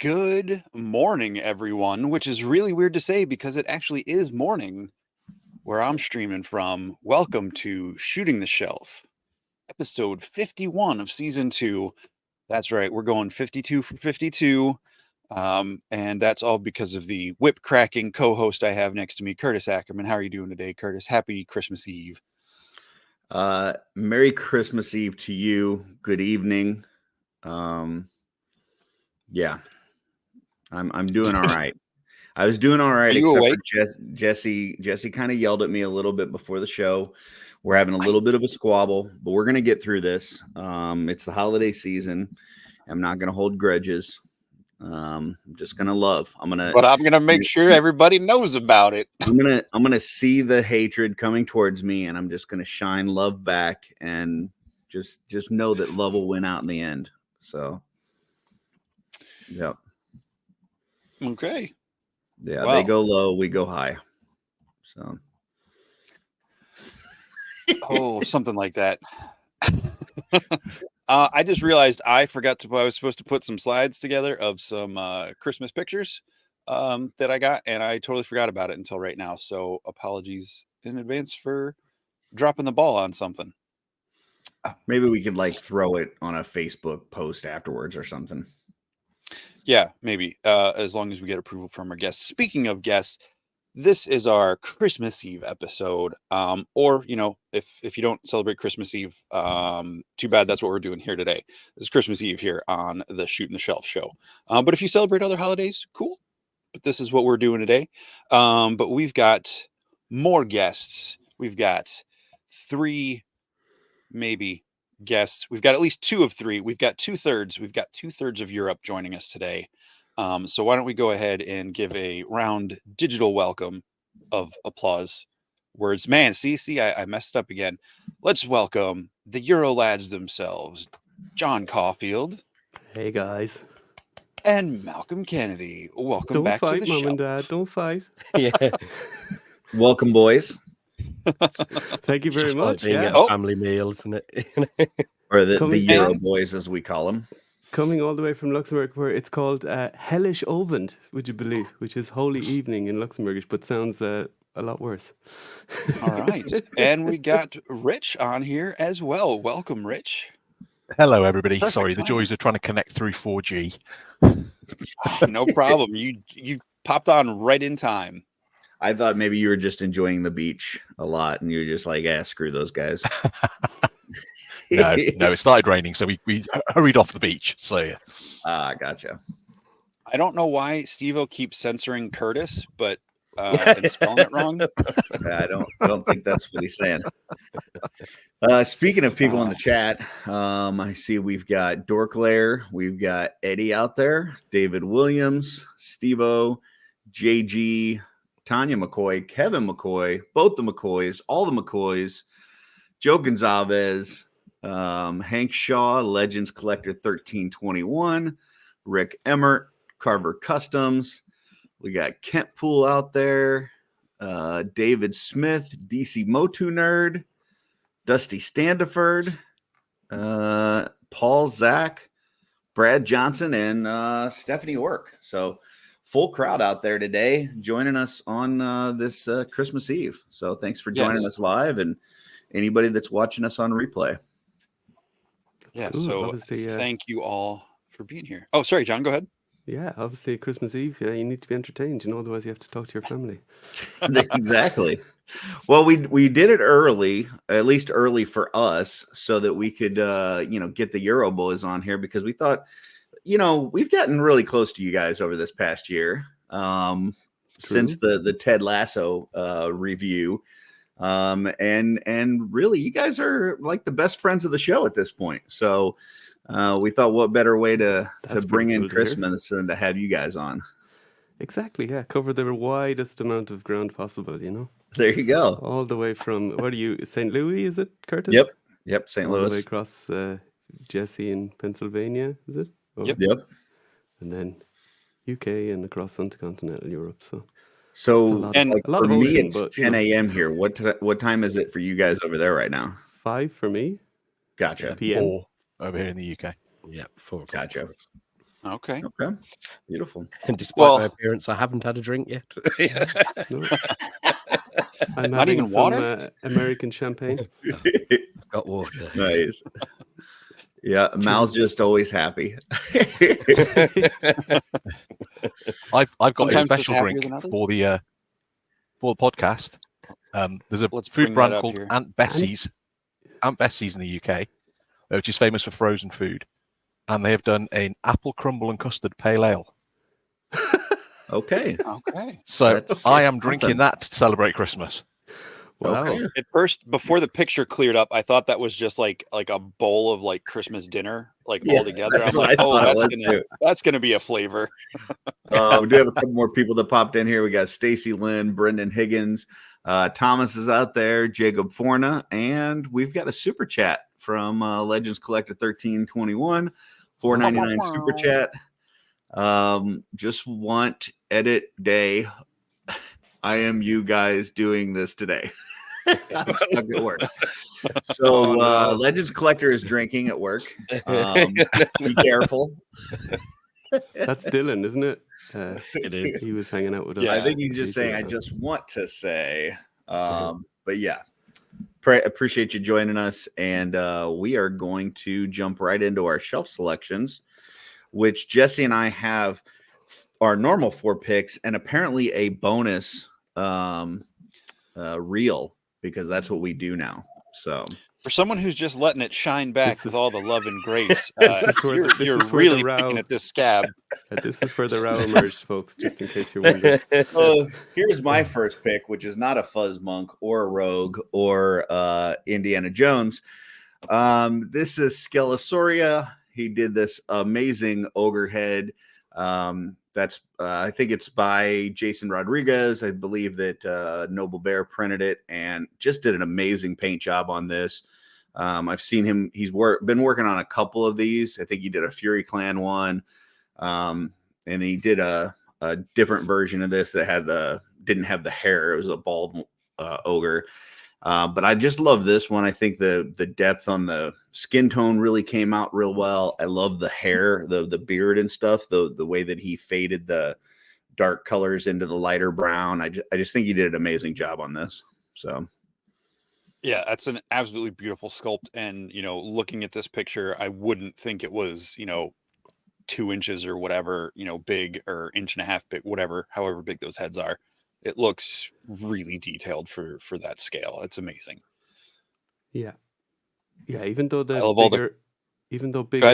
Good morning, everyone, which is really weird to say because it actually is morning where I'm streaming from. Welcome to Shooting the Shelf, episode 51 of season 2. That's right, we're going 52 for 52. And that's all because of the whip cracking co-host I have next to me, Curtis Ackerman. How are you doing today, Curtis? Happy Christmas Eve. Merry Christmas Eve to you. Good evening. Yeah, I'm doing all right. I was doing all right, except awake? for Jesse. Jesse kind of yelled at me a little bit before the show. We're having a little bit of a squabble, but we're gonna get through this. It's the holiday season. I'm not gonna hold grudges. I'm just gonna love. But I'm gonna make sure everybody knows about it. I'm gonna see the hatred coming towards me, and I'm just gonna shine love back, and just know that love will win out in the end. So, yep. Okay. Yeah, well, they go low, we go high. So, something like that. I just realized I was supposed to put some slides together of some Christmas pictures that I got, and I totally forgot about it until right now. So apologies in advance for dropping the ball on something. Maybe we could throw it on a Facebook post afterwards or something. Yeah, maybe, as long as we get approval from our guests. Speaking of guests, this is our Christmas Eve episode. Or, if you don't celebrate Christmas Eve, too bad, that's what we're doing here today. This is Christmas Eve here on the Shooting the Shelf show. But if you celebrate other holidays, cool. But this is what we're doing today. But we've got more guests. We've got 3, maybe, guests. We've got at least 2 of 3. We've got 2/3. We've got 2/3 of Europe joining us today. So why don't we go ahead and give a round digital welcome of applause words. Man, see, I messed up again. Let's welcome the EuroLegions themselves, John Caulfield. Hey guys. And Malcolm Kennedy. Welcome Don't back fight, to the Mom show. and Dad. Don't fight. Yeah. Welcome, boys. Thank you very much. Being at a family meal, isn't it? Or the Euro boys, as we call them. Coming all the way from Luxembourg, where it's called Hellish Ovend, would you believe, which is Holy Evening in Luxembourgish, but sounds a lot worse. All right. And we got Rich on here as well. Welcome, Rich. Hello, everybody. Perfect. Sorry, the joys of trying to connect through 4G. No problem. You popped on right in time. I thought maybe you were just enjoying the beach a lot, and you were just like, screw those guys. No, it started raining, so we hurried off the beach. So yeah. Gotcha. I don't know why Steve-O keeps censoring Curtis, but and spelling it wrong. I don't think that's what he's saying. Speaking of people in the chat, I see we've got Dorklair, we've got Eddie out there, David Williams, Steve-O, JG, Tanya McCoy, Kevin McCoy, both the McCoys, all the McCoys, Joe Gonzalez, Hank Shaw, Legends Collector 1321, Rick Emmert, Carver Customs. We got Kent Poole out there, David Smith, DC Motu Nerd, Dusty Standiford, Paul Zach, Brad Johnson, and Stephanie Ork. So full crowd out there today joining us on this Christmas Eve. So thanks for joining us live, and anybody that's watching us on replay. Yeah, so thank you all for being here. Oh, sorry, John, go ahead. Yeah, obviously Christmas Eve, you need to be entertained, otherwise you have to talk to your family. Exactly. Well, we did it early, at least early for us, so that we could get the Euro boys on here, because we thought, we've gotten really close to you guys over this past year, since the Ted Lasso review. And really, you guys are like the best friends of the show at this point. So we thought, what better way to bring in Christmas than to have you guys on? Exactly, yeah. Cover the widest amount of ground possible, There you go. All the way from, what are you, St. Louis, is it, Curtis? Yep, St. Louis. All the way across Jesse in Pennsylvania, is it? Oh. Yep. And then UK and across continental Europe, So for me, it's 10 a.m. here. What time is it for you guys over there right now? 5 for me. Gotcha. PM. 4 over here in the UK. Yeah, 4 o'clock. Gotcha. Okay. Okay. Beautiful. And despite Well- my appearance, I haven't had a drink yet. No. I'm Not having even some water? American champagne. Got water. Nice. Yeah, Mal's just always happy. I've got Sometimes a it's special happier drink than others. for the podcast. There's a Let's bring food that brand up called here. Aunt Bessie's in the UK, which is famous for frozen food, and they have done an apple crumble and custard pale ale. Okay. Okay. So That's I am something. drinking that to celebrate Christmas. Wow. Okay. At first, before the picture cleared up, I thought that was just like a bowl of like Christmas dinner, like Yeah, all together. that's I'm what like, I oh, thought it that's was gonna too. that's gonna be a flavor. We do have a couple more people that popped in here. We got Stacy Lynn, Brendan Higgins, Thomas is out there, Jacob Forna, and we've got a super chat from Legends Collector 1321, $4.99 super chat. Just want edit day. I am you guys doing this today. I'm stuck at work. So Oh, no. Legends Collector is drinking at work. Be careful. That's Dylan, isn't it? It is. He was hanging out with us. Yeah. I think he's just saying, I just want to say. But yeah, appreciate you joining us. And we are going to jump right into our shelf selections, which Jesse and I have our normal 4 picks and apparently a bonus reel, because that's what we do now. So For someone who's just letting it shine back This with is- all the love and grace, This is where the- this you're is where the really row- picking at this scab. This is where the row emerged, folks, just in case you're wondering. here's my first pick, which is not a Fuzz Monk or a Rogue or Indiana Jones. This is Skelisauria. He did this amazing ogre head. That's I think it's by Jason Rodriguez. I believe that Noble Bear printed it and just did an amazing paint job on this. I've seen him. He's been working on a couple of these. I think he did a Fury Clan one, and he did a different version of this that had didn't have the hair. It was a bald ogre. But I just love this one. I think the depth on the skin tone really came out real well. I love the hair, the beard and stuff, the way that he faded the dark colors into the lighter brown. I just think he did an amazing job on this. So Yeah, that's an absolutely beautiful sculpt. And, looking at this picture, I wouldn't think it was, 2 inches or whatever, big, or 1.5 inches big, whatever, however big those heads are. It looks really detailed for that scale. It's amazing. Yeah. Even though I love all bigger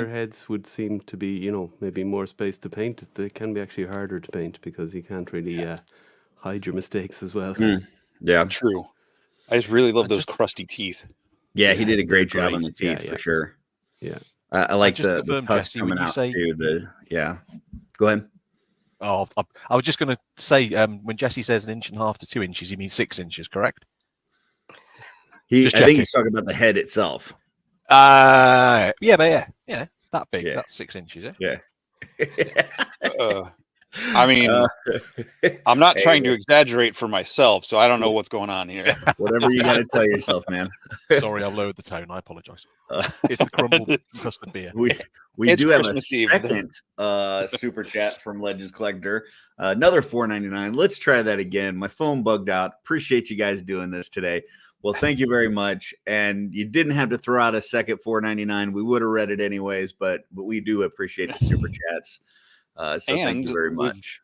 heads would seem to be, maybe more space to paint, they can be actually harder to paint because you can't really hide your mistakes as well. yeah, True. I just really love those crusty teeth. yeah, he Yeah, did a great they're job on the great. teeth Yeah, for yeah. sure. Yeah. I like just the confirm, tusk Jesse, when coming you out say- too. Yeah, go ahead. Oh, I was just going to say, when Jesse says 1.5 inches to 2 inches, he means 6 inches, correct? I Just think checking. he's talking about the head itself. Yeah, that big. Yeah. That's 6 inches. Yeah. I mean, I'm not Hey, trying to exaggerate for myself, so I don't know what's going on here. whatever you got to tell yourself, man. Sorry, I've lowered the tone. I apologise. It's the crumbled custard beer. We It's do have Christmas a Eve. second super chat from Legends Collector, another $4.99. Let's try that again. My phone bugged out. Appreciate you guys doing this today. Well, thank you very much. And you didn't have to throw out a second $4.99. We would have read it anyways, but we do appreciate the super chats. So thank you very we've much.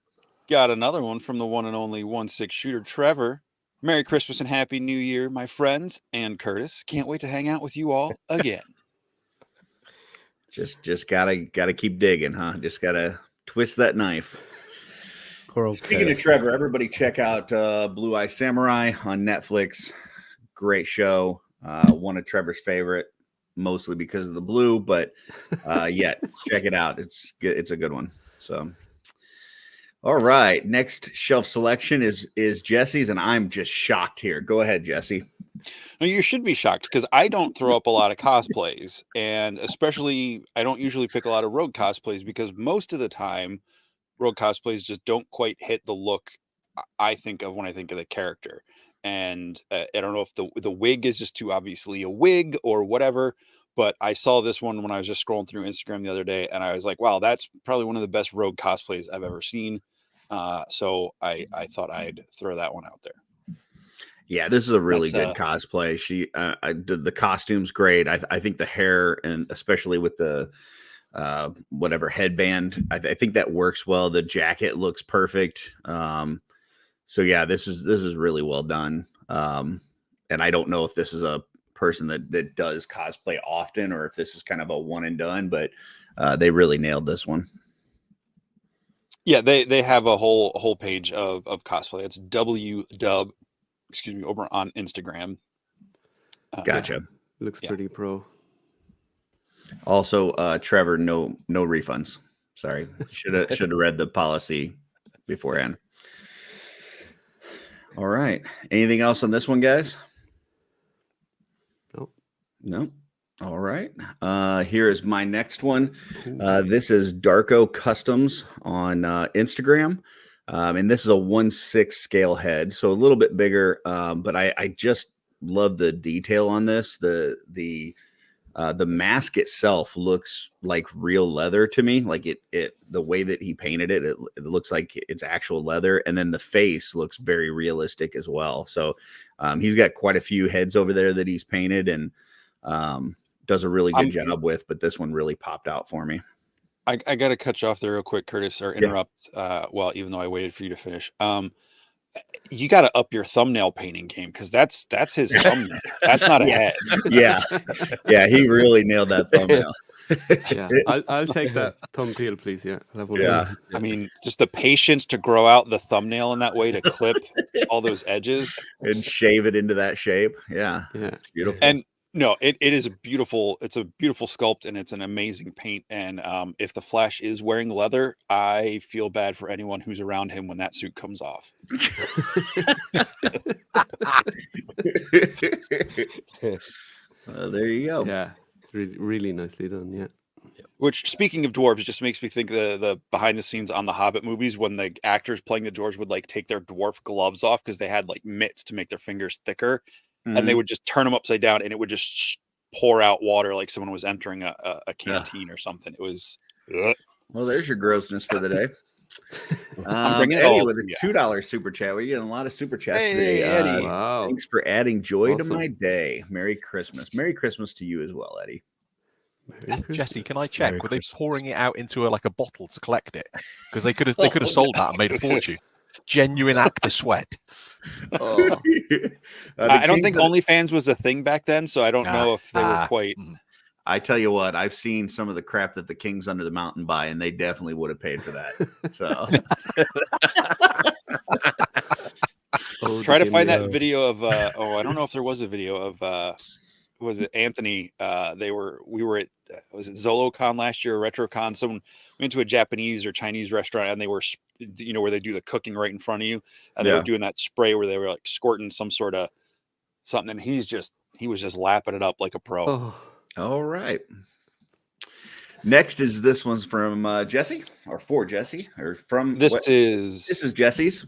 Got another one from the one and only 1/6 shooter, Trevor. Merry Christmas and Happy New Year, my friends, and Curtis. Can't wait to hang out with you all again. Just gotta keep digging, huh? Just gotta twist that knife. Poor old Speaking of Curtis. Trevor, everybody check out Blue Eye Samurai on Netflix. Great show. One of Trevor's favorite, mostly because of the blue, but check it out. It's good. It's a good one. So, all right. Next shelf selection is Jesse's, and I'm just shocked here. Go ahead, Jesse. No, you should be shocked because I don't throw up a lot of cosplays, and especially I don't usually pick a lot of Rogue cosplays because most of the time Rogue cosplays just don't quite hit the look I think of when I think of the character. And I don't know if the wig is just too obviously a wig or whatever, but I saw this one when I was just scrolling through Instagram the other day, and I was like, wow, that's probably one of the best rogue cosplays I've ever seen. So I thought I'd throw that one out there. Yeah, this is a really That's, good cosplay. She, I did the costume's great. I think the hair, and especially with the whatever headband, I think that works well. The jacket looks perfect. So yeah, this is really well done. And I don't know if this is a person that does cosplay often, or if this is kind of a one and done, but they really nailed this one. Yeah, they have a whole page of cosplay. It's WDub, excuse me, over on Instagram. Gotcha. Looks pretty pro. Also, Trevor, no refunds. Sorry, should have read the policy beforehand. All right. Anything else on this one, guys? Nope. No. All right. Here is my next one. This is Darko Customs on Instagram. And this is a 1/6 scale head, so a little bit bigger. But I just love the detail on this. The mask itself looks like real leather to me. Like the way that he painted it, it looks like it's actual leather. And then the face looks very realistic as well. So he's got quite a few heads over there that he's painted, and does a really good job with, but this one really popped out for me. I got to cut you off there real quick, Curtis, or interrupt. Well, even though I waited for you to finish, you got to up your thumbnail painting game, because that's his thumbnail. That's not a head. Yeah, he really nailed that thumbnail. Yeah, I'll take that thumbnail, please. Yeah, I'll have one of those. I mean, just the patience to grow out the thumbnail in that way, to clip all those edges and shave it into that shape. Yeah, it's beautiful. And no, it is it's a beautiful sculpt, and it's an amazing paint. And if the Flash is wearing leather, I feel bad for anyone who's around him when that suit comes off. There you go. Yeah, it's really, really nicely done. Yeah. Which, speaking of dwarves, just makes me think the behind the scenes on the Hobbit movies, when the actors playing the dwarves would like take their dwarf gloves off because they had like mitts to make their fingers thicker. And they would just turn them upside down, and it would just pour out water like someone was entering a canteen or something. It was. Well, there's your grossness for the day. I'm bringing Eddie it with a $2 super chat. We're getting a lot of super chats today. Eddie. Wow. Thanks for adding joy to my day. Merry Christmas. Merry Christmas to you as well, Eddie. Jesse, can I check? Were they pouring it out into a bottle to collect it? Because they could have sold that and made a fortune. Genuine actor sweat. I don't think OnlyFans was a thing back then, so I don't know if they were quite. I tell you what, I've seen some of the crap that the Kings Under the Mountain buy, and they definitely would have paid for that. So try to find that video of. I don't know if there was a video of. Was it Anthony? We were at was it ZoloCon last year, or RetroCon? Someone went to a Japanese or Chinese restaurant, and they were, where they do the cooking right in front of you, and they were doing that spray where they were like squirting some sort of something, and he was just lapping it up like a pro. Oh. All right. Next is this one's from Jesse, or for Jesse, or from this is Jesse's.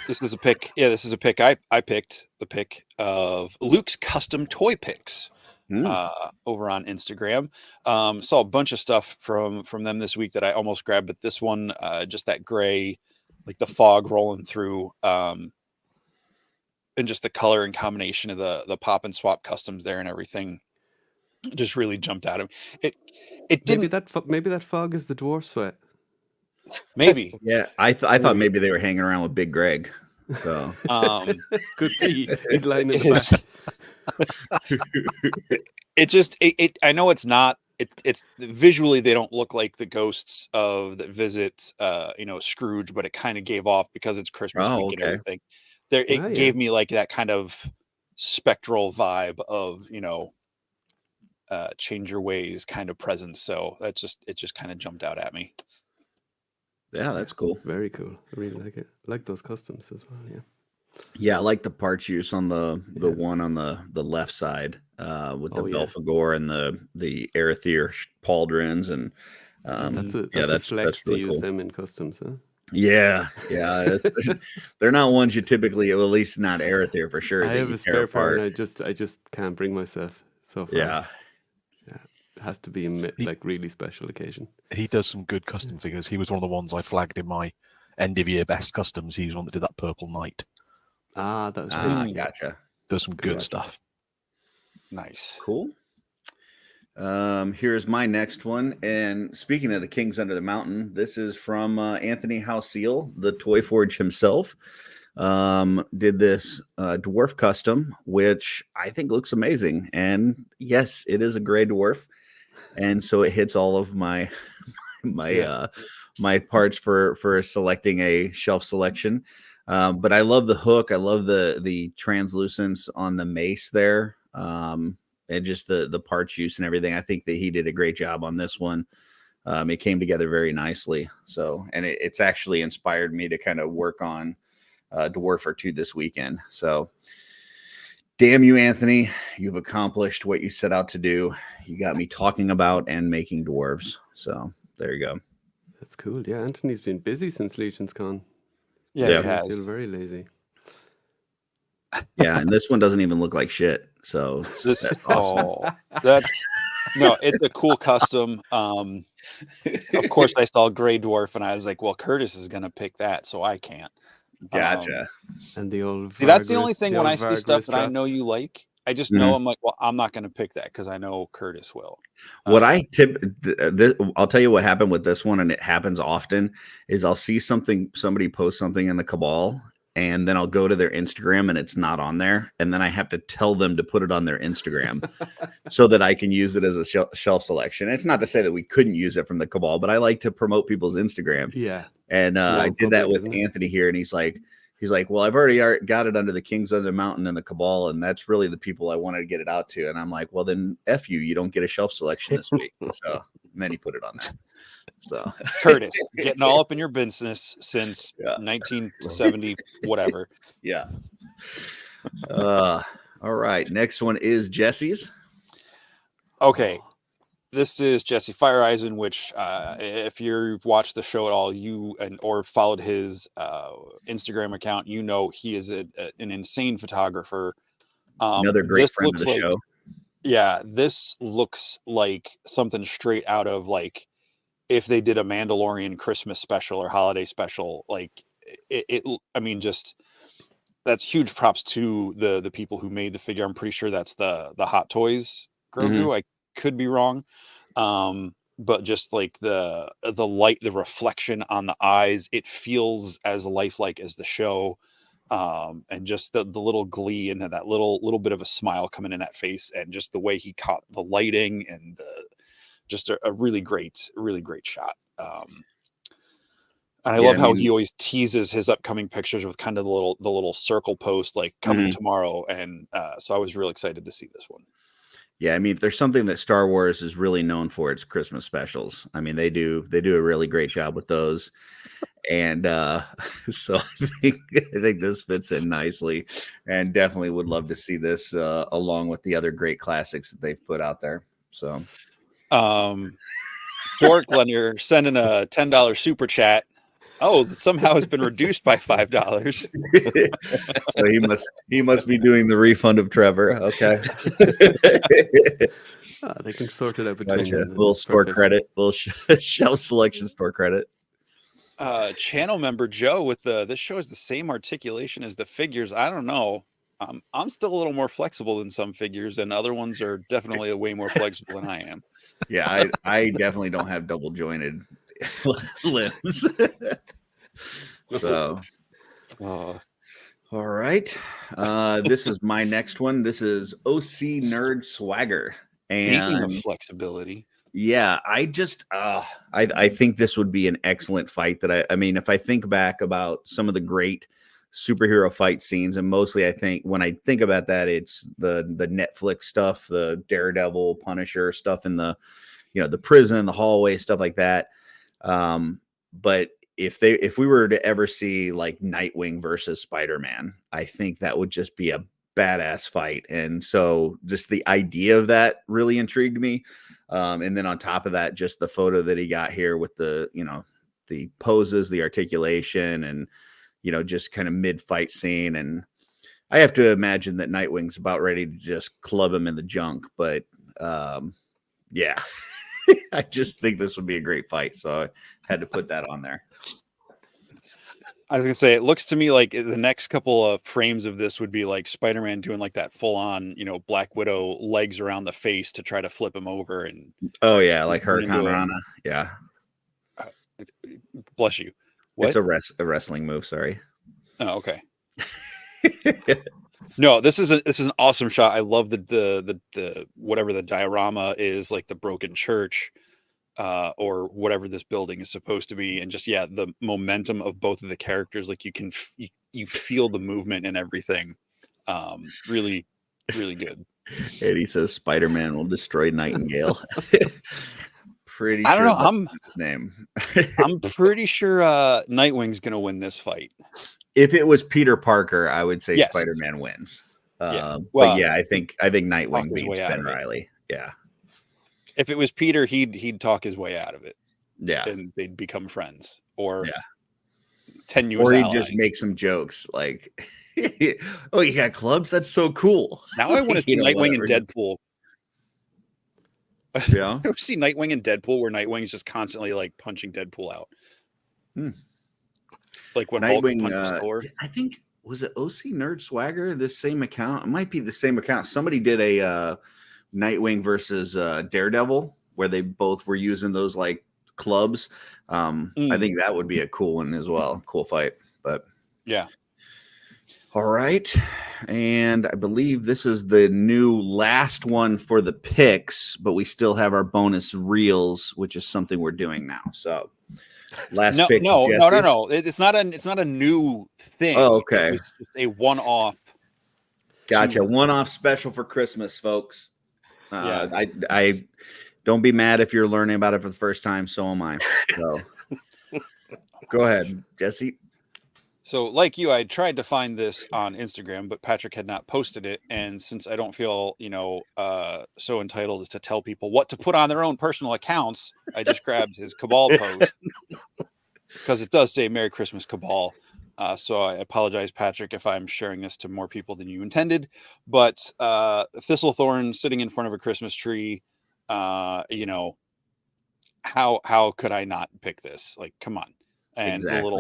This is a pick. Yeah, this is a pick. I picked the pick of Luke's custom toy picks over on Instagram. Saw a bunch of stuff from them this week that I almost grabbed, but this one, just that gray, like the fog rolling through, and just the color and combination of the pop and swap customs there and everything, just really jumped out at me. It didn't. Maybe that fog is the dwarf sweat. Maybe. Yeah, I thought maybe they were hanging around with Big Greg. So could be. He's lying in the back. I know it's not. It's visually they don't look like the ghosts of that visit Scrooge, but it kind of gave off because it's Christmas week and everything. It gave me like that kind of spectral vibe of change your ways kind of presence. So it just kind of jumped out at me. Yeah, that's cool. Very cool. I really like it. I like those customs as well. Yeah. Yeah, I like the parts use on the one on the left side with the Belphegor and the Erethyr pauldrons, and that's a flex to really use cool. them in customs, huh? Yeah. They're not ones you typically, well, at least not Erethyr for sure. I have a spare part, and I just can't bring myself so far. Yeah. has to be a like really special occasion. He does some good custom figures. He was one of the ones I flagged in my end of year best customs. He was one that did that purple knight. Ah, that's Gotcha. Does some good Gotcha. stuff. Nice. Cool. Here's my next one. And speaking of the Kings Under the Mountain, this is from Anthony Halseal, the Toy Forge himself. Did this dwarf custom, which I think looks amazing. And yes, it is a gray dwarf. And so it hits all of my my parts for selecting a shelf selection. But I love the hook. I love the translucence on the mace there. And just the parts use and everything. I think that he did a great job on this one. It came together very nicely. So, and it's actually inspired me to kind of work on Dwarf or two this weekend. So, damn you, Anthony. You've accomplished what you set out to do. You got me talking about and making dwarves. So, there you go. That's cool. Yeah, Anthony's been busy since Legion's Con. Yeah, I he has. feel very lazy. Yeah, and this one doesn't even look like shit. So This no, it's a cool custom. Of course, I saw Gray Dwarf, and I was like, "Well, Curtis is gonna pick that, so I can't." Gotcha. And the old See, that's the only Vargas- thing the when old I see Vargas stuff that I know straps. you like. I just Mhm. know I'm like, well, I'm not gonna pick that because I know Curtis will. What I tip, I'll tell you what happened with this one, and it happens often. Is I'll see somebody post something in the Cabal, and then I'll go to their Instagram, and it's not on there, and then I have to tell them to put it on their Instagram so that I can use it as a shelf selection. It's not to say that we couldn't use it from the Cabal, but I like to promote people's Instagram. Yeah, And more I did that public, with isn't it? Anthony here, and he's like, well, I've already got it under the Kings Under the Mountain and the Cabal, and that's really the people I wanted to get it out to. And I'm like, well, then F you don't get a shelf selection this week. So and then he put it on there. So Curtis getting all up in your business since Yeah. 1970, whatever. yeah. All right. Next one is Jesse's. Okay, this is Jesse Fire Eisen, which if you've watched the show at all, or followed his Instagram account, you know he is an insane photographer. Another great this friend of looks the like, show. yeah, this looks like something straight out of like if they did a Mandalorian Christmas special or holiday special. Like I mean, just that's huge props to the people who made the figure. I'm pretty sure that's the Hot Toys Grogu. I could be wrong. But just like the light, the reflection on the eyes, it feels as lifelike as the show. And just the little glee and that little bit of a smile coming in that face, and just the way he caught the lighting, and just a really great shot. And I love how he always teases his upcoming pictures with kind of the little circle post like coming tomorrow. And so I was really excited to see this one. Yeah, I mean, if there's something that Star Wars is really known for, it's Christmas specials. I mean, they do a really great job with those. And so I think this fits in nicely, and definitely would love to see this along with the other great classics that they've put out there. So Dork Lenner sending a $10 super chat. Oh, somehow it's been reduced by $5. So he must be doing the refund of Trevor. Okay. They can sort it out between Gotcha. them. Little That's store perfect. credit, little shelf selection store credit. Channel member Joe with this show is the same articulation as the figures. I don't know. I'm still a little more flexible than some figures, and other ones are definitely way more flexible than I am. Yeah, I definitely don't have double jointed limbs. So, all right. This is my next one. This is OC Nerd Swagger. Speaking of And flexibility, yeah, I just I think this would be an excellent fight. That I mean, if I think back about some of the great superhero fight scenes, and mostly I think when I think about that, it's the Netflix stuff, the Daredevil, Punisher stuff in the the prison, the hallway, stuff like that. But if we were to ever see like Nightwing versus Spider-Man, I think that would just be a badass fight. And so just the idea of that really intrigued me. And then on top of that, just the photo that he got here with the the poses, the articulation, and just kind of mid-fight scene. And I have to imagine that Nightwing's about ready to just club him in the junk, but Yeah. I just think this would be a great fight, so I had to put that on there. I was gonna say, it looks to me like the next couple of frames of this would be like Spider-Man doing like that full-on, Black Widow legs around the face to try to flip him over and Oh yeah, like turn into Hurricane a- Rana. Yeah. bless you. What? It's a wrestling move, sorry. Oh, okay. No, this is an awesome shot. I love the whatever the diorama is, like the broken church, or whatever this building is supposed to be, and just the momentum of both of the characters. Like you feel the movement and everything. Really, really good. And he says Spider-Man will destroy Nightingale. Pretty I don't sure know. that's his name. I'm pretty sure Nightwing's gonna win this fight. If it was Peter Parker, I would say Yes. Spider-Man wins. Yeah. But yeah, I think Nightwing talk his beats way out Ben of it. Reilly. Yeah. If it was Peter, he'd talk his way out of it, Yeah. and they'd become friends or Yeah. tenuous Or he'd allies. just make some jokes like, "Oh, you got clubs? That's so cool." Now I want to see You know, Nightwing and whatever. Deadpool. Yeah. I see Nightwing and Deadpool, where Nightwing's just constantly like punching Deadpool out. Hmm. Like when Hulk Nightwing, punches Thor. I think, was it OC Nerd Swagger? This same account? It might be the same account. Somebody did a Nightwing versus Daredevil where they both were using those like clubs. I think that would be a cool one as well. Cool fight. But Yeah. all right. And I believe this is the new last one for the picks, but we still have our bonus reels, which is something we're doing now. So last No, pick. no. Jesse's. It's not a new thing. Oh, okay. It was just a one-off. Gotcha. to- One-off special for Christmas, folks. Yeah. I don't be mad if you're learning about it for the first time. So am I. So go ahead, Jesse. So, like you, I tried to find this on Instagram, but Patrick had not posted it. And since I don't feel, so entitled as to tell people what to put on their own personal accounts, I just grabbed his Cabal post because it does say Merry Christmas, Cabal. So I apologize, Patrick, if I'm sharing this to more people than you intended. But Thistlethorn sitting in front of a Christmas tree, how could I not pick this? Like, come on. And Exactly.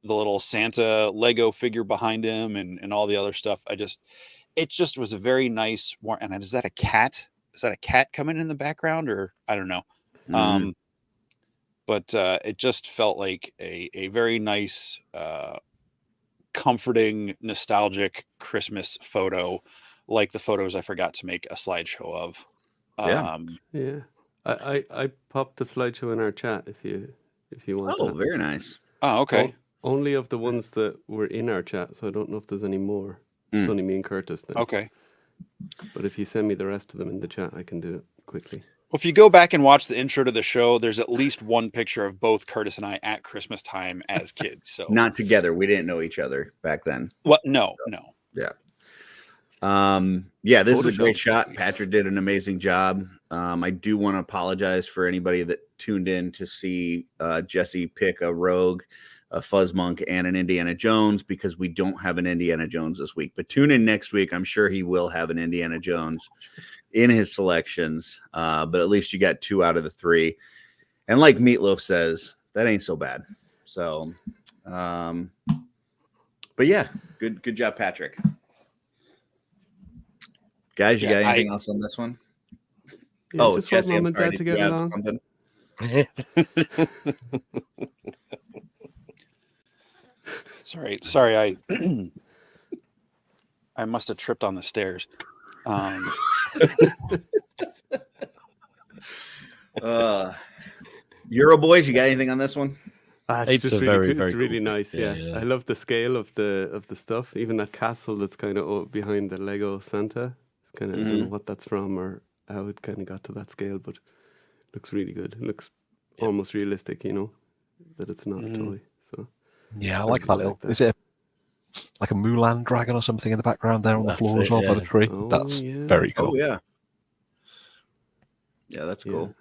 the little Santa Lego figure behind him and all the other stuff. It just was a very nice one. And is that a cat? Is that a cat coming in the background, or I don't know. Mhm. But it just felt like a very nice, comforting, nostalgic Christmas photo, like the photos I forgot to make a slideshow of. Yeah. Yeah. I popped a slideshow in our chat if you want Oh, that. very nice. Oh, okay. Only of the ones that were in our chat, so I don't know if there's any more. It's only me and Curtis then. Okay. But if you send me the rest of them in the chat, I can do it quickly. Well, if you go back and watch the intro to the show, there's at least one picture of both Curtis and I at Christmas time as kids. So Not together. We didn't know each other back then. what? No. Yeah. Yeah, this is a great Photoshop. shot. Patrick did an amazing job. I do want to apologize for anybody that tuned in to see Jesse pick a Rogue, a Fuzzmonk, and an Indiana Jones, because we don't have an Indiana Jones this week. But tune in next week. I'm sure he will have an Indiana Jones in his selections. But at least you got 2 out of the 3. And like Meatloaf says, that ain't so bad. So, but yeah, good job, Patrick. Guys, you Yeah, got anything else on this one? Yeah, just want Jesse, mom I'm and sorry, dad to did you get have along. something? Sorry. I must have tripped on the stairs. Euro boys, you got anything on this one? It's It's just a really very, cool. very It's really cool. nice. Yeah. Yeah. I love the scale of the stuff. Even that castle that's kind of behind the Lego Santa. It's kind of I don't know what that's from or how it kind of got to that scale, but it looks really good. It looks almost realistic, that it's not a toy. So Yeah, I like that really little. like that. Is it like a Mulan dragon or something in the background there on the That's floor as it, well by yeah. the tree? Oh, That's yeah. very cool. Oh yeah. Yeah, that's Yeah. cool.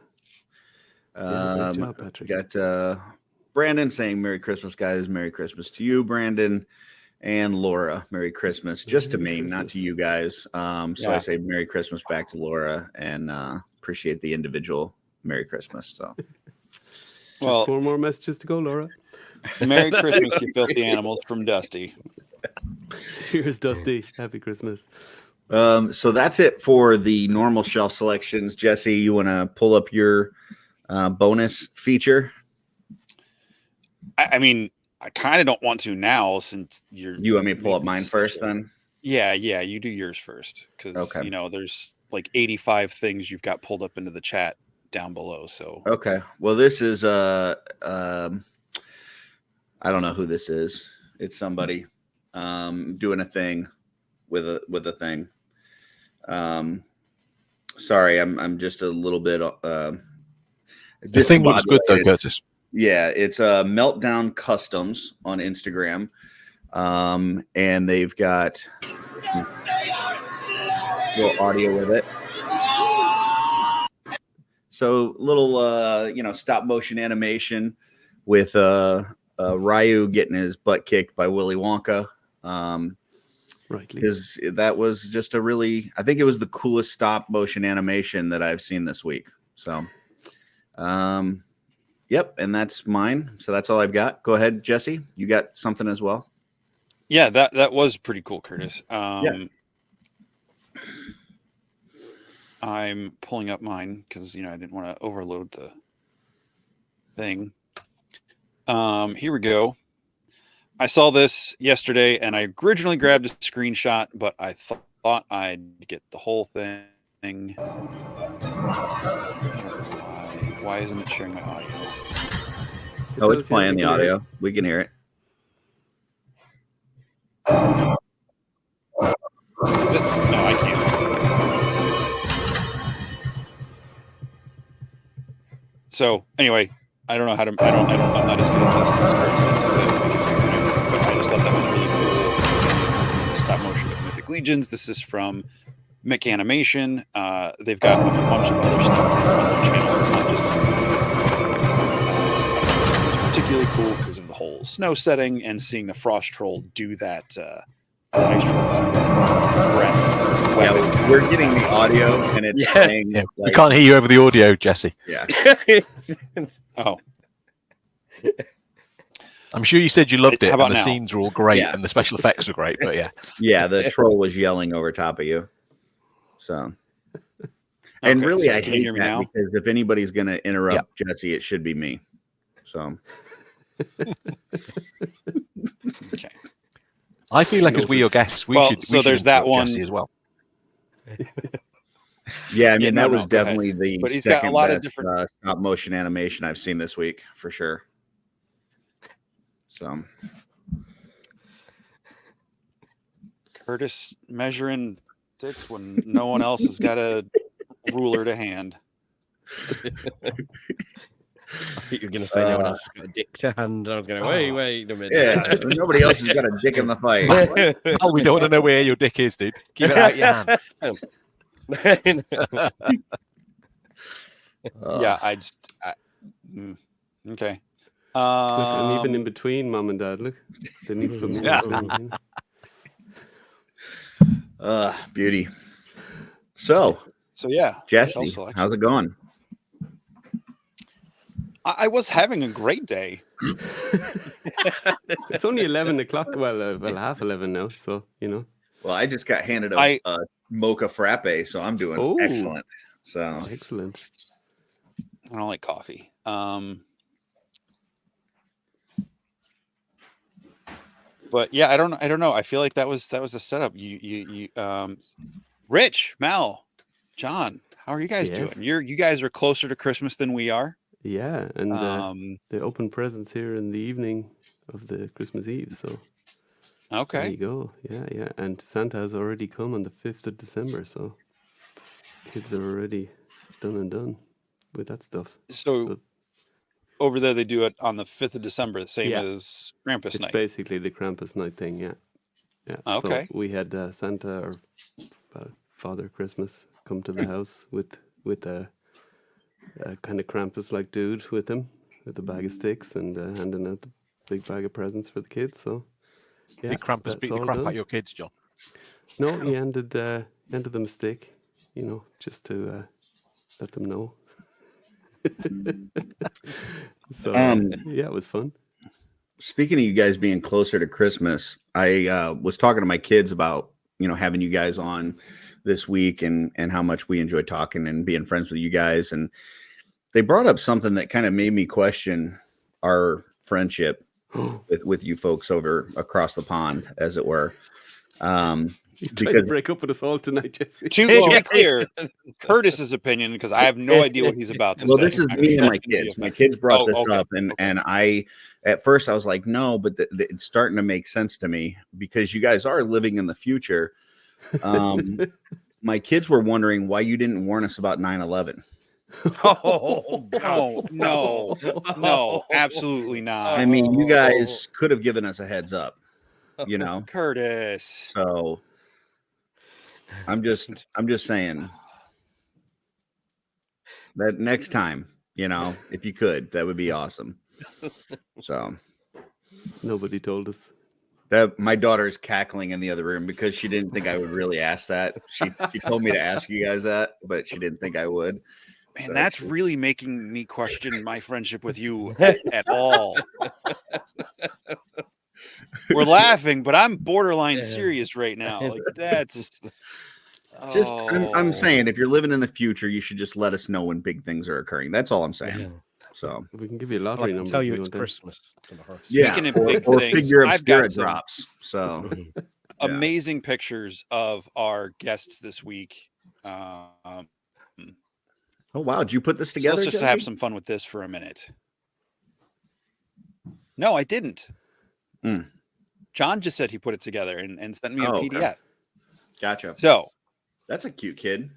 Yeah, good job, Patrick. Got Brandon saying Merry Christmas, guys. Merry Christmas to you, Brandon. And Laura, Merry Christmas. Just to Merry me, not to Christmas. you guys. So Yeah. I say Merry Christmas back to Laura and appreciate the individual Merry Christmas. So, Well, 4 more messages to go, Laura. Merry Christmas, you filthy animals, from Dusty. Here's Dusty. Happy Christmas. so that's it for the normal shelf selections. Jesse, you want to pull up your bonus feature? I mean, I kind of don't want to now since You want me to pull up mine first then? Yeah, you do yours first because Okay. there's like 85 things you've got pulled up into the chat down below. So Okay. Well, this is I don't know who this is. It's somebody doing a thing with a thing. Sorry, I'm just a little bit The thing looks good though, Curtis. Yeah, it's Meltdown Customs on Instagram. And they've got a little audio with it. So little stop motion animation with Ryu getting his butt kicked by Willy Wonka. Rightly. Because that was just I think it was the coolest stop motion animation that I've seen this week. So, yep, and that's mine. So that's all I've got. Go ahead, Jesse. You got something as well? yeah, that was pretty cool, Curtis. Yeah. I'm pulling up mine because I didn't want to overload the thing. Here we go. I saw this yesterday and I originally grabbed a screenshot, but I thought I'd get the whole thing. Why isn't it sharing my audio? Oh, it's playing the audio. We can hear it. Is it? No, I can't. So anyway, I don't know how to. I'm not as good at this as Curtis is to make it bigger, but I just thought that was really cool. It's stop motion of Mythic Legions. This is from Mick Animation. They've got a bunch of other stuff on their channel. Not just it's particularly cool because of the whole snow setting and seeing the Frost Troll do that. Ice Troll do that breath. Yeah, we're getting the audio and it's playing. Yeah, we can't hear you over the audio, Jesse. Yeah. Oh. I'm sure you said you loved it, How about and the now? scenes were all great, Yeah. and the special effects were great. But yeah, Yeah, the troll was yelling over top of you. So, and Okay, really, so I can you hate hear me that now? because if anybody's going to interrupt Jesse, it should be me. So, Okay. I feel like as we your guests, we Well, should. so we should there's that interrupt one. Jesse as well. yeah, I mean, Yeah, that no, was go ahead. definitely the But he's got a second lot of best different- stop motion animation I've seen this week for sure. So, Curtis measuring dicks when no one else has got a ruler to hand. You were going to say no one else has got a dick to hand. I was going, wait a minute. yeah, nobody else has got a dick in the fight. Oh, we don't want to know where your dick is, dude. Keep it out your hand. Yeah, okay. Look, and even in between mom and dad, look, they need to put me in between. Beauty. So, yeah, Jesse, self-selection. how's it going? I was having a great day. It's only 11 o'clock. Well, 11:30 now. So Well, I just got handed a mocha frappe, so I'm doing Oh. excellent. So, excellent. I don't like coffee. But yeah, I don't know. I feel like that was a setup. You Rich, Mal, John, how are you guys Yes. doing? You guys are closer to Christmas than we are. Yeah, and they open presents here in the evening of the Christmas Eve. So there Okay. you go. Yeah. And Santa has already come on the 5th of December. So kids are already done with that stuff. So over there they do it on the 5th of December, the same Yeah. as Krampus It's night. basically the Krampus night thing. Yeah. Okay. So we had Santa or Father Christmas come to the house with a kind of Krampus-like dude with him, with a bag of sticks and handing out the big bag of presents for the kids. So, yeah, Did Krampus that's beat the all crap done. out of your kids, John? No, he handed them a stick, just to let them know. So yeah, it was fun. Speaking of you guys being closer to Christmas, I was talking to my kids about, having you guys on this week and how much we enjoy talking and being friends with you guys. And they brought up something that kind of made me question our friendship with you folks over across the pond, as it were. He's trying to break up with us all tonight, Jesse. To be clear, Curtis's opinion, because I have no idea what he's about to say. Well, this is me and my kids. My kids brought this up, and I, at first, I was like, no, but it's starting to make sense to me because you guys are living in the future. My kids were wondering why you didn't warn us about 9/11. Oh, no, absolutely not. I mean, you guys could have given us a heads up, Curtis. So I'm just saying that next time, if you could, that would be awesome. So nobody told us. That my daughter's cackling in the other room because she didn't think I would really ask that. She told me to ask you guys that, but she didn't think I would. Man, that's really making me question my friendship with you at all. We're laughing, but I'm borderline serious right now. Like that's just I'm saying if you're living in the future, you should just let us know when big things are occurring. That's all I'm saying. Yeah. So we can give you a lottery number. Tell you it's Christmas. Speaking of big or things, figure of I've got spirit drops. So amazing pictures of our guests this week. Oh wow! Did you put this together? So let's just have some fun with this for a minute. No, I didn't. John just said he put it together and sent me a PDF. Okay. Gotcha. So that's a cute kid.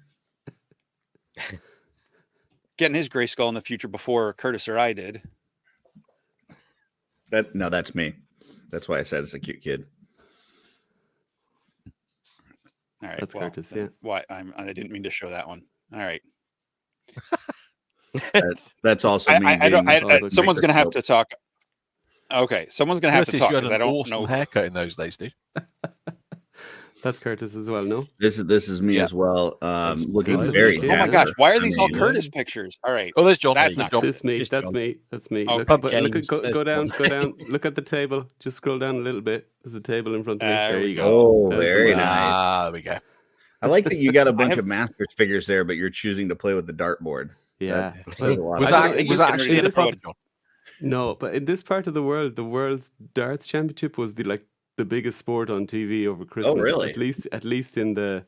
Getting his gray skull in the future before Curtis or I did. That's me. That's why I said it's a cute kid. All right, that's Curtis. Yeah. Why I didn't mean to show that one. All right. That's also me. Someone's gonna have to talk. Okay, someone's gonna have to talk because I don't know. Haircut in those days, dude. That's Curtis as well. No, this is me as well. Looking very. Oh my gosh, why are these all Curtis pictures? All right. Oh, there's John. That's not this me. That's me. That's me. Oh, Go down. Look at the table. Just scroll down a little bit. There's a table in front of me. There you go. Oh, There's very nice. There we go. I like that you got a bunch of Masters figures there, but you're choosing to play with the dartboard. Yeah. Was that actually in the front? No, but in this part of the world's darts championship was the biggest sport on TV over Christmas. Oh, really? At least in the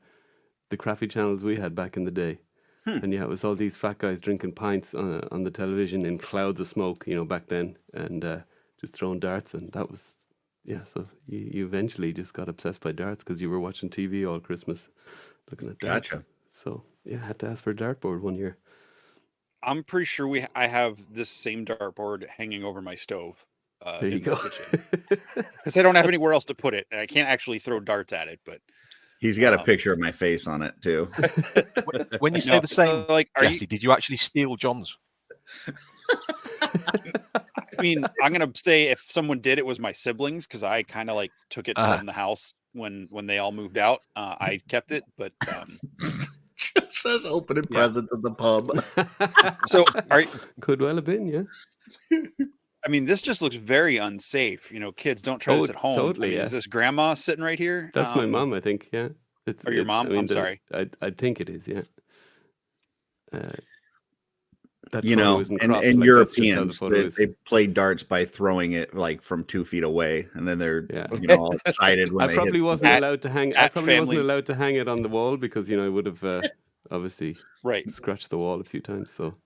crappy channels we had back in the day. And yeah, it was all these fat guys drinking pints on the television in clouds of smoke, back then, and just throwing darts, and that was so you eventually just got obsessed by darts because you were watching TV all Christmas, looking at darts. Gotcha. So yeah, I had to ask for a dartboard one year. I'm pretty sure I have this same dartboard hanging over my stove. There you go. Because I don't have anywhere else to put it, and I can't actually throw darts at it. But he's got a picture of my face on it too. When you say the same, Jesse, did you actually steal John's? I mean, I'm gonna say if someone did, it was my siblings because I kind of took it from the house when they all moved out. I kept it, but it says opening presents at the pub. So could well have been, yeah. I mean, this just looks very unsafe. Kids don't try this at home. Totally. Is this grandma sitting right here? That's my mom, I think. Yeah. Or your mom? I'm sorry. I think it is. Yeah. And Europeans, they play darts by throwing it from 2 feet away, and then they're all excited when I probably wasn't allowed to hang. I probably wasn't allowed to hang it on the wall because I would have obviously scratched the wall a few times, so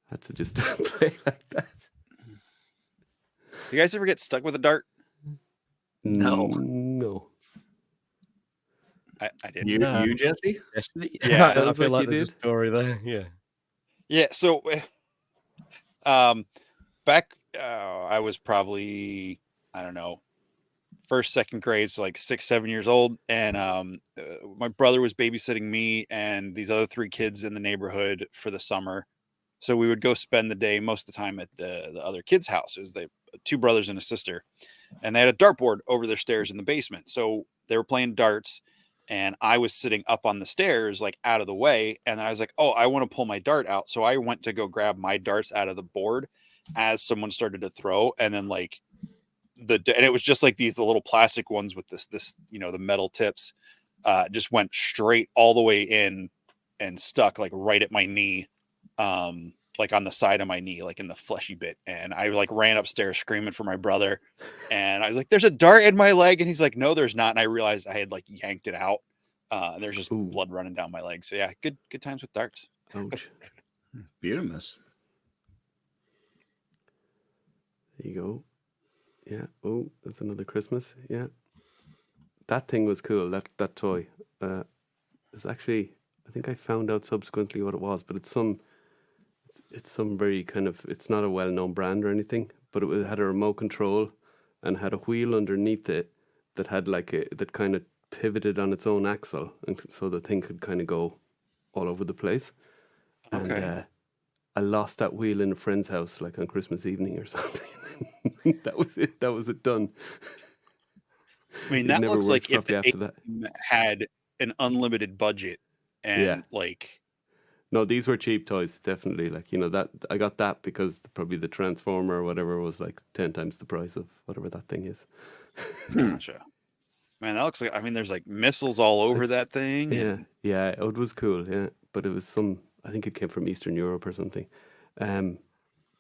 I had to just play like that. You guys ever get stuck with a dart? No. I did. You Jesse? Yeah, I feel like there's a story there. Yeah. Yeah. So, back, I was probably, I don't know, first, second grade, so 6, 7 years old, and my brother was babysitting me and these other 3 kids in the neighborhood for the summer. So we would go spend the day most of the time at the other kids' house. It was 2 brothers and a sister, and they had a dartboard over their stairs in the basement. So they were playing darts, and I was sitting up on the stairs, like out of the way. And then I was like, oh, I want to pull my dart out. So I went to go grab my darts out of the board as someone started to throw. And then like and it was just like the little plastic ones with this, the metal tips, just went straight all the way in and stuck like right at my knee. Like on the side of my knee, like in the fleshy bit. And I like ran upstairs screaming for my brother. And I was like, there's a dart in my leg. And he's like, no, there's not. And I realized I had like yanked it out. And there's just blood running down my leg. So yeah, good times with darts. Ouch. Beautiful. There you go. Yeah. Oh, that's another Christmas. Yeah. That thing was cool. That toy. It's actually, I think I found out subsequently what it was, but it's some very kind of, it's not a well-known brand or anything, but it had a remote control and had a wheel underneath it that had that kind of pivoted on its own axle, and so the thing could kind of go all over the place. Okay. And I lost that wheel in a friend's house, like on Christmas evening or something. That was it. That was it done. I mean, that looks like if they had an unlimited budget and like. No, these were cheap toys, definitely. Like, that I got that because probably the Transformer or whatever was like 10 times the price of whatever that thing is. Gotcha. Man, that looks like, I mean, there's like missiles all over that thing. Yeah, it was cool, yeah. But it was I think it came from Eastern Europe or something.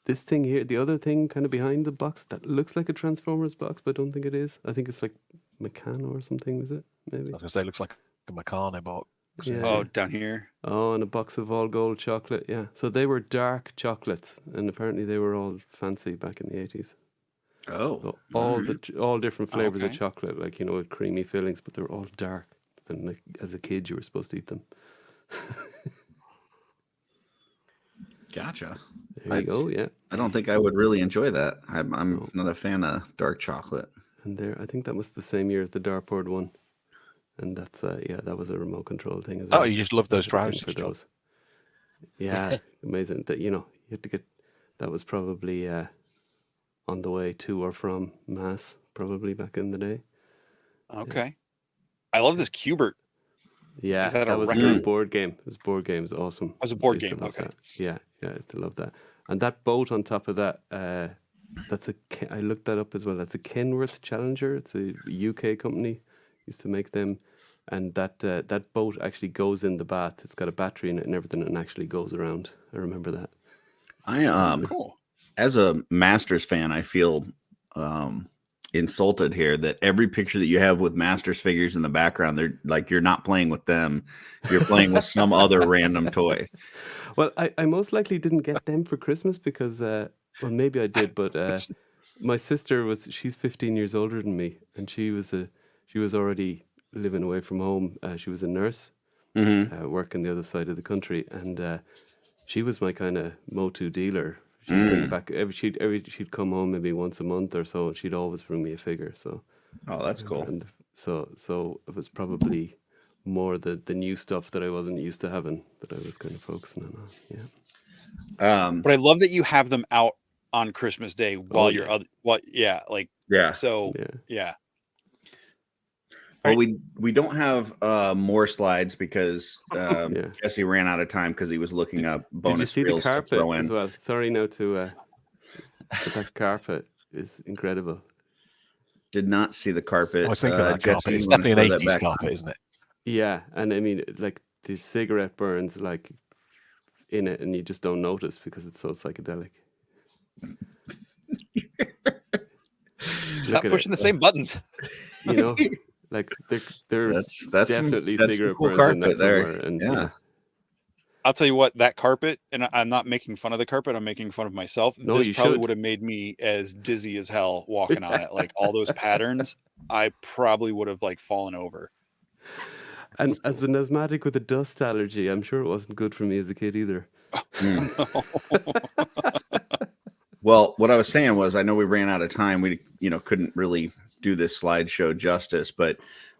This thing here, the other thing kind of behind the box, that looks like a Transformers box, but I don't think it is. I think it's like Meccano or something, is it? Maybe. I was going to say, it looks like a Meccano box. Yeah. Oh, down here. Oh, and a box of all gold chocolate. Yeah. So they were dark chocolates, and apparently they were all fancy back in the 80s. Oh. So all different flavors of chocolate, like, with creamy fillings, but they were all dark. And like as a kid, you were supposed to eat them. Gotcha. There you go. Yeah. I don't think I would really enjoy that. I'm not a fan of dark chocolate. And I think that was the same year as the dartboard one. And that's that was a remote control thing as well. Oh, you just love those trousers for those. Yeah, amazing. That you had to get. That was probably on the way to or from mass, probably back in the day. Okay, I love this Cubert. Yeah, that was a board game. This board game is awesome. It was a board game. Okay. That. Yeah, I still love that. And that boat on top of that. I looked that up as well. That's a Kenworth Challenger. It's a UK company. Used to make them. And that boat actually goes in the bath. It's got a battery in it and everything, and actually goes around. I remember that. Cool. As a Masters fan, I feel insulted here that every picture that you have with Masters figures in the background, they're like you're not playing with them. You're playing with some other random toy. Well, I most likely didn't get them for Christmas because, well, maybe I did, but my sister she's 15 years older than me, and she was already living away from home. She was a nurse, working the other side of the country, and she was my kind of Motu dealer. She'd bring it back she'd come home maybe once a month or so, and she'd always bring me a figure. So, oh, that's cool. And so it was probably more the new stuff that I wasn't used to having that I was kind of focusing on. Yeah. But I love that you have them out on Christmas Day while you're So yeah. Well, we don't have more slides because Jesse ran out of time because he was looking up bonus reels to throw in. As well? Sorry, now to but that carpet is incredible. Did not see the carpet. I was thinking of that carpet. It's definitely an 80s carpet, isn't it? Yeah, and I mean, like the cigarette burns like in it, and you just don't notice because it's so psychedelic. Stop pushing the same buttons. Like there's that's definitely that's cigarette cool burns in that there. somewhere. And yeah. I'll tell you what, that carpet, and I'm not making fun of the carpet, I'm making fun of myself. No, this you probably should. would have made me as dizzy as hell walking on it. Like all those patterns, I probably would have like fallen over. And as an asthmatic with a dust allergy, I'm sure it wasn't good for me as a kid either. Well, what I was saying was, I know we ran out of time. We, couldn't really do this slideshow justice, but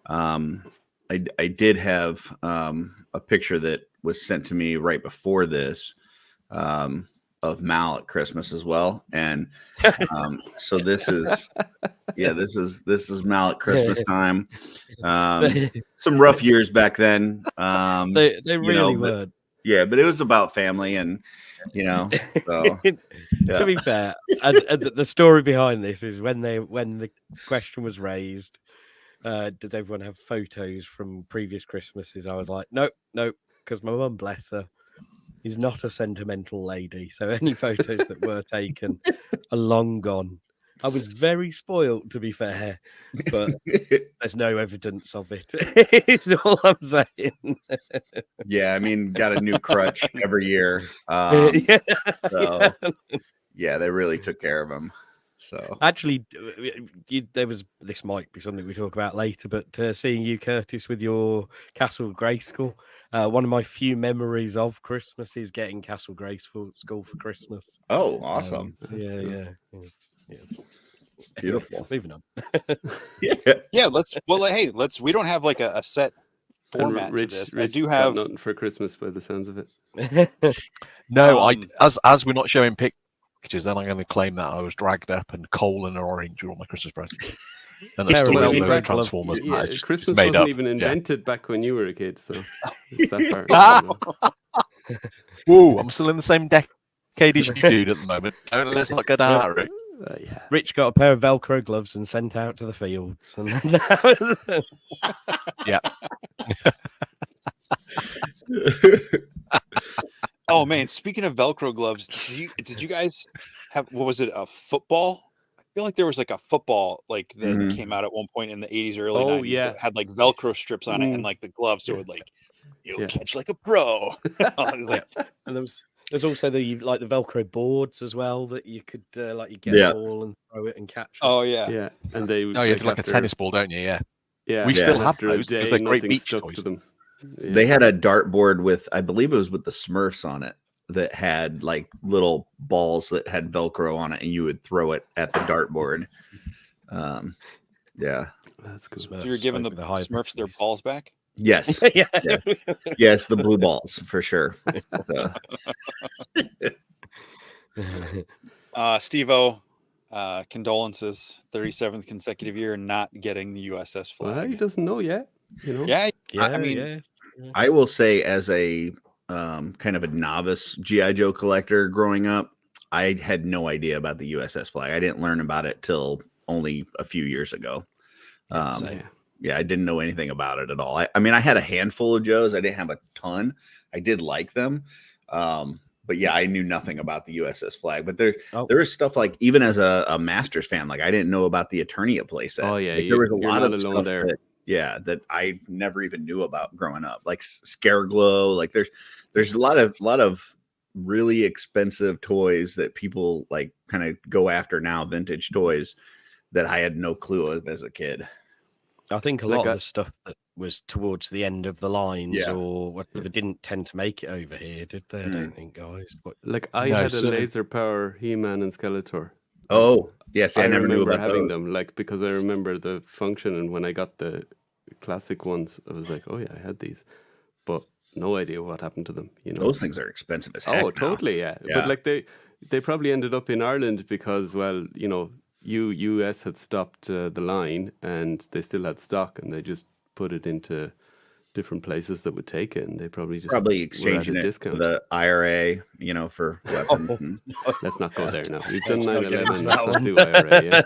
I did have a picture that was sent to me right before this. Mal at Christmas as well, and so this is Mal at Christmas time. Some rough years back then. They really were. Yeah, but it was about family, and so To be fair, as the story behind this is when the question was raised, does everyone have photos from previous Christmases? I was like, nope, because my mum, bless her, is not a sentimental lady. So any photos that were taken are long gone. I was very spoilt, to be fair, but there's no evidence of it. It's all I'm saying. yeah, I mean, got a new crutch every year. So yeah, they really took care of him. So actually, this might be something we talk about later, but seeing you, Curtis, with your Castle Grayskull, one of my few memories of Christmas is getting Castle Grayskull for Christmas. Oh, awesome! Yeah. Beautiful. Moving on. Yeah. Let's. We don't have like a set format to this. I do have nothing for Christmas by the sounds of it. No, as we're not showing pictures, then I'm going to claim that I was dragged up and coal and an orange with all my Christmas presents. And there's still Well, no Transformers. Yeah, It's just Christmas made wasn't up. even invented back when you were a kid, so it's that part. Whoa, I'm still in the same decade as you dude at the moment. Let's not go down that route. Yeah. Rich got a pair of Velcro gloves and sent out to the fields. And Yeah. Oh man, speaking of Velcro gloves, did you guys have, what was it, a football? I feel like there was like a football like that came out at one point in the 80s, early 90s that had like Velcro strips on it and like the gloves, so it would like catch like a pro. and there's also the Velcro boards as well that you could you get a ball and throw it and catch it. Oh yeah. Yeah. And they you do like a tennis ball, don't you? Yeah. Yeah. We still have after a those day, because they're great nothing beach stuck toys. to them. Yeah. They had a dartboard with, I believe it was with the Smurfs on it, that had like little balls that had Velcro on it, and you would throw it at the dartboard. Yeah, That's cool. So you're giving the Smurfs their balls back? yes, Yeah. yes, the blue balls for sure. So. Steve-O, condolences, 37th consecutive year not getting the USS flag. Well, he doesn't know yet. Yeah, I mean, I will say, as a kind of a novice GI Joe collector growing up, I had no idea about the USS flag. I didn't learn about it till only a few years ago. Yeah, I didn't know anything about it at all. I mean, I had a handful of Joes. I didn't have a ton. I did like them. But yeah, I knew nothing about the USS flag. But there is stuff like, even as a Masters fan, like I didn't know about the Eternia playset. Oh yeah, like, there was a lot of stuff stuff there. that I never even knew about growing up, like Scareglow. Like there's a lot of really expensive toys that people like kind of go after now, vintage toys that I had no clue of as a kid. I think a lot of the stuff that was towards the end of the lines or whatever didn't tend to make it over here, did they? I don't think, guys. But like I had a laser power He-Man and Skeletor. Oh, yes, I never knew remember about having those. them, like, because I remember the function, and when I got the classic ones, I was like, oh yeah, I had these, but no idea what happened to them. Those things are expensive as heck. Oh, totally, yeah. But like they probably ended up in Ireland because, well, US had stopped the line, and they still had stock, and they just put it into different places that would take it, and they probably exchanging it discount. for the IRA, for weapons. Let's not go there now. We've done 9/11. Let's not do IRA. Yeah.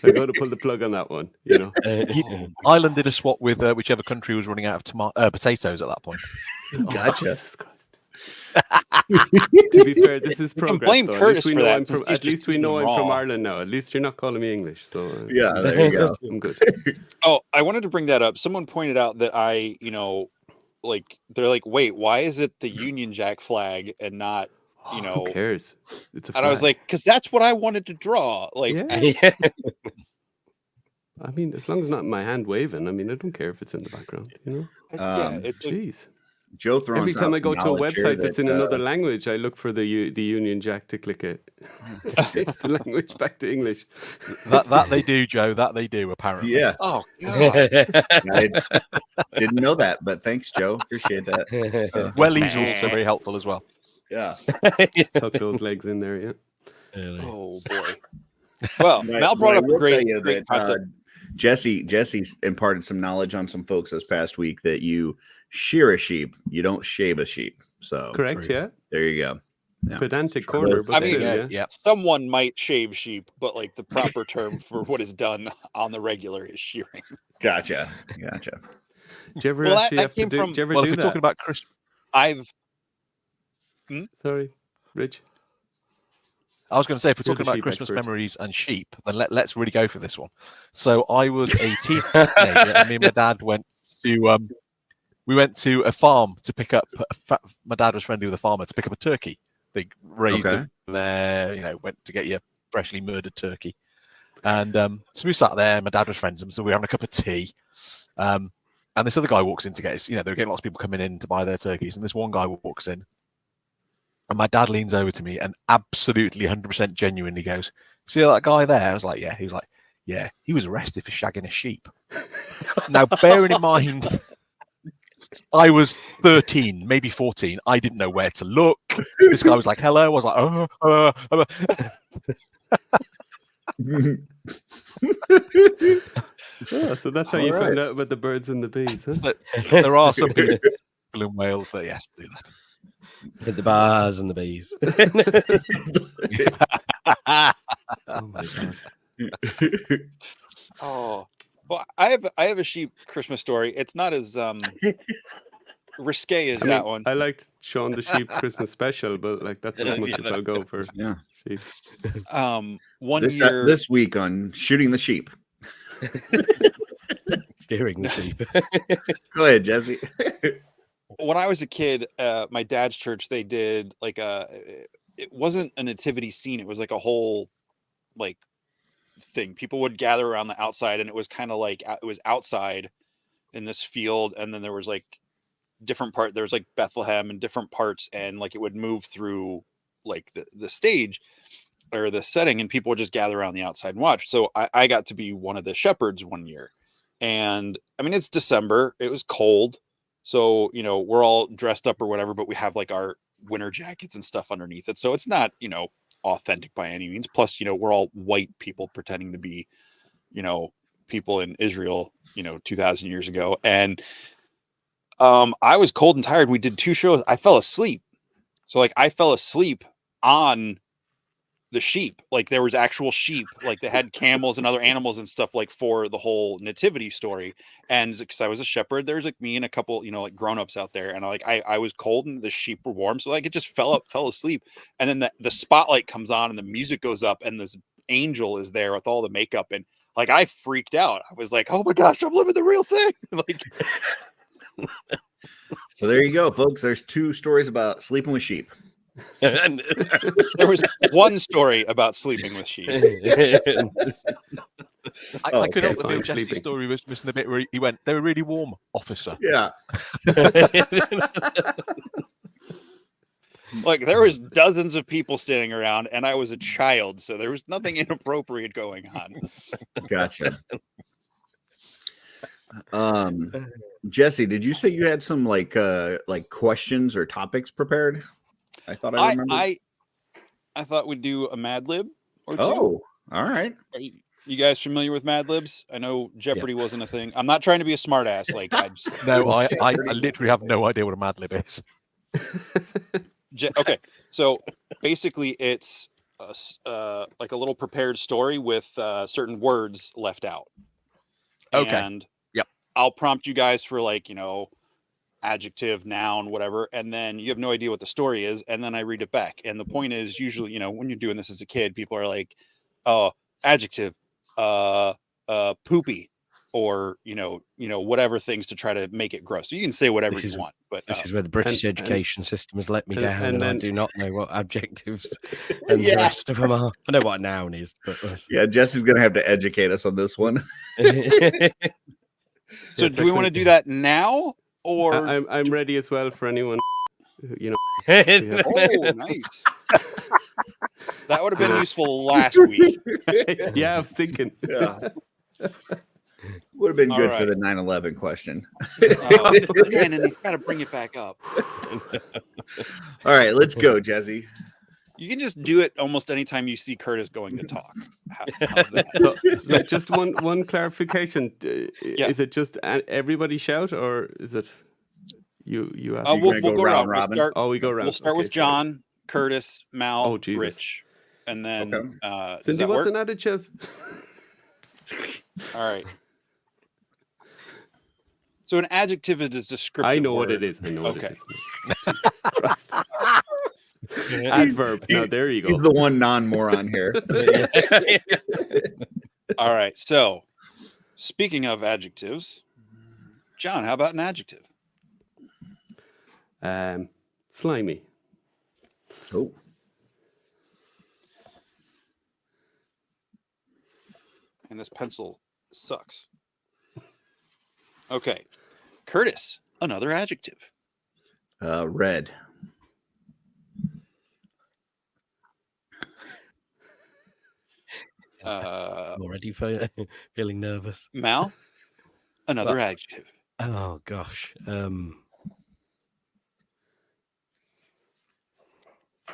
I'm going to pull the plug on that one. Ireland did a swap with whichever country was running out of potatoes at that point. Gotcha. Jesus Christ. To be fair, this is progress. Blame though. Curtis for that. At least we know I'm from Ireland now. At least you're not calling me English. So yeah, there you go. I'm good. Oh, I wanted to bring that up. Someone pointed out that they're like, wait, why is it the Union Jack flag and not, Who cares? It's a flag. And I was like, because that's what I wanted to draw. Like, yeah. I mean, as long as it's not my hand waving, I mean, I don't care if it's in the background, yeah, it's jeez. Joe throwing Every time I go to a knowledge here website that's in that, another website that's in another language, I look for the Union Jack to click it. To change the language back to English. That they do, Joe. That they do, apparently. Yeah, Oh God. I didn't know that, but thanks, Joe. Appreciate that. Wellies are also very helpful as well. Yeah. Tuck those legs in there, yeah. Oh boy. Well, But- Mal but brought I up a will tell great, you great that, concept. Jesse's imparted some knowledge on some folks this past week that you shear a sheep, you don't shave a sheep. So Correct, True. yeah. there you go. Yeah. Pedantic corner, but I still, mean, yeah. Yeah. Someone might shave sheep, but like the proper term for what is done on the regular is shearing. Gotcha. Do you ever Well, actually that have to came do? from- Do you ever Well, do if we're that? talking about Christmas, I've Sorry, Rich. I was going to say, if we're You're talking the about sheep Christmas expert. memories and sheep, then let's really go for this one. So I was a teenager, and me and my dad went to a farm to pick up. My dad was friendly with a farmer to pick up a turkey. They raised Okay. it there, went to get your freshly murdered turkey, and so we sat there. My dad was friends with him, so we were having a cup of tea. And this other guy walks in to get his. They were getting lots of people coming in to buy their turkeys, and this one guy walks in. And my dad leans over to me and absolutely 100% genuinely goes, "See that guy there?" I was like, "Yeah." He was like, "Yeah, he was arrested for shagging a sheep." Now, bearing in mind, I was 13, maybe 14. I didn't know where to look. This guy was like, "Hello." I was like, Oh, so that's how you found out about the birds and the bees, huh? So there are some people in Wales that, yes, do that. Hit the bars and the bees. Oh my god. Oh, well, I have a sheep Christmas story. It's not as risque as I mean, that one. I liked Shaun the Sheep Christmas special, but like that's as much as I'll go for Yeah. sheep. One This year, this week on shooting the sheep. Steering the sheep. Go ahead, Jesse. when I was a kid, my dad's church, they did like it wasn't a nativity scene. It was like a whole like thing. People would gather around the outside, and it was kind of like it was outside in this field, and then there was like different part. There was like Bethlehem and different parts, and like it would move through like the stage or the setting, and people would just gather around the outside and watch. So I got to be one of the shepherds one year, and I mean it's December. It was cold. So, we're all dressed up or whatever, but we have like our winter jackets and stuff underneath it. So it's not, authentic by any means. Plus, we're all white people pretending to be, people in Israel, 2000 years ago. And I was cold and tired. We did 2 shows. I fell asleep. So like I fell asleep on the sheep. Like there was actual sheep, like they had camels and other animals and stuff like for the whole nativity story. And because I was a shepherd, there's like me and a couple, like grown-ups out there, and I was cold and the sheep were warm, so like it just fell asleep. And then the spotlight comes on and the music goes up and this angel is there with all the makeup, and like I freaked out. I was like, oh my gosh, I'm living the real thing. Like So there you go, folks. There's 2 stories about sleeping with sheep. there was one story about sleeping with sheep. I couldn't okay, help but fine, feel Jesse's sleeping. story was missing the bit where he went, "They were really warm, officer." Yeah. Like there was dozens of people standing around, and I was a child, so there was nothing inappropriate going on. Gotcha. Jesse, did you say you had some like questions or topics prepared? I thought I remember. I thought we'd do a Mad Lib or 2. Oh, all right. Are you guys familiar with Mad Libs? I know Jeopardy wasn't a thing. I'm not trying to be a smartass. Like I just No, I literally have no idea what a Mad Lib is. okay. So basically, it's like a little prepared story with certain words left out. Okay. And Yep. I'll prompt you guys for like adjective, noun, whatever, and then you have no idea what the story is, and then I read it back. And the point is, usually, when you're doing this as a kid, people are like, "Oh, adjective, poopy," or whatever things to try to make it gross. So you can say whatever you want, but This is where the British education system has let me down, and I then- do not know what adjectives and the Yeah. rest of them are. I know what a noun is, but Yeah, Jesse's gonna have to educate us on this one. so do we want to do that now, or I'm ready as well for anyone. You know, oh, nice. That would have been useful last week. yeah, I was thinking. Yeah. Would have been All good for right. the 9/11 question. Man, and he's got to bring it back up. All right, let's go, Jesse. You can just do it almost anytime you see Curtis going to talk. How's that? So just one clarification. Is it just everybody shout, or is it you have? We'll go go round around. robin? We go round. We'll start with John, Curtis, Mal, Oh, Jesus. Rich, and then does Cindy, that what's work? an adjective? All right. So an adjective is a descriptive I know word. what it is. I know what Okay. it is. Jesus Christ. Adverb. Now there you He's go. the one non-moron here. All right. So speaking of adjectives, John, how about an adjective? Slimy. Oh. And this pencil sucks. Okay. Curtis, another adjective. Red. Already feeling nervous. Mal, another adjective. Oh gosh.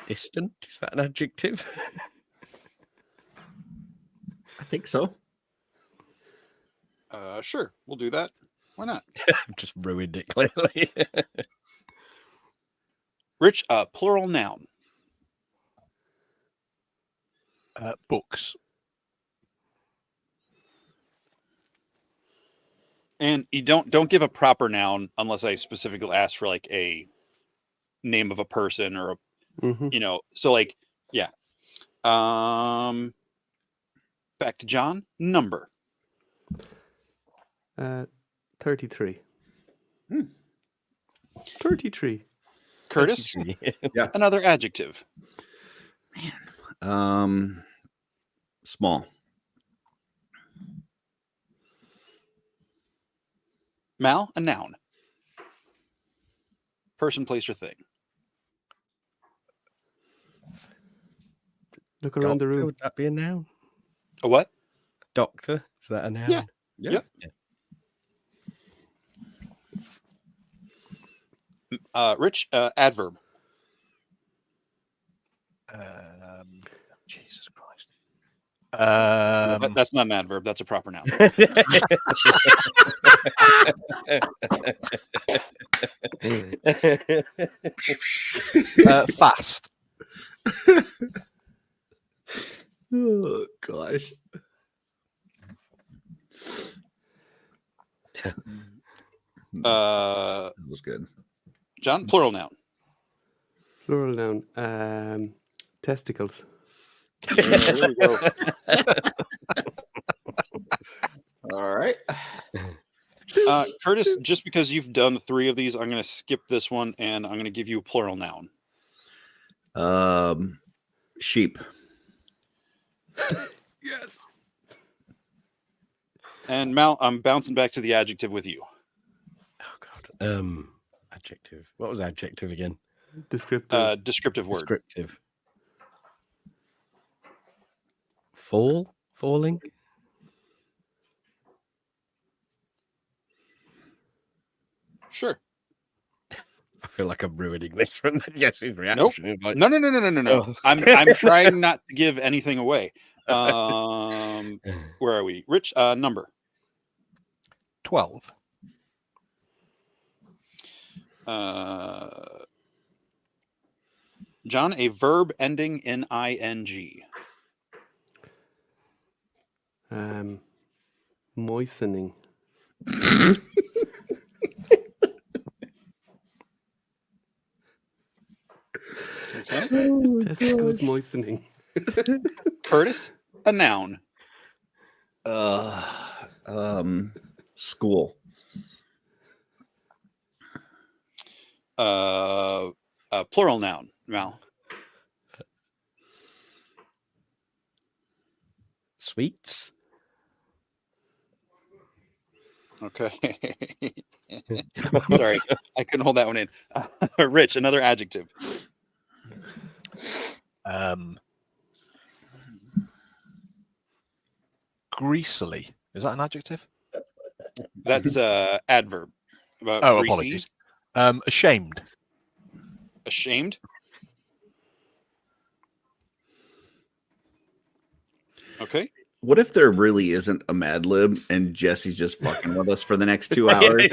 Distant? Is that an adjective? I think so. Sure, we'll do that. Why not? I've just ruined it clearly. Rich, plural noun. Books. And you don't give a proper noun unless I specifically ask for like a name of a person or a so like yeah. Back to John. Number. 33. 33. Curtis. Yeah. Another adjective. Small. Mal, a noun. Person, place, or thing. Look around the room. Would that be a noun? A what? Doctor? Is that a noun? Yeah. Yeah. Rich, adverb. Jesus Christ. That's not an adverb. That's a proper noun. Fast. Oh gosh. That was good. John, plural noun. Plural noun. Testicles. There we go. All right. Curtis, just because you've done 3 of these, I'm going to skip this one and I'm going to give you a plural noun. Sheep. Yes. And Mal, I'm bouncing back to the adjective with you. Oh god. Adjective. What was adjective again? Descriptive. Descriptive word. Descriptive. Falling. Sure. I feel like I'm ruining this from the Jesse's reaction. Nope. It's like, No. Oh. I'm trying not to give anything away. Where are we? Rich, number. 12. John, a verb ending in ing. Moistening. Testicles moistening. Curtis, a noun. School. Plural noun. Mal. Sweets. Okay. Sorry, I couldn't hold that one in. Rich, another adjective. Greasily. Is that an adjective? That's adverb. About Oh, greasy. apologies. Ashamed. Ashamed. Okay. What if there really isn't a Mad Lib and Jesse's just fucking with us for the next 2 hours?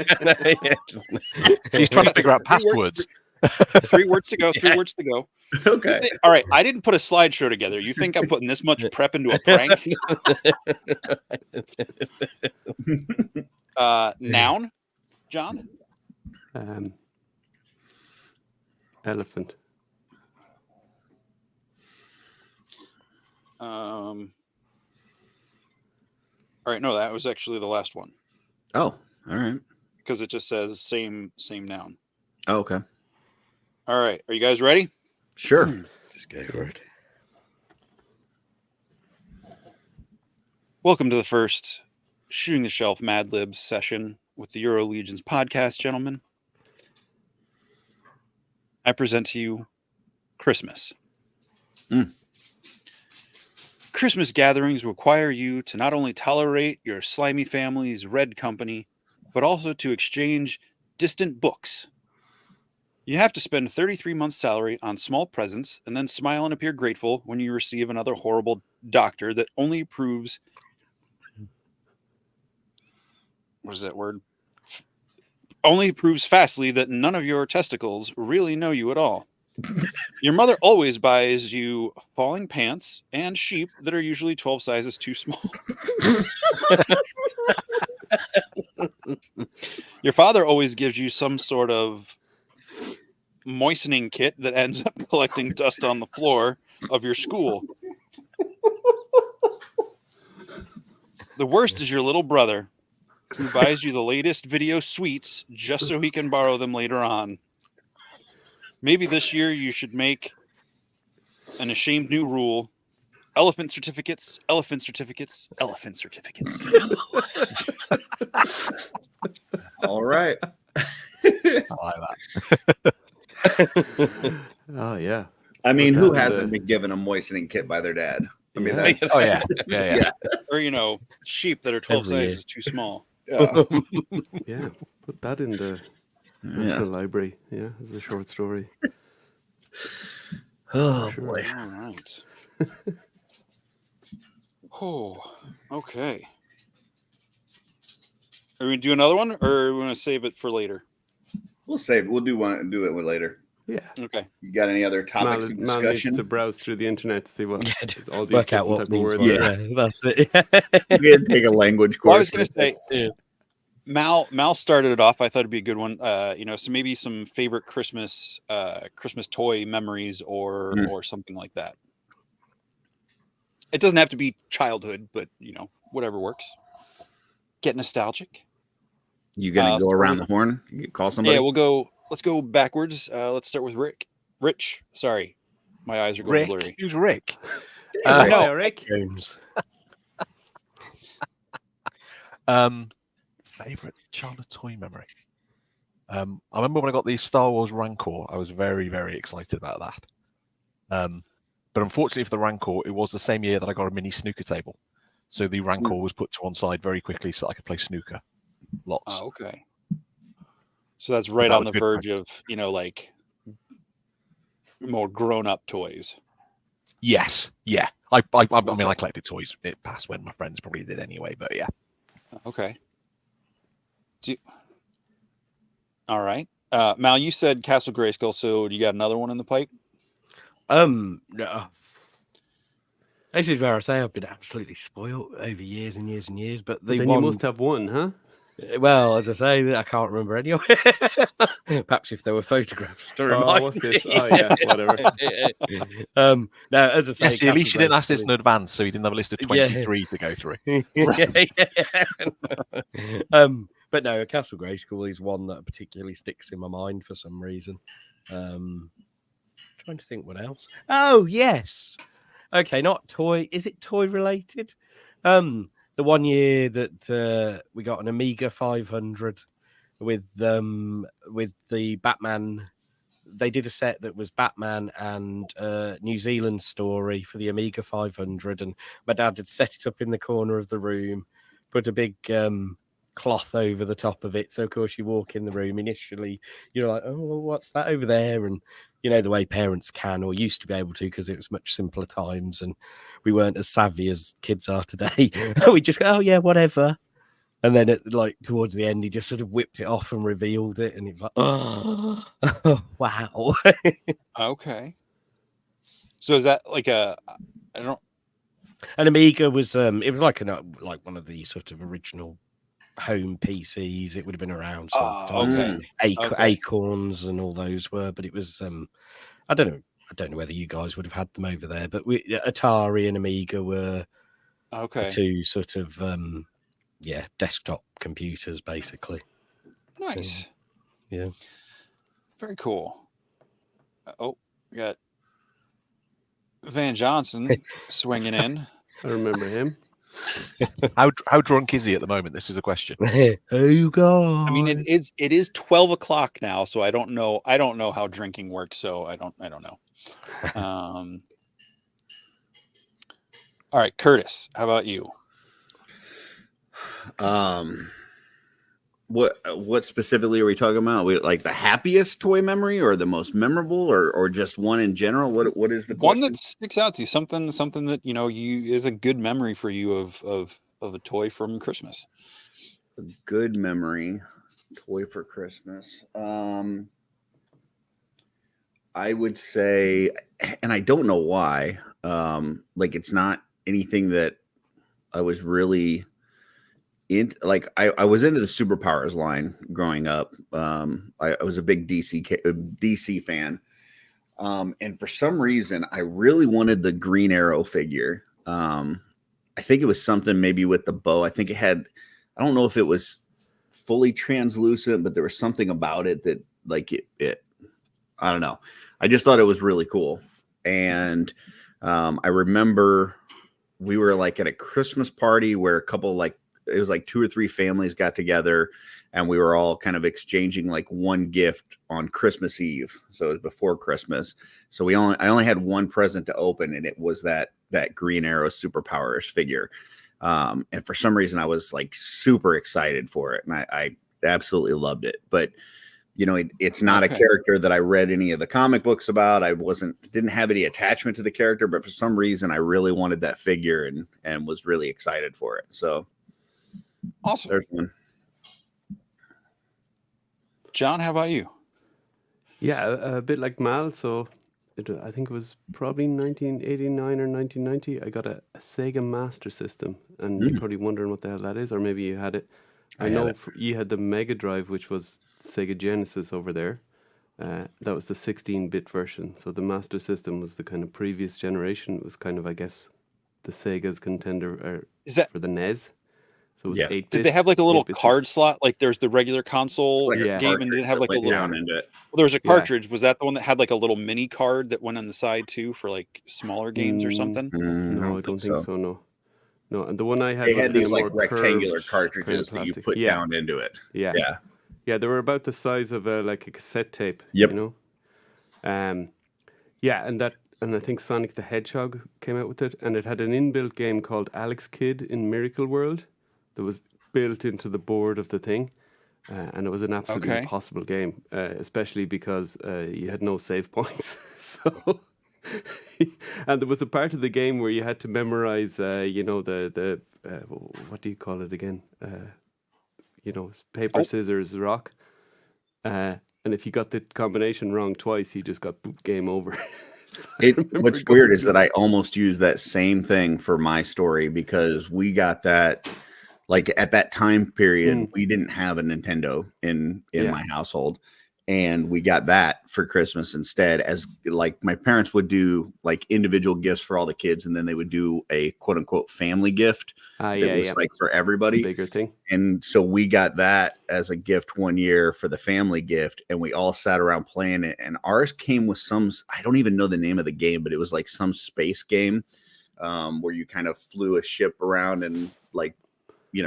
He's trying to figure out passwords. 3 words to go. 3 words to go. Okay. All right. I didn't put a slideshow together. You think I'm putting this much prep into a prank? Noun, John? Elephant. All right. No, that was actually the last one Oh, all right. because it just says same noun. Oh, okay. All right. Are you guys ready? Sure. Just go for it. Welcome to the first Shooting the Shelf Mad Libs session with the EuroLegions Podcast, gentlemen. I present to you Christmas. Christmas gatherings require you to not only tolerate your slimy family's red company, but also to exchange distant books. You have to spend 33 months' salary on small presents and then smile and appear grateful when you receive another horrible doctor that only proves... What is that word? Only proves fastly that none of your testicles really know you at all. Your mother always buys you falling pants and sheep that are usually 12 sizes too small. Your father always gives you some sort of moistening kit that ends up collecting dust on the floor of your school. The worst is your little brother, who buys you the latest video suites just so he can borrow them later on. Maybe this year you should make an ashamed new rule. Elephant certificates, elephant certificates, elephant certificates. All right. I like that. Oh, yeah. I mean, Put who that in hasn't the- been given a moistening kit by their dad? I mean, Yeah. that's Oh, yeah. Yeah. Or, you know, sheep that are 12 Every year. sizes too small. yeah. Yeah. Put that in the National Library. Yeah, as a short story. Oh Sure. boy. All right. Oh, okay. Are we going to do another one, or are we going to save it for later? We'll save. We'll do it later. Yeah. Okay. You got any other topics of Mal needs discussion? to browse through the internet to see what all these Work out different what type of means words what. are. Yeah, that's it. We had to take a language course. Well, I was going to say, Yeah. Mal started it off. I thought it'd be a good one. So maybe some favorite Christmas toy memories or something like that. It doesn't have to be childhood, but whatever works. Get nostalgic. You gonna go start around with- the horn? You call somebody? Yeah, let's go backwards. Let's start with Rich. Sorry, my eyes are going blurry. Who's Rick? No, Rick. Jones. Favorite childhood toy memory. I remember when I got the Star Wars Rancor. I was very, very excited about that. But unfortunately for the Rancor, it was the same year that I got a mini snooker table. So the Rancor was put to one side very quickly so I could play snooker. Lots. Oh, okay. So that's right That on was the good verge of like more grown-up toys. Yes. Yeah. I mean, I collected toys. It passed when my friends probably did anyway, but yeah. Okay. All right. Mal, you said Castle Grayskull, so do you got another one in the pipe? No. This is where I say I've been absolutely spoiled over years and years and years. But the Then one, you must have one, huh? well, as I say, I can't remember anyway. Perhaps if there were photographs to remind what's this? me. Oh, yeah, whatever. No, as I say, Yeah, see, at least you didn't Castle ask this in advance, so you didn't have a list of 23 to go through. But no, Castle Grayskull is one that particularly sticks in my mind for some reason. Trying to think what else. Oh yes, okay, not toy. Is it toy related? The one year that we got an Amiga 500 with the Batman. They did a set that was Batman and New Zealand story for the Amiga 500, and my dad had set it up in the corner of the room, put a big cloth over the top of it. So of course you walk in the room initially, you're like, oh, well, what's that over there? And you know the way parents can or used to be able to, because it was much simpler times and we weren't as savvy as kids are today. We just go, oh yeah, whatever. And then towards the end, he just sort of whipped it off and revealed it, and it's like, oh wow. Okay. So is that like I don't. An Amiga was it was like one of the sort of original home PCs. It would have been around sort of time. Acorns and all those were, but it was I don't know whether you guys would have had them over there, but Atari and Amiga were the two sort of desktop computers basically. Nice. So, yeah. Very cool. We got Van Johnson swinging in. I remember him. How drunk is he at the moment? This is a question. Oh God! I mean, it is 12 o'clock now, so I don't know how drinking works, so I don't know. All right, Curtis, how about you? What specifically are we talking about? Like the happiest toy memory, or the most memorable, or just one in general? What is the question? One that sticks out to you? Something that is a good memory for you of a toy from Christmas. A good memory, toy for Christmas. I would say, and I don't know why. Like it's not anything that I was really. I was into the Superpowers line growing up. I was a big DC fan. And for some reason, I really wanted the Green Arrow figure. I think it was something maybe with the bow. I think it had, I don't know if it was fully translucent, but there was something about it that it I don't know. I just thought it was really cool. And I remember we were like at a Christmas party where a couple it was like 2 or 3 families got together and we were all kind of exchanging like one gift on Christmas Eve. So it was before Christmas. So I only had one present to open, and it was that Green Arrow Superpowers figure. And for some reason I was like super excited for it, and I absolutely loved it. But it's not a character that I read any of the comic books about. I didn't have any attachment to the character, but for some reason I really wanted that figure and was really excited for it. So awesome. There's one. John, how about you? Yeah, a bit like Mal. So I think it was probably 1989 or 1990. I got a Sega Master System, and you're probably wondering what the hell that is, or maybe you had it. I know you had the Mega Drive, which was Sega Genesis over there. That was the 16-bit version. So the Master System was the kind of previous generation. It was kind of, I guess, the Sega's contender for the NES. So it was 8-bit. Did they have like a little card slot? Like there's the regular console game, and did it have like a little down into it? Well, there was a cartridge. Was that the one that had like a little mini card that went on the side too for like smaller games or something? No, I don't think so. No, and the one I had, they had these like rectangular cartridges that you put down into it. Yeah, they were about the size of like a cassette tape. Yep. And I think Sonic the Hedgehog came out with it, and it had an inbuilt game called Alex Kidd in Miracle World that was built into the board of the thing, and it was an absolutely impossible game, especially because you had no save points. So, and there was a part of the game where you had to memorize, the what do you call it again? Paper, scissors, rock. And if you got the combination wrong twice, you just got game over. What's weird is that I almost used that same thing for my story, because we got that, like at that time period, we didn't have a Nintendo in my household, and we got that for Christmas instead. As like my parents would do like individual gifts for all the kids, and then they would do a quote unquote family gift that was like for everybody, bigger thing. And so we got that as a gift one year for the family gift, and we all sat around playing it. And ours came with I don't even know the name of the game, but it was like some space game where you kind of flew a ship around and like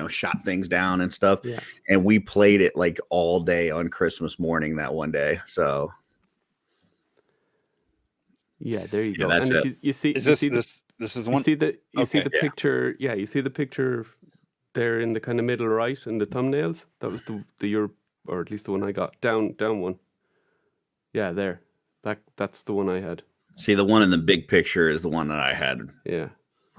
shot things down and stuff. Yeah. And we played it like all day on Christmas morning that one day. So Yeah, there you Yeah, go. that's And it. if you see, Is you this see the, this is you one? see the you see Okay. the picture. Yeah, you see the picture there in the kind of middle right in the thumbnails. That was the Europe, or at least the one I got. Down one. Yeah, there. That's the one I had. see, the one in the big picture is the one that I had. Yeah.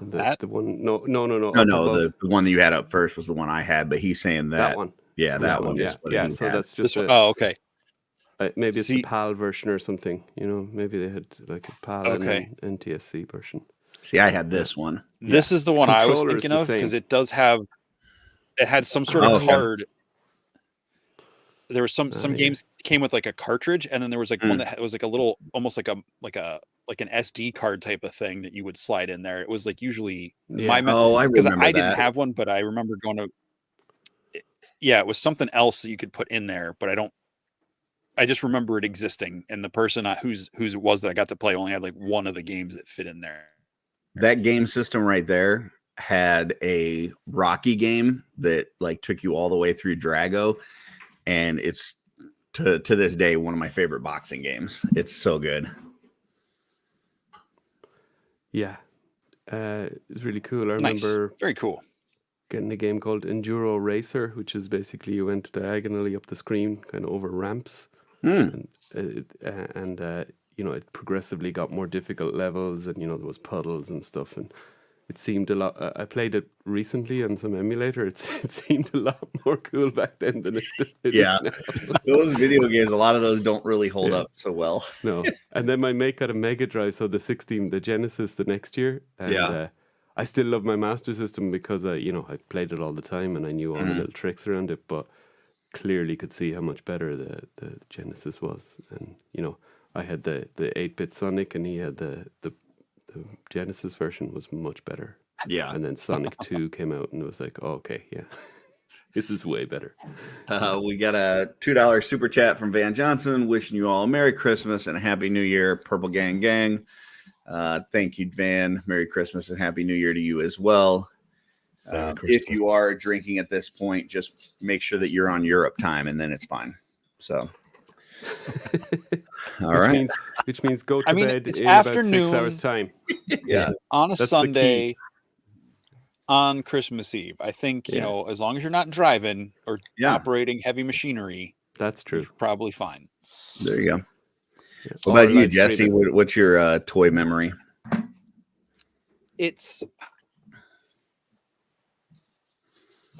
And That? the one no No, up no, above. the one that you had up first was the one I had, but he's saying that one. Yeah, This that one is Yeah. what Yeah. he So had. that's This just one? a, Oh, okay. maybe it's See- the PAL version or something. Maybe they had like a PAL Okay. and NTSC version. See, I had this one. This is the one I was Controller is thinking the of because same. it does have. It had some sort of Oh, okay. card. There was some Yeah. games came with like a cartridge, and then there was like Mm. one that was like a little, almost like an SD card type of thing that you would slide in there. It was like usually Yeah. Oh, I because remember I that. didn't have one, but I remember going to. Yeah, it was something else that you could put in there, but I don't. I just remember it existing, and the person whose it was that I got to play only had like one of the games that fit in there. That game system right there had a Rocky game that like took you all the way through Drago, and it's to this day one of my favorite boxing games. It's so good. Yeah. It's really cool. I Nice, remember very cool. getting a game called Enduro Racer, which is basically you went diagonally up the screen, kind of over ramps, Hmm. and it progressively got more difficult levels, and there was puddles and stuff, and it seemed a lot. I played it recently on some emulator. It seemed a lot more cool back then than it Yeah. is now. Those video games, a lot of those don't really hold Yeah. up so well. No, and then my mate got a Mega Drive, so the Genesis the next year, and Yeah. I still love my Master System because I played it all the time and I knew all the Mhm. little tricks around it, but clearly could see how much better the Genesis was, and I had the 8-bit Sonic, and he had the Genesis version was much better, Yeah. and then Sonic 2 came out, and it was like, oh, okay, yeah, this is way better. We got a $2 super chat from Van Johnson, wishing you all a Merry Christmas and a Happy New Year, Purple Gang Gang. Thank you, Van. Merry Christmas and Happy New Year to you as well. Merry If Christmas. you are drinking at this point, just make sure that you're on Europe time, and then it's fine. So, all right. Which means go to I mean, bed it's in about afternoon. 6 hours time. Yeah. On a That's the key. Sunday, on Christmas Eve, I think Yeah. as long as you're not driving or Yeah. operating heavy machinery, That's true. you're probably fine. There you go. Yeah. What Or about you, live stream Jesse? it. What's your toy memory? It's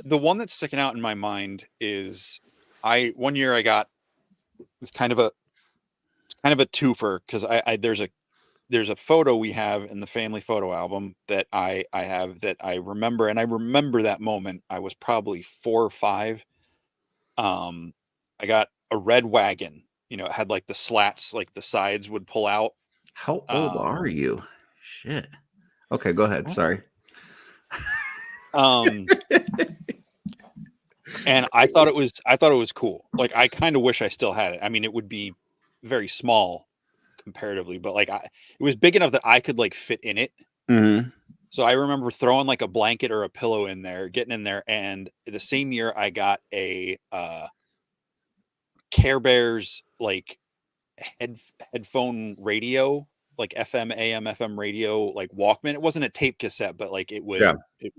the one that's sticking out in my mind is one year I got it's kind of a twofer because I there's a photo we have in the family photo album that I have that I remember, and I remember that moment. I was probably 4 or 5. I got a red wagon. It had like the slats, like the sides would pull out. How old are you? Shit. Okay, go ahead. Sorry. And I thought it was cool. Like I kind of wish I still had it. I mean, it would be very small comparatively, but like it was big enough that I could like fit in it. Mm-hmm. So I remember throwing like a blanket or a pillow in there, getting in there, and the same year I got a Care Bears like headphone radio, like FM, AM, FM radio, like Walkman. It wasn't a tape cassette, but like it was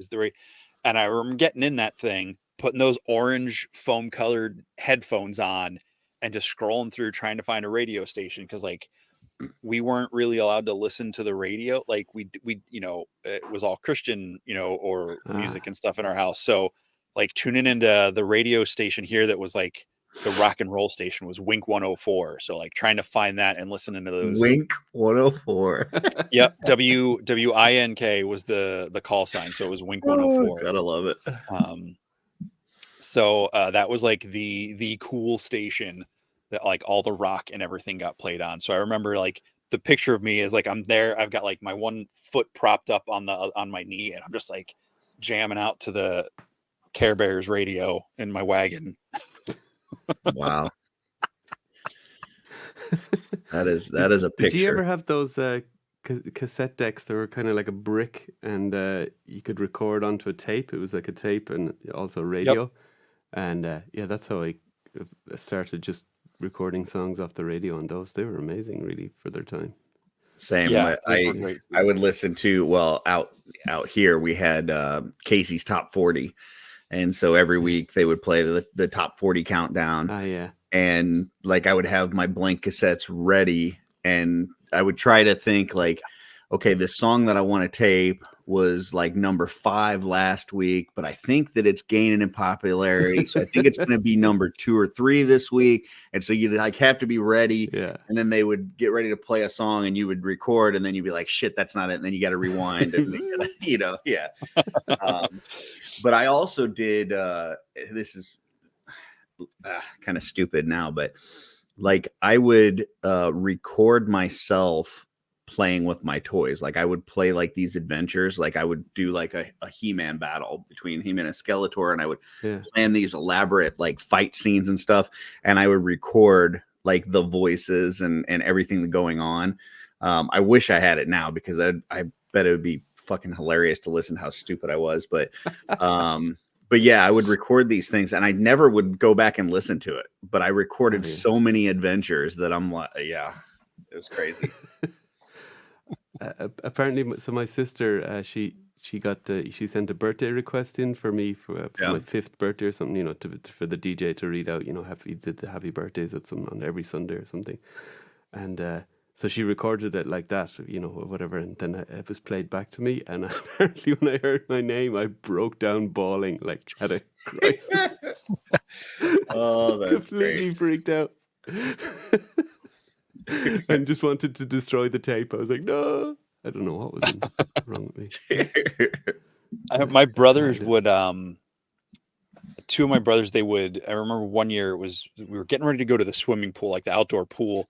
the right. And I remember getting in that thing, putting those orange foam colored headphones on, and just scrolling through trying to find a radio station because like we weren't really allowed to listen to the radio. Like we it was all Christian, or music and stuff in our house. So like tuning into the radio station here that was like the rock and roll station was Wink 104. So like trying to find that and listening to those. Wink 104. Yep. WINK was the call sign. So it was Wink 104. Gotta love it. So that was like the cool station that like all the rock and everything got played on. So I remember like the picture of me is like I'm there. I've got like my one foot propped up on my knee, and I'm just like jamming out to the Care Bears radio in my wagon. Wow. That is a picture. Did you ever have those cassette decks. They were kind of like a brick, and you could record onto a tape. It was like a tape and also radio. And that's how I started just recording songs off the radio on those. They were amazing, really, for their time. Same. Yeah, I would listen to, out here we had Casey's Top 40. And so every week they would play the top 40 countdown. Yeah. And like I would have my blank cassettes ready, and I would try to think like, okay, this song that I want to tape was like number 5 last week, but I think that it's gaining in popularity. So I think it's going to be number 2 or 3 this week. And so you'd like have to be ready. Yeah. And then they would get ready to play a song and you would record, and then you'd be like, shit, that's not it. And then you got to rewind and, yeah. But I also did, this is kind of stupid now, but like I would record myself playing with my toys. Like I would play like these adventures. Like I would do like a He-Man battle between He-Man and Skeletor, and I would plan these elaborate like fight scenes and stuff. And I would record like the voices and everything going on. I wish I had it now, because I bet it would be fucking hilarious to listen to how stupid I was. But yeah, I would record these things, and I never would go back and listen to it. But I recorded so many adventures that I'm like, it was crazy. Apparently, so my sister, she sent a birthday request in for me for my 5th birthday or something, for the DJ to read out, did the happy birthdays on every Sunday or something, and so she recorded it like that, whatever, and then it was played back to me, and apparently when I heard my name, I broke down bawling, like had a crisis. Oh, that's completely great. Freaked out. And just wanted to destroy the tape. I was like, no. I don't know what was wrong with me. My brothers would, 2 of my brothers, I remember one year we were getting ready to go to the swimming pool, like the outdoor pool.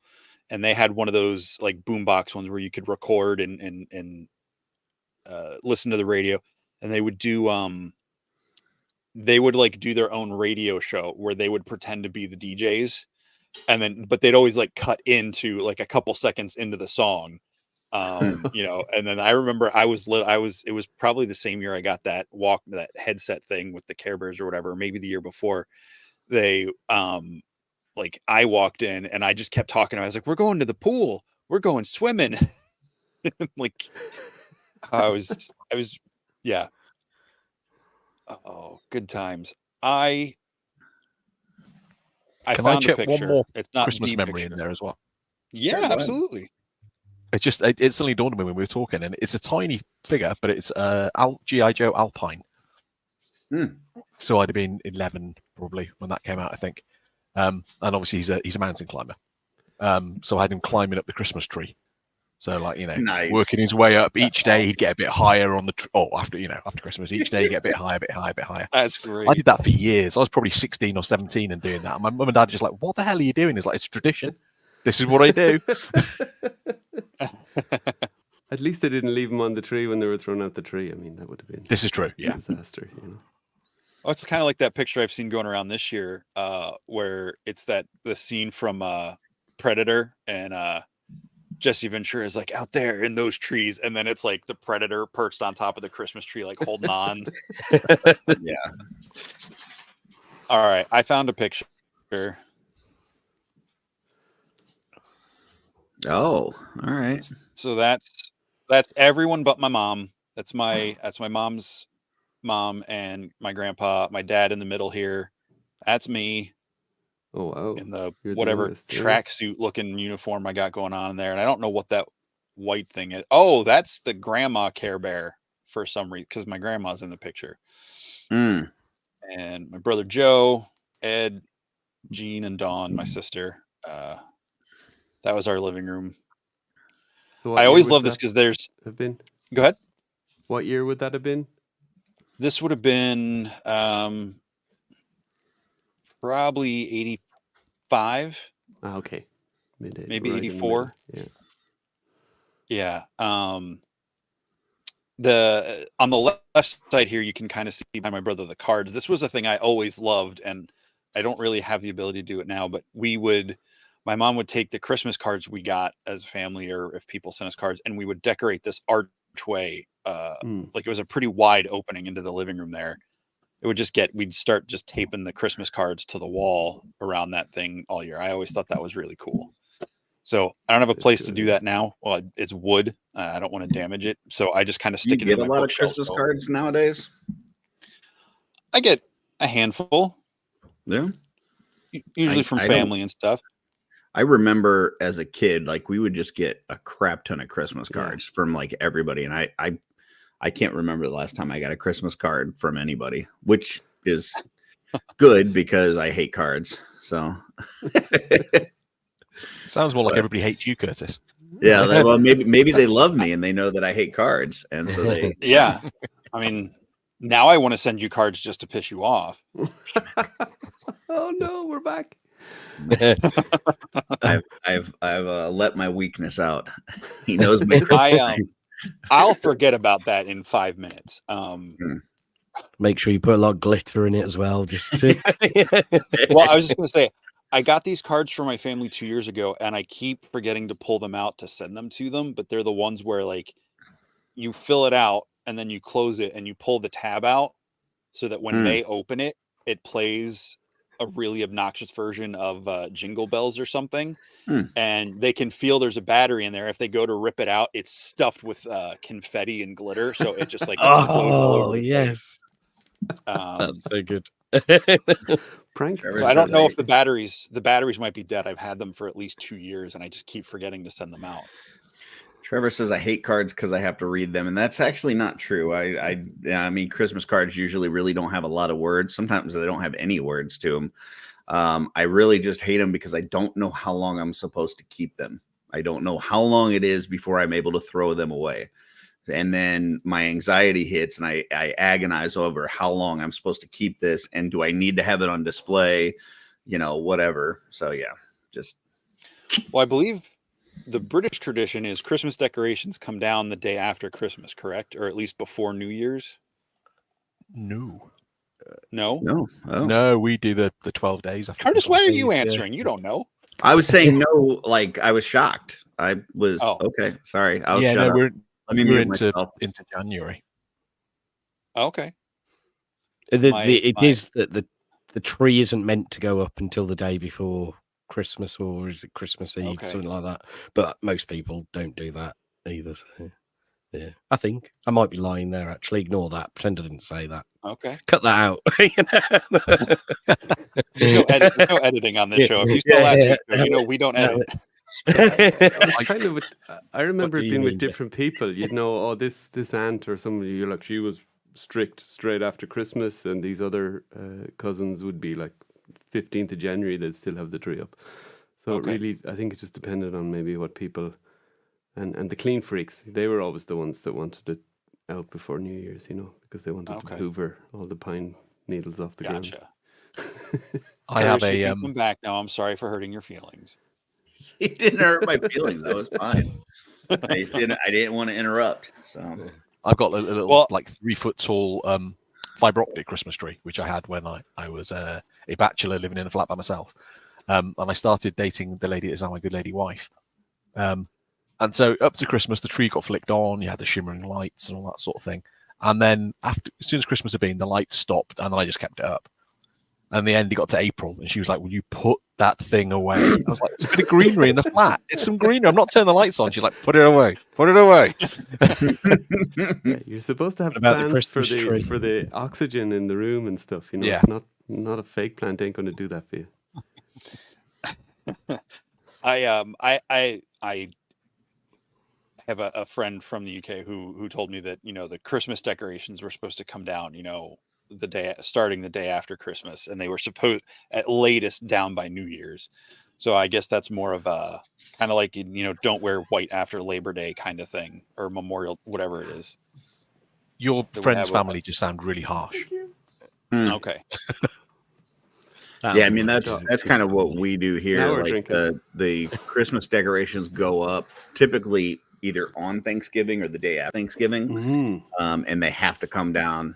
And they had one of those like boombox ones where you could record and listen to the radio. And they would do, they would like do their own radio show where they would pretend to be the DJs. But they'd always like cut into like a couple seconds into the song, and then I remember it was probably the same year I got that headset thing with the Care Bears or whatever, maybe the year before. They, like I walked in and I just kept talking. I was like, we're going to the pool. We're going swimming. Like I was, yeah. Oh, good times. I found a picture. One more it's not Christmas memory picture in there as well? Yeah, absolutely. It suddenly dawned on me when we were talking, and it's a tiny figure, but it's G.I. Joe Alpine. So I'd have been 11 probably when that came out, I think. And obviously he's a mountain climber. So I had him climbing up the Christmas tree. So like, nice. Working his way up each day, he'd get a bit higher on the after Christmas, each day he'd get a bit higher. That's great. I did that for years. I was probably 16 or 17 and doing that. And my mum and dad are just like, what the hell are you doing? It's like, it's a tradition. This is what I do. At least they didn't leave him on the tree when they were throwing out the tree. I mean, that would have been This is true. a Yeah. disaster. Oh, it's kind of like that picture I've seen going around this year, where it's the scene from Predator, and Jesse Ventura is like out there in those trees, and then it's like the Predator perched on top of the Christmas tree, like holding on. Yeah. All right, I found a picture. Oh, all right. So that's everyone but my mom. That's my mom's mom and my grandpa. My dad in the middle here. That's me. Oh wow! In the You're the whatever youngest, yeah. tracksuit looking uniform I got going on in there, and I don't know what that white thing is. Oh, that's the grandma Care Bear for some reason, because my grandma's in the picture. And my brother Joe, Ed, Jean, and Dawn, my sister. That was our living room. So I always love this because there's. Have been? Go ahead. What year would that have been? This would have been probably 85. Okay. Maybe right in the 84. middle. Yeah. On the left side here, you can kind of see by my brother the cards. This was a thing I always loved, and I don't really have the ability to do it now, but my mom would take the Christmas cards we got as a family, or if people sent us cards, and we would decorate this archway. Like it was a pretty wide opening into the living room there. It would we'd start just taping the Christmas cards to the wall around that thing all year. I always thought that was really cool. So I don't have a place to do that now. Well, it's wood. I don't want to damage it. So I just kind of stick it in my bookshelf. You get a lot of Christmas cards nowadays? I get a handful. Yeah. Usually from family and stuff. I remember as a kid, like we would just get a crap ton of Christmas cards from like everybody. And I can't remember the last time I got a Christmas card from anybody, which is good because I hate cards. So sounds more like everybody hates you, Curtis. Yeah, well, maybe they love me and they know that I hate cards, and so they. Yeah, I mean, now I want to send you cards just to piss you off. Oh no, we're back. I've let my weakness out. He knows my. I'll forget about that in 5 minutes. Make sure you put a lot of glitter in it as well. Just to... Well, I was just going to say, I got these cards for my family 2 years ago, and I keep forgetting to pull them out to send them to them. But they're the ones where like you fill it out and then you close it and you pull the tab out so that when they open it, it plays a really obnoxious version of Jingle Bells or something. And they can feel there's a battery in there. If they go to rip it out, it's stuffed with confetti and glitter, so it just like explodes all over the place. That's so good. Prank. So I don't know if the batteries might be dead. I've had them for at least 2 years, and I just keep forgetting to send them out. Trevor says I hate cards because I have to read them, and that's actually not true. I mean, Christmas cards usually really don't have a lot of words. Sometimes they don't have any words to them. I really just hate them because I don't know how long I'm supposed to keep them. I don't know how long it is before I'm able to throw them away. And then my anxiety hits and I agonize over how long I'm supposed to keep this. And do I need to have it on display? You know, whatever. So, yeah, just. Well, I believe the British tradition is Christmas decorations come down the day after Christmas, correct? Or at least before New Year's? No. No? No. Oh. No, we do the 12 days after. Curtis, why are you answering? You don't know. I was saying no, like I was shocked. I was okay. Sorry. I was we're into into January. Okay. It is that the tree isn't meant to go up until the day before Christmas, or is it Christmas Eve, something like that. But most people don't do that either. So. Yeah, I think I might be lying there. Actually, ignore that. Pretend I didn't say that. Okay, cut that out. There's no editing on this show. If you still ask, we don't edit. I remember it being with different people. You'd know, this aunt or somebody, you're like, she was strict straight after Christmas, and these other cousins would be like 15th of January. They'd still have the tree up. So really, I think it just depended on maybe what people. And the clean freaks, they were always the ones that wanted it out before New Year's, because they wanted to hoover all the pine needles off the ground. I have come back now. I'm sorry for hurting your feelings. It didn't hurt my feelings. That was fine. I didn't want to interrupt. So I've got a little 3 foot tall fiber optic Christmas tree, which I had when I was a bachelor living in a flat by myself. And I started dating the lady that is now my good lady wife. And so up to Christmas, the tree got flicked on. You had the shimmering lights and all that sort of thing. And then as soon as Christmas had been, the lights stopped, and then I just kept it up. And in the end, it got to April, and she was like, "Will you put that thing away?" I was like, "It's a bit of greenery in the flat. It's some greenery. I'm not turning the lights on." She's like, "Put it away. Put it away." You're supposed to have plans for the oxygen in the room and stuff. It's not a fake plant ain't going to do that for you. I have a friend from the UK who told me that the Christmas decorations were supposed to come down starting the day after Christmas, and they were supposed at latest down by New Year's. So I guess that's more of a kind of like don't wear white after Labor Day kind of thing, or Memorial, whatever it is. Your friend's family just sound really harsh. Okay. Yeah, I mean that's kind of what we do here. Like the Christmas decorations go up typically either on Thanksgiving or the day after Thanksgiving, and they have to come down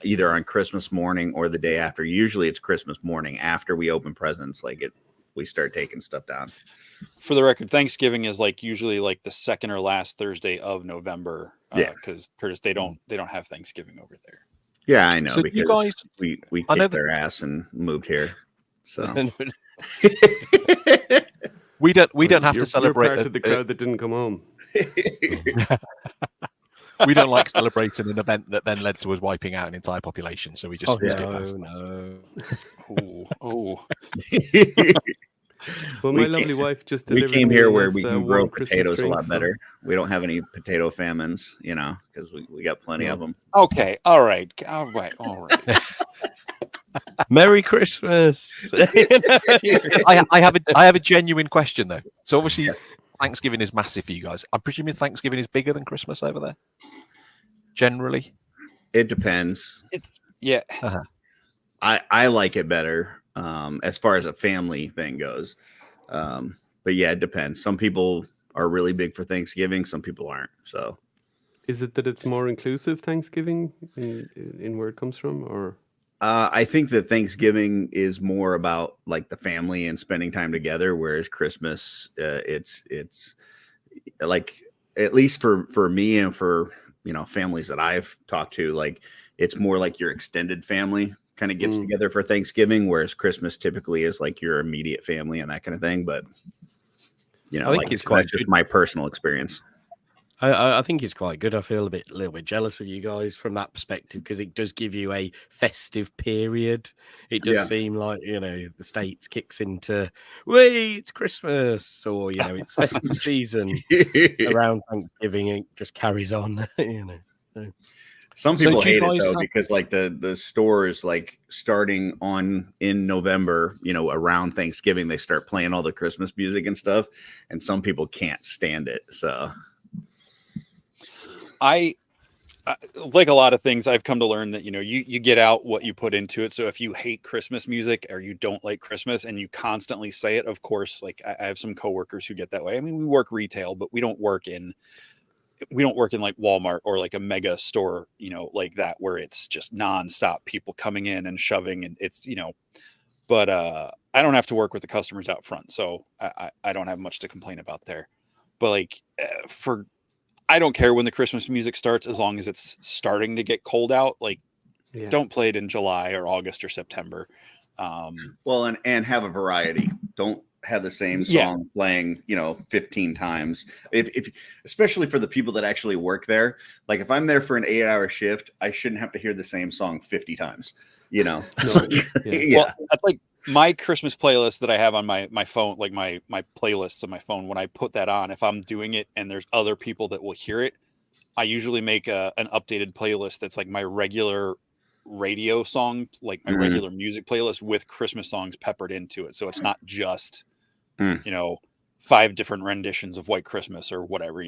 either on Christmas morning or the day after. Usually, it's Christmas morning after we open presents. Like we start taking stuff down. For the record, Thanksgiving is like usually like the second or last Thursday of November. Yeah. Because Curtis, they don't have Thanksgiving over there. Yeah, I know, So you because guys- we I know kicked their ass and moved here. So we don't have You're to celebrate. part of the crowd that didn't come home. We don't like celebrating an event that then led to us wiping out an entire population. So we just skip past that. Oh. Well, my lovely wife just we delivered came me here a where nice, we can warm grow Christmas potatoes a drink, lot so- better. We don't have any potato famines, because we got plenty of them. Okay. All right. Merry Christmas. I have a genuine question though. So obviously, Thanksgiving is massive for you guys. I'm presuming Thanksgiving is bigger than Christmas over there. Generally, It depends. Yeah. I like it better as far as a family thing goes. But yeah, it depends. Some people are really big for Thanksgiving. Some people aren't. So Is it that it's more inclusive Thanksgiving in where it comes from, or? I think that Thanksgiving is more about like the family and spending time together, whereas Christmas, it's like, at least for me and for families that I've talked to, like it's more like your extended family kind of gets together for Thanksgiving, whereas Christmas typically is like your immediate family and that kind of thing. But I think it's quite that's just good. my personal experience. I think it's quite good. I feel a little bit jealous of you guys from that perspective, because it does give you a festive period. It does seem like, the States kicks into, wait, it's Christmas, or, it's festive season around Thanksgiving, and it just carries on, So. Some So people do you hate it guys though, have- because like the stores, like starting in November, around Thanksgiving, they start playing all the Christmas music and stuff, and some people can't stand it. So I like a lot of things, I've come to learn that, you get out what you put into it. So if you hate Christmas music or you don't like Christmas and you constantly say it, of course, like I have some coworkers who get that way. I mean, we work retail, but we don't work in like Walmart or like a mega store, like that, where it's just nonstop people coming in and shoving, and it's, but I don't have to work with the customers out front. So I don't have much to complain about there. But like I don't care when the Christmas music starts, as long as it's starting to get cold out. Like, don't play it in July or August or September. well, and have a variety. Don't have the same song playing, 15 times. If especially for the people that actually work there, like if I'm there for an 8-hour shift, I shouldn't have to hear the same song 50 times. No, Well, that's like my Christmas playlist that I have on my phone, like my playlists on my phone. When I put that on, if I'm doing it and there's other people that will hear it, I usually make an updated playlist that's like my regular radio song, like my regular music playlist with Christmas songs peppered into it. So it's not just, 5 different renditions of White Christmas or whatever,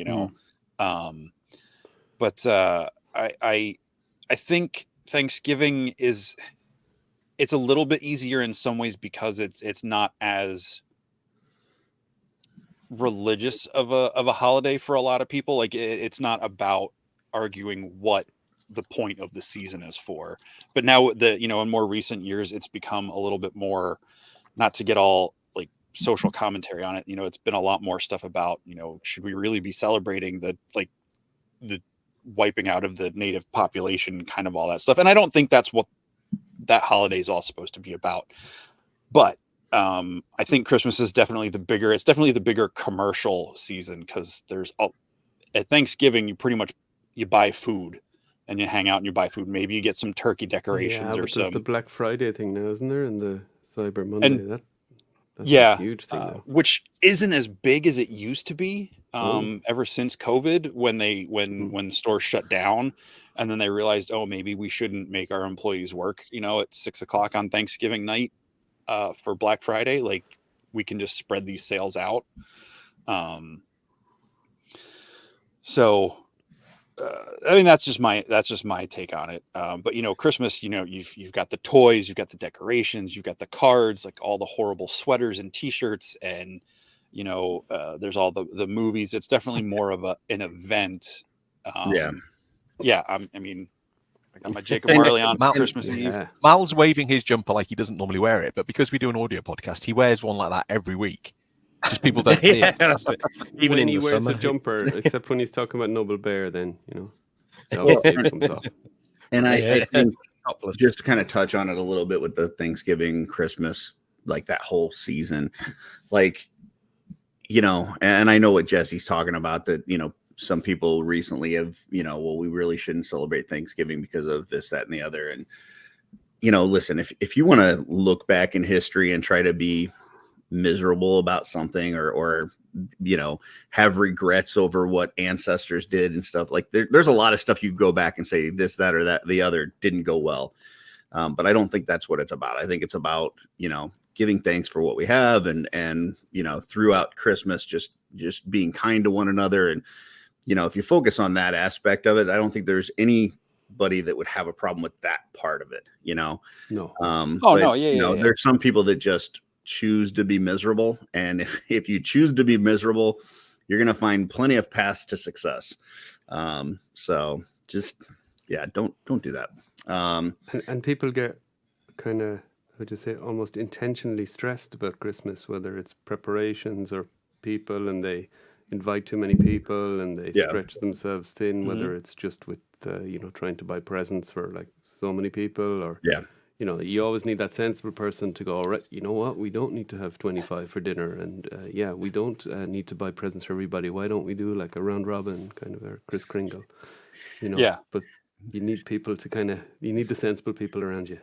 But I think Thanksgiving it's a little bit easier in some ways, because it's not as religious of a holiday for a lot of people. Like it's not about arguing what the point of the season is for. But now in more recent years, it's become a little bit more, not to get all like social commentary on it. It's been a lot more stuff about, should we really be celebrating the wiping out of the native population, kind of all that stuff. And I don't think that's what that holiday is all supposed to be about. But I think Christmas is definitely the bigger commercial season, because at Thanksgiving, you buy food and you hang out and you buy food. Maybe you get some turkey decorations or there's some. the Black Friday thing now, isn't there? And the Cyber Monday. That's a huge thing now. Which isn't as big as it used to be. Ever since COVID, when stores shut down, and then they realized, maybe we shouldn't make our employees work, at 6:00 on Thanksgiving night for Black Friday. Like, we can just spread these sales out. So I mean, that's just my take on it. But Christmas, you've got the toys, you've got the decorations, you've got the cards, like all the horrible sweaters and T-shirts, and there's all the movies. It's definitely more of an event. I mean, I got my Jacob Marley on Christmas Eve. Yeah. Mal's waving his jumper like he doesn't normally wear it, but because we do an audio podcast, he wears one like that every week. Just people don't see Yeah, it. that's it. Even When in he the wears summer. a jumper, except when he's talking about Noble Bear, then it obviously comes off. And I Yeah. think Topless. just to kind of touch on it a little bit with the Thanksgiving, Christmas, like that whole season, like, and I know what Jesse's talking about, that, some people recently have, well, we really shouldn't celebrate Thanksgiving because of this, that, and the other. And, listen, if you want to look back in history and try to be miserable about something or have regrets over what ancestors did and stuff, like there's a lot of stuff you go back and say this, that, or that, the other didn't go well. But I don't think that's what it's about. I think it's about, giving thanks for what we have and throughout Christmas, just being kind to one another. And, if you focus on that aspect of it, I don't think there's anybody that would have a problem with that part of it, No. There's some people that just choose to be miserable. And if you choose to be miserable, you're going to find plenty of paths to success. So just, don't do that. And people get kind of, would you say, almost intentionally stressed about Christmas, whether it's preparations or people, and they invite too many people and they stretch themselves thin, whether it's just with, trying to buy presents for like so many people, or, you always need that sensible person to go, all right, you know what, we don't need to have 25 for dinner. And we don't need to buy presents for everybody. Why don't we do like a round robin kind of a Kris Kringle, But you need people to you need the sensible people around you.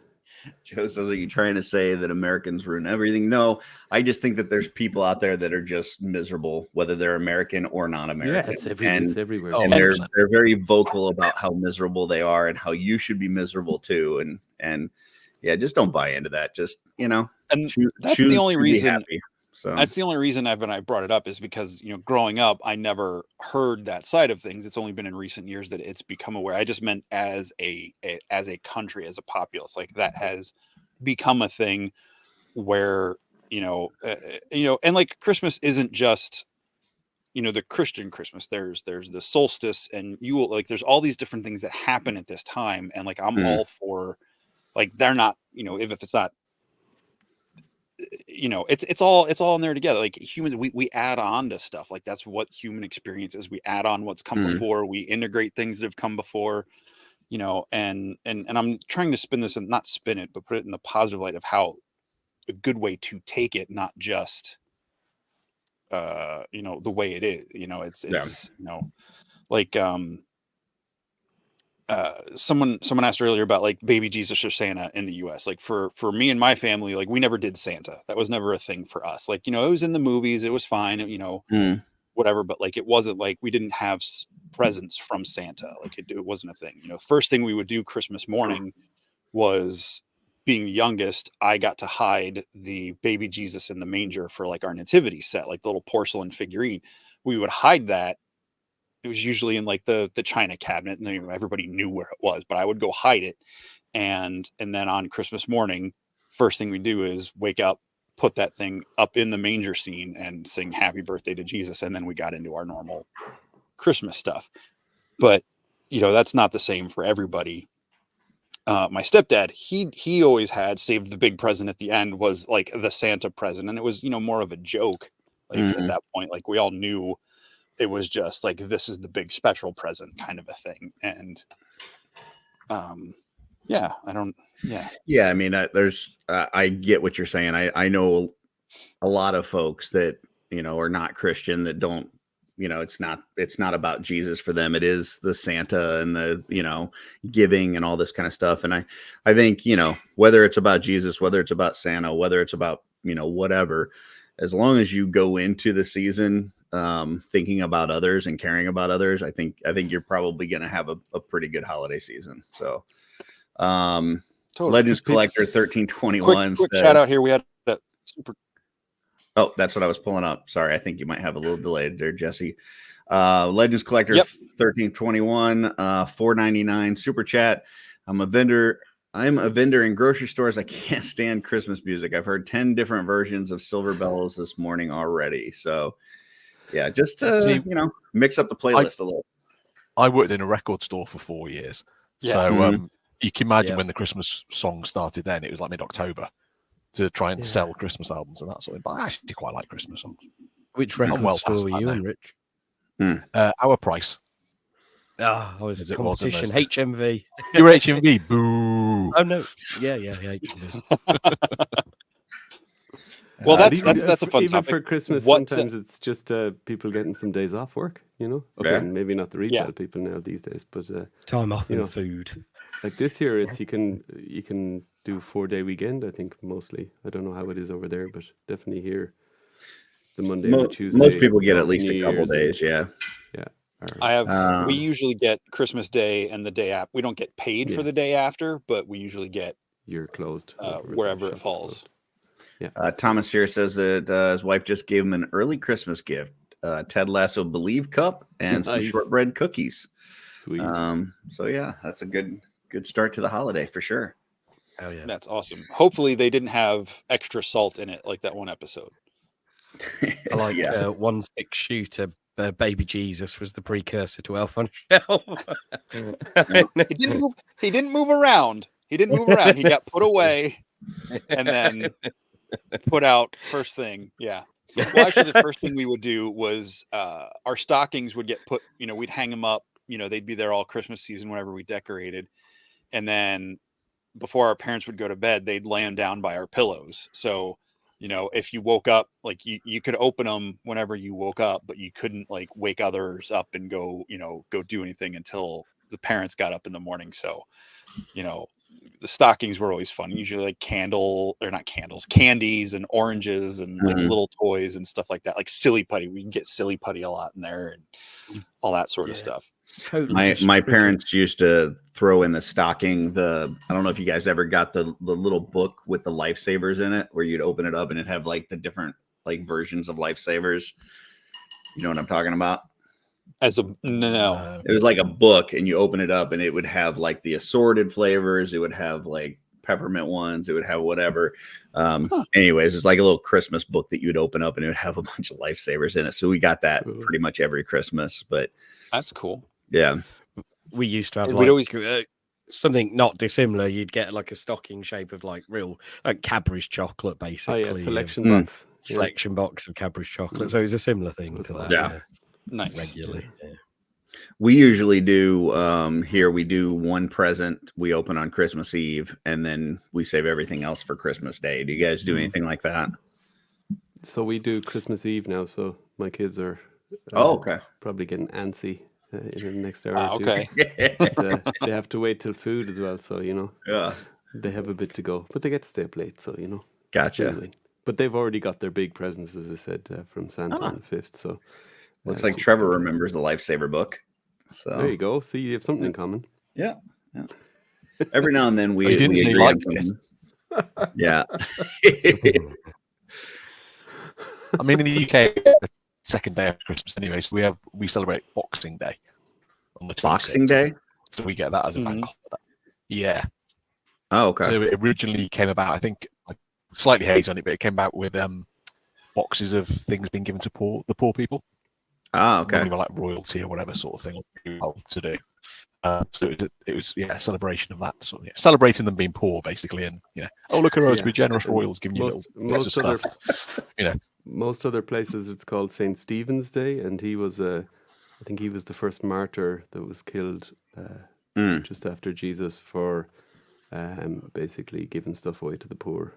Joe says, are you trying to say that Americans ruin everything? No, I just think that there's people out there that are just miserable, whether they're American or non-American. Yeah, it's everywhere. And they're very vocal about how miserable they are and how you should be miserable too. And just don't buy into that. Just, and that's the only reason. So that's the only reason I brought it up, is because, growing up, I never heard that side of things. It's only been in recent years that it's become aware. I just meant as a country, as a populace, like that has become a thing where, and like Christmas isn't just, the Christian Christmas. There's the solstice, and there's all these different things that happen at this time. And like, I'm all for, like, they're not, if it's not, it's all in there together. Like humans, we add on to stuff. Like that's what human experience is. We add on what's come before. We integrate things that have come before, and I'm trying to spin this, and not spin it, but put it in the positive light of how a good way to take it, not just, the way it is, it's like, someone asked earlier about like baby Jesus or Santa in the US. Like for me and my family, like we never did Santa. That was never a thing for us. Like, it was in the movies, it was fine, whatever, but like it wasn't like we didn't have presents from Santa. Like it wasn't a thing. First thing we would do Christmas morning was, being the youngest, I got to hide the baby Jesus in the manger for like our nativity set, like the little porcelain figurine. We would hide that. It was usually in like the china cabinet, and everybody knew where it was, but I would go hide it. And then on Christmas morning, first thing we do is wake up, put that thing up in the manger scene and sing happy birthday to Jesus. And then we got into our normal Christmas stuff. But, that's not the same for everybody. My stepdad, he always had saved the big present at the end, was like the Santa present. And it was, more of a joke. Like at that point, like we all knew it was just like, this is the big special present kind of a thing. And I mean, I get what you're saying. I know a lot of folks that, are not Christian, that don't, it's not about Jesus for them. It is the Santa and the, giving and all this kind of stuff. And I think, whether it's about Jesus, whether it's about Santa, whether it's about, whatever, as long as you go into the season thinking about others and caring about others, I think you're probably going to have a pretty good holiday season. So, totally. Legends Collector 1321. Quick shout out here. We had a super. Oh, that's what I was pulling up. Sorry, I think you might have a little delay there, Jesse. Legends Collector 1321, $4.99 super chat. I'm a vendor in grocery stores. I can't stand Christmas music. I've heard 10 different versions of Silver Bells this morning already. So, yeah, just to mix up the playlist a little. I worked in a record store for 4 years. Yeah. So You can imagine Yeah. when the Christmas song started then, it was like mid-October to try and sell Christmas albums and that sort of thing. But I actually quite like Christmas songs. Which I'm record well store past were that you now. on, Rich? Our Price. Ah, I was As it was in competition, those days. HMV. You're HMV. Boo. Oh no, yeah, HMV. Well, But that's a fun even topic. for Christmas. What's Sometimes it's just people getting some days off work. You know, okay, Yeah. maybe not the retail Yeah. people now these days, but Time off You and know. food. like this year, it's you can do 4-day weekend. I think mostly. I don't know how it is over there, but definitely here, the Monday and the Tuesday. Most people get at of least New a couple Year's and- days. Yeah. I have. We Um, usually get Christmas Day and the day after. We don't get paid for Yeah. the day after, but we usually get You're closed wherever the it shop is falls. closed. Thomas here says that his wife just gave him an early Christmas gift: Ted Lasso Believe cup and some Nice. shortbread cookies. Sweet. So yeah, that's a good start to the holiday for sure. Oh yeah. That's awesome. Hopefully, they didn't have extra salt in it like that one episode. I like yeah. 1/6 shooter. Baby Jesus was the precursor to Elf on a Shelf. He didn't move. He didn't move around. He didn't move around. He got put away and then put out first thing. Yeah. Well, actually, the first thing we would do was our stockings would get put. We'd hang them up. They'd be there all Christmas season whenever we decorated, and then before our parents would go to bed, they'd lay them down by our pillows. So, if you woke up, like you could open them whenever you woke up, but you couldn't like wake others up and go do anything until the parents got up in the morning. So, the stockings were always fun. Usually like candies and oranges and like Mhm. little toys and stuff like that. Like silly putty. We can get silly putty a lot in there and all that sort of Yeah. stuff. Totally My just my tricky. parents used to throw in the stocking I don't know if you guys ever got the little book with the lifesavers in it where you'd open it up and it'd have like the different like versions of lifesavers. You know what I'm talking about? No. It was like a book and you open it up and it would have like the assorted flavors. It would have like peppermint ones. It would have whatever. Anyways, it's like a little Christmas book that you would open up and it would have a bunch of lifesavers in it. So we got that Cool. pretty much every Christmas, but That's cool. yeah. We used to have We'd always- something not dissimilar. You'd get like a stocking shape of like real like Cadbury's chocolate, Oh basically. yeah, selection Mm. box. Yeah. Selection box of Cadbury's chocolate. So it was a similar thing That's to that. awesome. Yeah. Nice. Regularly. Yeah. We usually do here we do one present we open on Christmas Eve and then we save everything else for Christmas Day. Do you guys do anything like that? So we do Christmas Eve now. So my kids are Okay. probably getting antsy in the next hour or two. Okay. But, they have to wait till food as well. So Yeah. they have a bit to go, but they get to stay up late. So Gotcha. anyway. But they've already got their big presents, as I said, from Santa on the 5th. So Looks like Trevor remembers the Lifesaver book. So there you go. See, you have something in common. Yeah. Every now and then we He didn't say agree on like this. something. Yeah. I mean, in the UK, the second day of Christmas, anyway. So we celebrate Boxing Day on the 26th. Boxing Day? So we get that as a bank holiday. Yeah. Oh, okay. So it originally came about, I think, slightly hazy on it, but it came about with boxes of things being given to the poor people. Ah, okay. Maybe like royalty or whatever sort of thing to do. So it was a celebration of that sort of, celebrating them being poor basically, and oh look at us, Yeah. we're generous royals giving you little bits of other stuff. most other places it's called Saint Stephen's Day, and he was I think he was the first martyr that was killed just after Jesus for basically giving stuff away to the poor.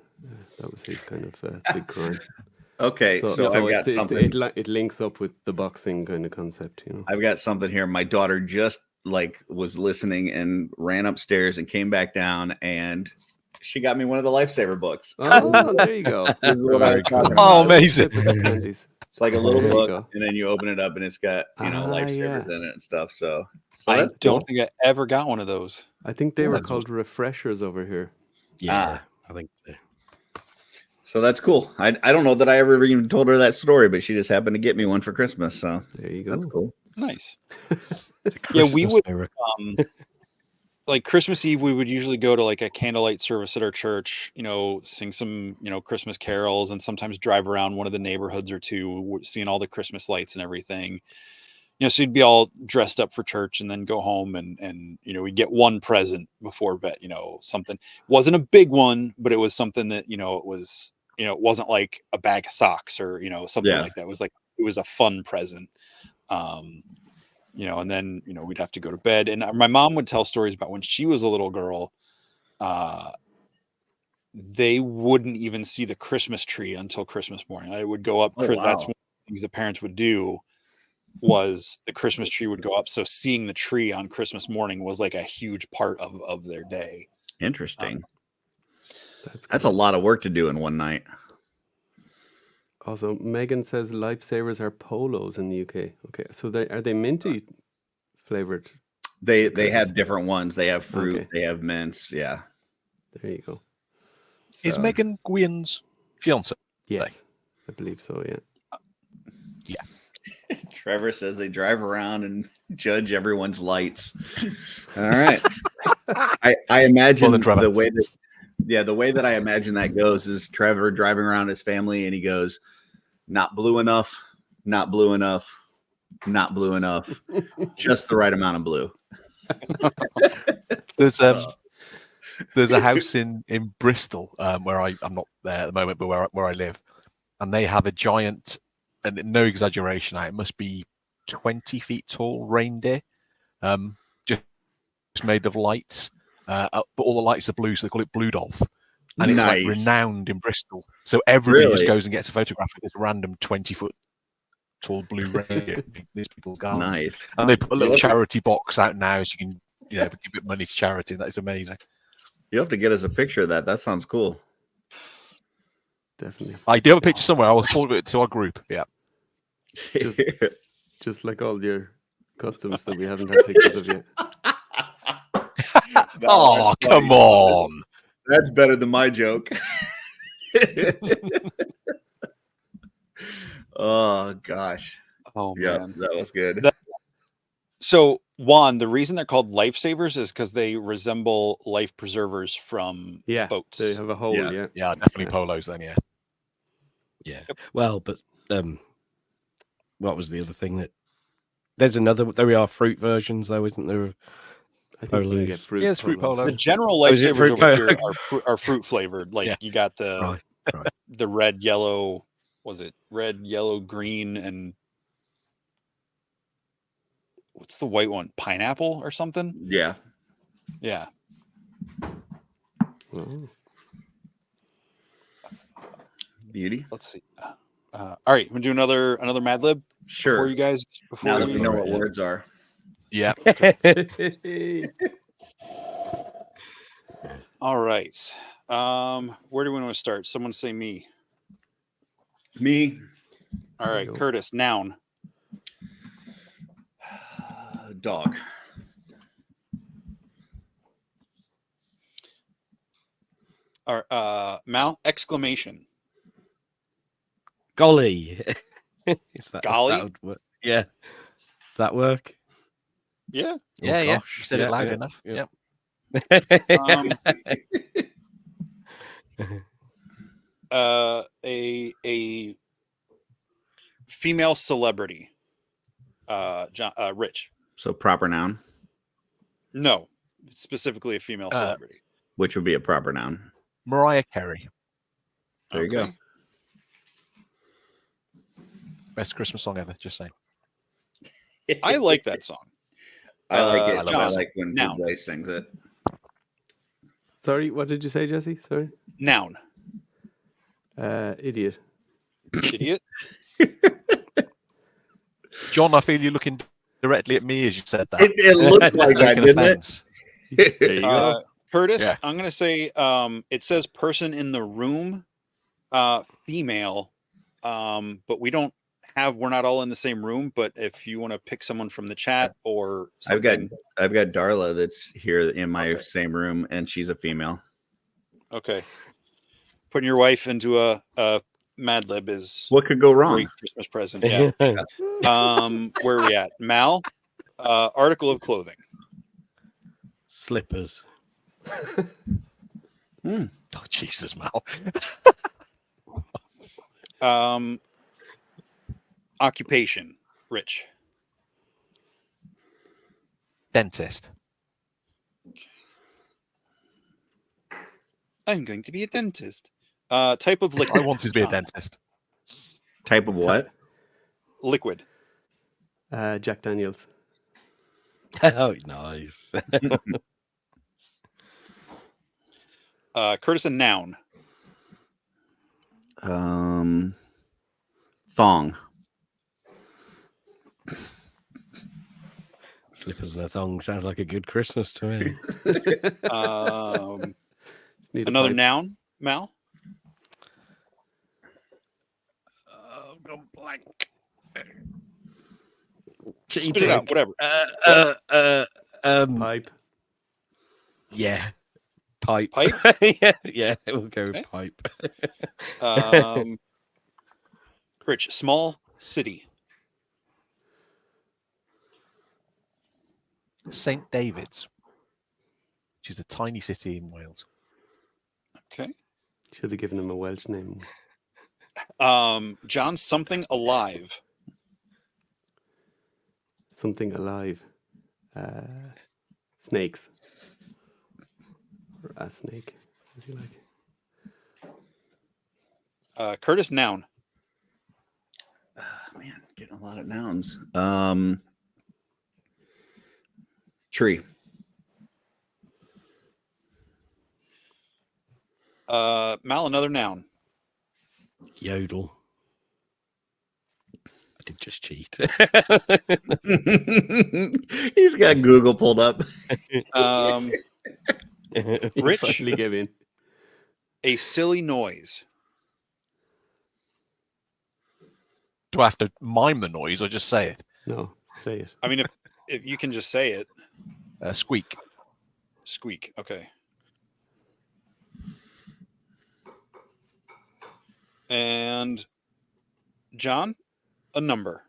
That was his kind of big crime. Okay, so I've got something. It links up with the boxing kind of concept, I've got something here. My daughter just was listening and ran upstairs and came back down, and she got me one of the Lifesaver books. Oh, there you go. This is what I was talking about. Oh, amazing. Candies. It's like a little There you book, go. and then you open it up, and it's got Lifesavers yeah. in it and stuff. So I that's don't cool. think I ever got one of those. I think they were That's called refreshers over here. Yeah, I think so. So that's cool. I don't know that I ever even told her that story, but she just happened to get me one for Christmas. So There you go. that's cool. Nice. It's a Yeah, we Christmas would- miracle. Like Christmas Eve, we would usually go to like a candlelight service at our church, sing some, Christmas carols, and sometimes drive around one of the neighborhoods or two, seeing all the Christmas lights and everything. so you'd be all dressed up for church and then go home and we'd get one present before bed, something. Wasn't a big one, but it was something that, it was, it wasn't like a bag of socks or, something like that. It was like, it was a fun present. And then, we'd have to go to bed. And my mom would tell stories about when she was a little girl, they wouldn't even see the Christmas tree until Christmas morning. It would go up. That's one of the things the parents would do, was the Christmas tree would go up. So seeing the tree on Christmas morning was like a huge part of their day. Interesting. That's a lot of work to do in one night. Also, Megan says lifesavers are polos in the UK. Okay, so are they minty flavored? They have different ones. They have fruit. They have mints. Yeah. There you go. Is Megan Gwinn's fiance? Yes, I believe so. Yeah. Yeah. Trevor says they drive around and judge everyone's lights. All right. I imagine the way that I imagine that goes is Trevor driving around his family and he goes, not blue enough, not blue enough, not blue enough, just the right amount of blue. There's a house in Bristol where I'm not there at the moment, but where I live, and they have a giant, and no exaggeration, it must be 20 feet tall reindeer, just made of lights, but all the lights are blue, so they call it Blue Dolph, and it's like renowned in Bristol. So everybody just goes and gets a photograph of this random 20-foot tall blue reindeer. These people's garden. Nice, and they put a little charity box out now, so you can give a bit money to charity. And that is amazing. You have to get us a picture of that. That sounds cool. Definitely. I do have a picture somewhere. I will forward it to our group. Yeah. Just like all your customs that we haven't had pictures of yet. Oh, come on. That's better than my joke. Oh, gosh. Oh, yeah, man. that was good. So, Juan, the reason they're called lifesavers is because they resemble life preservers from boats. They have a hole, Yeah, definitely polos then, yeah. Yeah. Well, but what was the other thing that... There's another... There are fruit versions, though, isn't there? I think you can get fruit. Yeah, it's fruit polos. The general lifesavers over here are fruit flavored. Like, you got the the red, yellow... Was it red, yellow, green, and... What's the white one? Pineapple or something? Yeah. Yeah. Oh. Beauty. Let's see. All right, we'll do another Mad Lib. Sure. Before you guys. Now that we know what words are. Yeah. All right. Where do we want to start? Someone say me. Me. All right, Curtis. Noun. Dog. Mal. Exclamation. Golly. Is that Golly? Yeah. Does that work? Yeah. Yeah, yeah. Gosh. You said it loud enough. Yeah. A female celebrity. Rich. So proper noun. No, specifically a female celebrity. Which would be a proper noun. Mariah Carey. There you go. Best Christmas song ever, just saying. I like that song. I like it. John, I like when noun. Blue Blaze sings it. Sorry, what did you say, Jesse? Sorry. Noun. Idiot. Idiot. John, I feel you're looking directly at me as you said that. It looked like that, Taking didn't offense. it? There you go. Curtis, Yeah. I'm going to say it says person in the room, female, but we're not all in the same room, but if you want to pick someone from the chat or something. I've got Darla that's here in my same room, and she's a female. Okay. Putting your wife into a Mad Lib is What could go wrong? great Christmas present. Yeah. Where are we at? Mal, article of clothing. Slippers. Oh, Jesus, Mal. Occupation, Rich. Dentist. I'm going to be a dentist. Type of I liquid. wanted to be a John. dentist. Type of what? Liquid. Jack Daniels. Oh, nice. Curtis, a noun. Thong. Slippers and a thong sounds like a good Christmas to me. Need a Another pipe. noun, Mal. I've gone blank. Spit it out, whatever. Pipe. Yeah. Pipe. Pipe? yeah, we'll go with Okay. pipe. Rich, small city. St. David's, which is a tiny city in Wales. Okay. Should have given him a Welsh name. John, something alive. Something alive. Snakes. Or a snake, as you like. Curtis, noun. Man, getting a lot of nouns. Tree. Mal, another noun. Yodel. I did just cheat. He's got Google pulled up. Rich? Finally gave in. A silly noise. Do I have to mime the noise or just say it? No, say it. I mean, if you can just say it. Squeak. Squeak. Okay. And John, a number.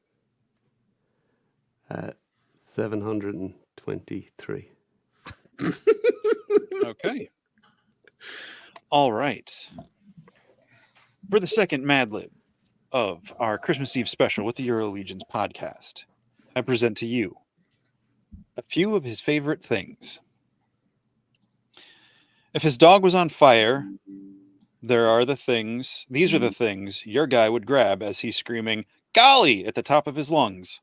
723. Okay. All right. For the second Mad Lib of our Christmas Eve special with the EuroLegions podcast, I present to you a few of his favorite things. If his dog was on fire, these are the things your guy would grab as he's screaming, "Golly!" at the top of his lungs.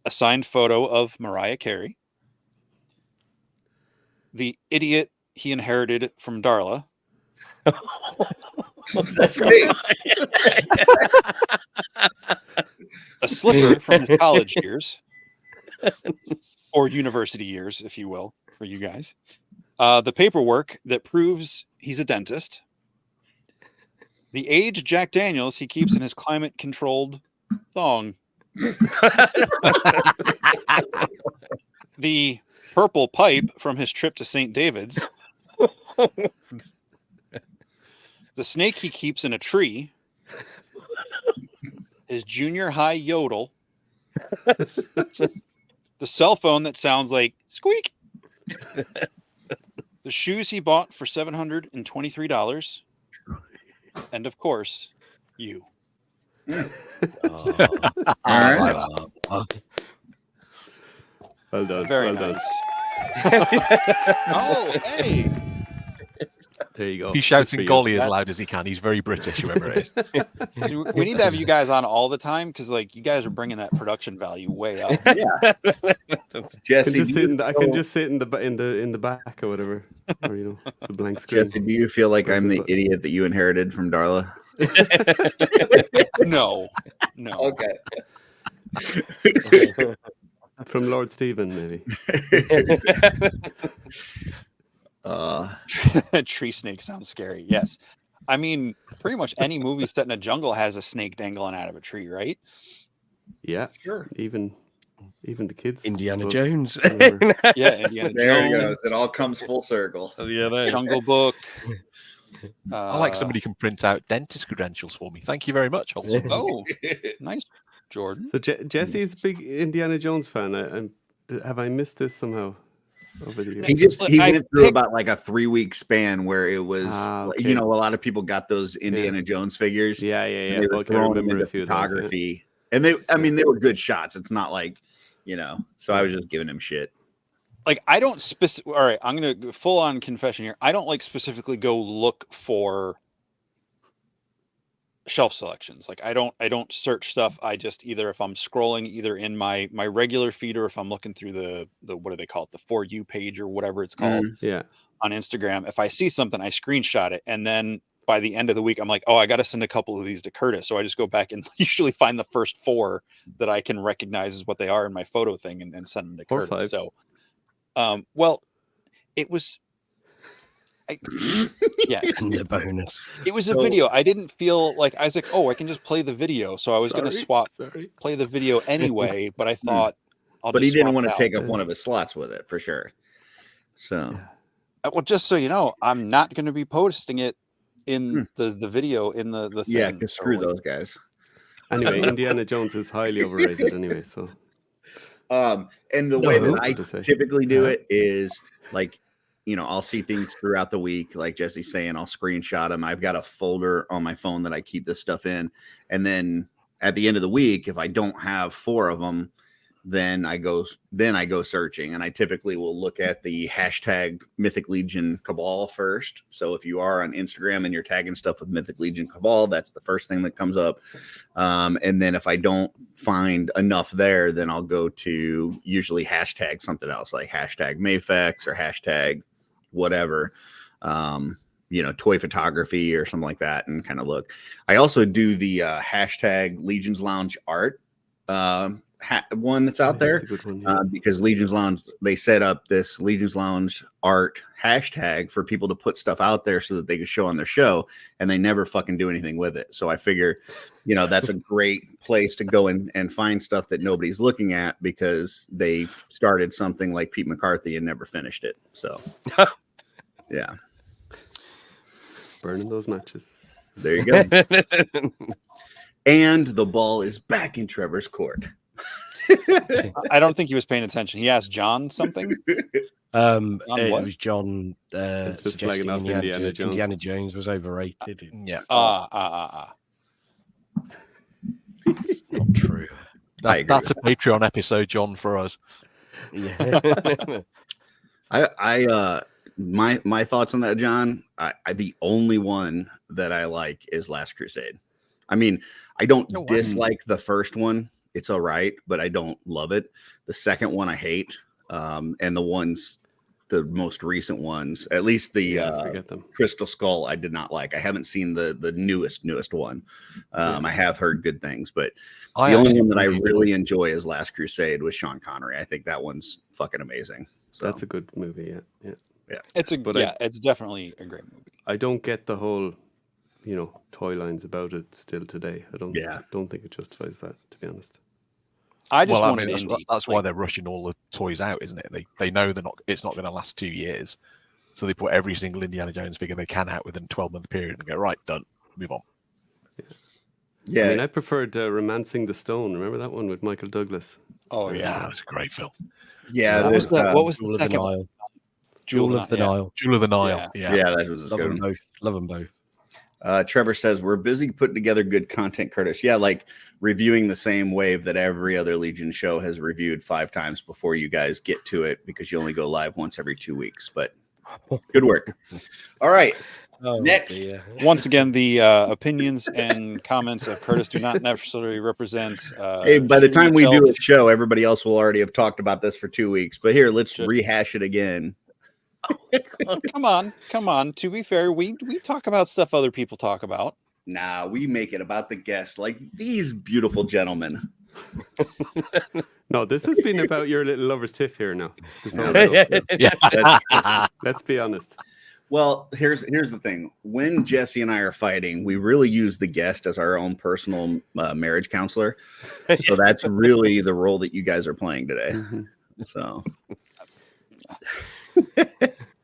A signed photo of Mariah Carey. The idiot he inherited from Darla. That's me. A slipper from his college years. Or university years, if you will, for you guys. The paperwork that proves he's a dentist. The aged Jack Daniels he keeps in his climate-controlled thong. The purple pipe from his trip to St. David's. The snake he keeps in a tree. His junior high yodel. The cell phone that sounds like squeak. The shoes he bought for $723. And of course, you. All right. Well done. Very well nice. Oh, hey. There you go. He's shouting golly as loud as he can. He's very British, whoever it is. See, we need to have you guys on all the time because, like, you guys are bringing that production value way up. Yeah. Jesse, I can just sit in the back or whatever, or the blank screen. Jesse, do you feel like I'm the idiot that you inherited from Darla? No. Okay. From Lord Stephen, maybe. Tree snake sounds scary. Yes. I mean, pretty much any movie set in a jungle has a snake dangling out of a tree, right? Yeah, Sure. Even the kids. Indiana books, Jones. whatever. Yeah, Indiana There it Jones, goes. It all comes full circle. Jungle Book. I like somebody who can print out dentist credentials for me. Thank you very much, also. Oh, nice, Jordan. So Jesse's a big Indiana Jones fan. Have I missed this somehow over the years? He I went through picked- about like a 3-week span where it was, okay. a lot of people got those Indiana Jones figures. Yeah. and They were Okay, I throwing them remember into a few of those, yeah. photography, and they were good shots. It's not like, So I was just giving him shit. Like, I don't all right, I'm going to full on confession here. I don't like specifically go look for shelf selections. Like, I don't search stuff. I just either, if I'm scrolling either in my regular feed, or if I'm looking through the what do they call it? The For You page or whatever it's called on Instagram. If I see something, I screenshot it. And then by the end of the week, I'm like, oh, I got to send a couple of these to Curtis. So I just go back and usually find the first 4 that I can recognize as what they are in my photo thing and send them to Or Curtis. 5. So, well, it was, The bonus. it was a video. I didn't feel like, I was like, oh, I can just play the video. So I was going to play the video anyway, but I thought, but he didn't want to take up one of his slots with it for sure. So, well, just so you know, I'm not going to be posting it in the video in the thing. Yeah, because screw those guys. Anyway, Indiana Jones is highly overrated anyway, so. And the way that I typically do it is like, I'll see things throughout the week, like Jesse's saying, I'll screenshot them. I've got a folder on my phone that I keep this stuff in. And then at the end of the week, if I don't have 4 of them, then I go searching, and I typically will look at the hashtag Mythic Legion Cabal first. So if you are on Instagram and you're tagging stuff with Mythic Legion Cabal, that's the first thing that comes up. And then if I don't find enough there, then I'll go to usually hashtag something else, like hashtag Mayfex or hashtag whatever, toy photography or something like that, and kind of look. I also do the hashtag Legions Lounge art one that's out there, because Legions Lounge, they set up this Legions Lounge art hashtag for people to put stuff out there so that they could show on their show, and they never fucking do anything with it. So I figure, that's a great place to go and find stuff that nobody's looking at, because they started something like Pete McCarthy and never finished it. So yeah, burning those matches. There you go. And the ball is back in Trevor's court. I don't think he was paying attention. He asked John something. It was John just slagging off Indiana Jones. Indiana Jones was overrated. Yeah. It's not true. That's a Patreon episode, John, for us. Yeah. My thoughts on that, John. The only one that I like is Last Crusade. I mean, I don't dislike the first one. It's all right, but I don't love it. The second one I hate. And the most recent ones, at least the Crystal Skull, I did not like. I haven't seen the newest one. I have heard good things, but the only one that I really enjoy is Last Crusade with Sean Connery. I think that one's fucking amazing. So that's a good movie. Yeah. It's definitely a great movie. I don't get the whole, toy lines about it still today. I don't think it justifies that, to be honest. That's why they're rushing all the toys out, isn't it? They know it's not going to last 2 years, so they put every single Indiana Jones figure they can out within a 12-month period and go, right, done, move on. Yeah. I mean, I preferred Romancing the Stone. Remember that one with Michael Douglas? Oh yeah, that was a great film. Yeah, what was the second one? Jewel of the Nile. Jewel of the Nile. Yeah, that was Love them both. Love them both. Trevor says, we're busy putting together good content, Curtis. Yeah, like reviewing the same wave that every other Legion show has reviewed 5 times before you guys get to it, because you only go live once every 2 weeks. But good work. All right. Next. Dear. Once again, the opinions and comments of Curtis do not necessarily represent. Hey, by the time we do a show, everybody else will already have talked about this for 2 weeks. But here, let's rehash it again. Come on. To be fair, we talk about stuff other people talk about. Nah, we make it about the guest, like these beautiful gentlemen. No, this has been about your little lover's tiff here now. Let's be honest. Well, here's the thing. When Jesse and I are fighting, we really use the guest as our own personal marriage counselor. So that's really the role that you guys are playing today. Mm-hmm. So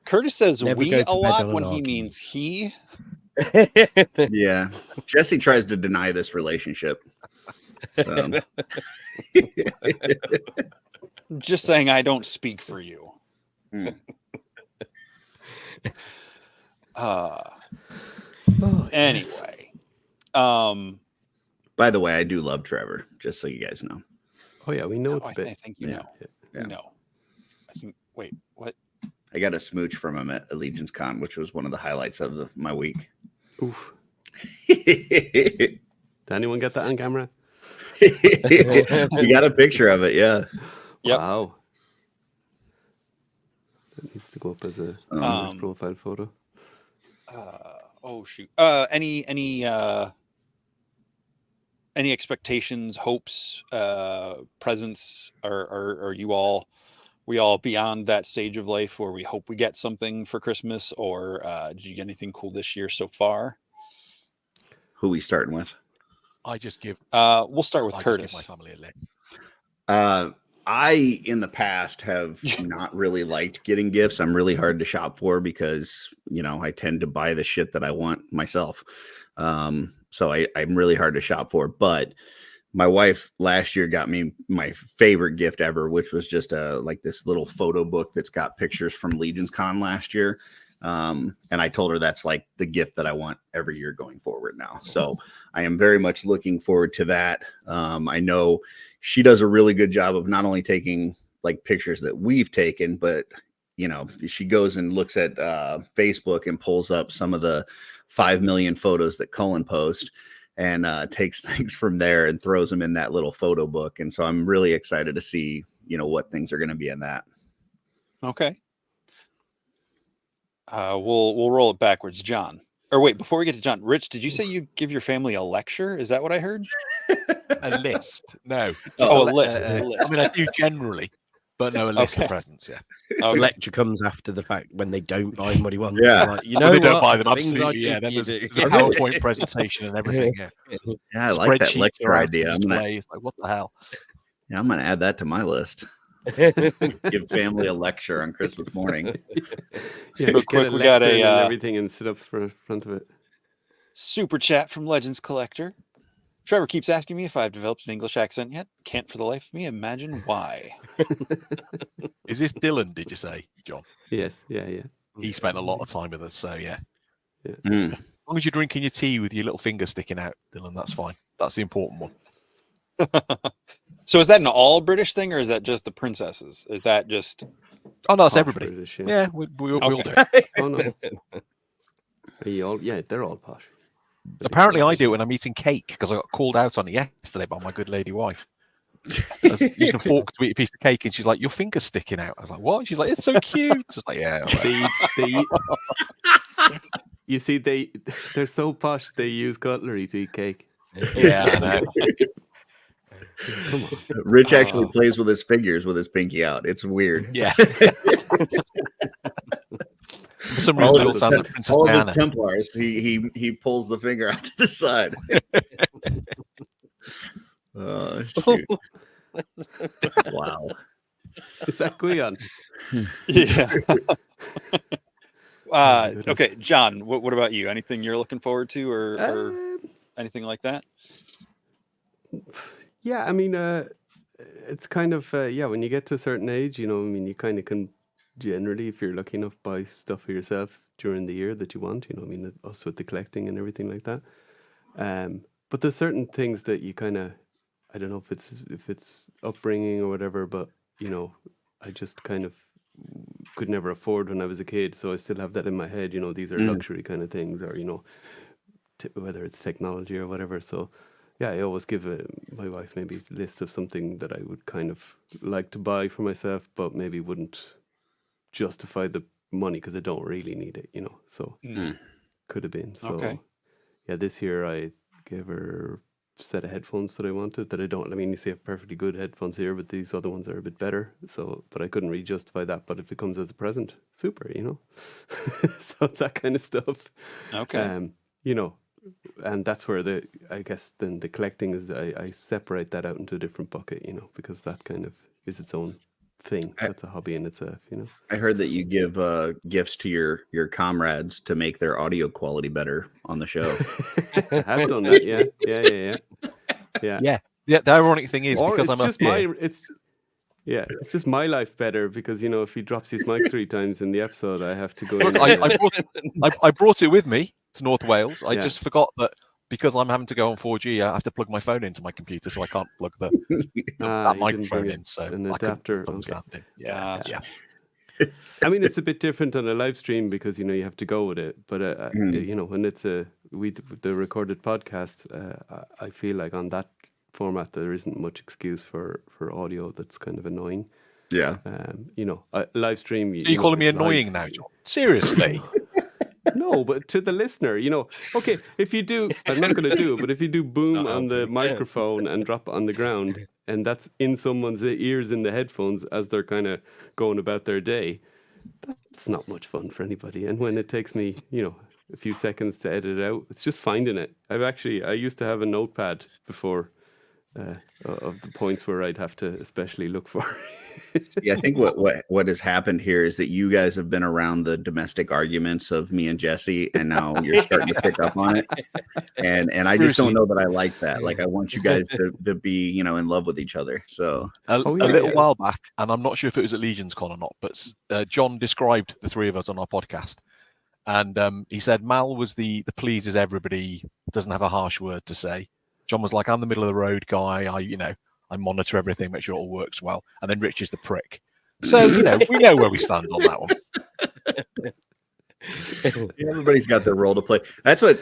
Curtis says we a lot when he means he. Yeah. Jesse tries to deny this relationship. Just saying, I don't speak for you. Anyway. By the way, I do love Trevor, just so you guys know. Oh yeah, we know No, it's a I bit. think you Yeah. know. Yeah. You know. I think. Wait, what? I got a smooch from him at Allegiance Con, which was one of the highlights of my week. Oof. We Did anyone get that on camera? got a picture of it, yeah. Yep. Wow. That needs to go up as a profile photo. Oh shoot. Any expectations, hopes, presents? Are we all beyond that stage of life where we hope we get something for Christmas, or did you get anything cool this year so far? Who we starting with? I just give. We'll start with I Curtis. Just give my family a list. I, in the past, have not really liked getting gifts. I'm really hard to shop for because, I tend to buy the shit that I want myself. So I'm really hard to shop for. But my wife last year got me my favorite gift ever, which was just like this little photo book that's got pictures from Legions Con last year. And I told her that's like the gift that I want every year going forward now. So I am very much looking forward to that. I know she does a really good job of not only taking like pictures that we've taken, but she goes and looks at Facebook and pulls up some of the 5 million photos that Cullen posts and takes things from there and throws them in that little photo book. And so I'm really excited to see, what things are going to be in that. Okay. We'll roll it backwards, John. Or wait, before we get to John, Rich, did you say you'd give your family a lecture? Is that what I heard? A list? No. Oh, a list. I mean, I do generally, but no, a list of presents. Yeah. The lecture comes after the fact when they don't buy him what he wants. Yeah. Like, When they don't what? buy them, Things I absolutely. Yeah. think Then you there's do. a PowerPoint presentation and everything. Yeah. Yeah, I like that Spreadsheets lecture are out idea. on display. It's like, what the hell? I'm going to add that to my list. Give family a lecture on Christmas morning. Yeah, Real get quick, a we got lectern a, and everything and sit up front of it. Super chat from Legends Collector. Trevor keeps asking me if I've developed an English accent yet. Can't for the life of me imagine why. Is this Dylan, did you say, John? Yes, yeah. He spent a lot of time with us, so yeah. Mm. As long as you're drinking your tea with your little finger sticking out, Dylan, that's fine. That's the important one. So is that an all British thing, or is that just the princesses? Is that just... Oh, no, it's Posh everybody. British, Yeah, we all do it. Oh no. Are you all? Yeah, they're all posh. Apparently, I do it when I'm eating cake because I got called out on it yesterday by my good lady wife. I was using a fork to eat a piece of cake, and she's like, "Your finger's sticking out." I was like, "What?" She's like, "It's so cute." I was like, "Yeah." You see, they're so posh. They use cutlery to eat cake. Yeah, I know. Come on. Rich actually plays with his fingers with his pinky out. It's weird. Yeah. For some reason, it all sounded like Princess all of Diana. his Templars, he pulls the finger out to the side. Oh, shoot. Wow. Is that Guion? Yeah. goodness. Okay, John, what about you? Anything you're looking forward to or anything like that? Yeah, I mean, it's kind of, when you get to a certain age, you kind of can generally, if you're lucky enough, buy stuff for yourself during the year that you want, us with the collecting and everything like that. But there's certain things that you kind of, I don't know if it's upbringing or whatever, but, I just kind of could never afford when I was a kid. So I still have that in my head, these are luxury kind of things or, whether it's technology or whatever. So, yeah, I always give my wife maybe a list of something that I would kind of like to buy for myself, but maybe wouldn't justify the money because I don't really need it, So could have been. So Okay. yeah, this year I gave her a set of headphones that I wanted that I don't. I mean, you see, I have perfectly good headphones here, but these other ones are a bit better. So, but I couldn't really justify that. But if it comes as a present, super, So it's that kind of stuff. Okay. And that's where I guess then the collecting is, I separate that out into a different bucket, because that kind of is its own thing. That's a hobby in itself, I heard that you give gifts to your comrades to make their audio quality better on the show. I have done that, yeah. Yeah. The ironic thing is, Or because it's I'm just up here, it's just my life better because, if he drops his mic 3 times in the episode, I have to go in. look, I brought it with me to North Wales. I Yeah. just forgot that because I'm having to go on 4G, I have to plug my phone into my computer, so I can't plug that you microphone didn't bring in. So an I couldn't adapter. understand it. Gotcha. I mean, it's a bit different on a live stream because you have to go with it. But when it's the recorded podcast, I feel like on that format there isn't much excuse for audio that's kind of annoying. Yeah. A live stream. So you're calling me annoying now, John? Seriously? No, but to the listener, okay, if you do, I'm not going to do it, but if you do boom on the microphone and drop it on the ground, and that's in someone's ears in the headphones as they're kind of going about their day, that's not much fun for anybody. And when it takes me, a few seconds to edit it out, it's just finding it. I used to have a notepad before of the points where I'd have to especially look for. Yeah, I think what has happened here is that you guys have been around the domestic arguments of me and Jesse, and now you're starting to pick up on it. And I just don't know that I like that. Like, I want you guys to be, in love with each other. So a little while back, and I'm not sure if it was at Legions Con or not, but John described the three of us on our podcast. And he said Mal was the pleases everybody, doesn't have a harsh word to say. John was like, I'm the middle of the road guy. I monitor everything, make sure it all works well. And then Rich is the prick. So, we know where we stand on that one. Everybody's got their role to play. That's what,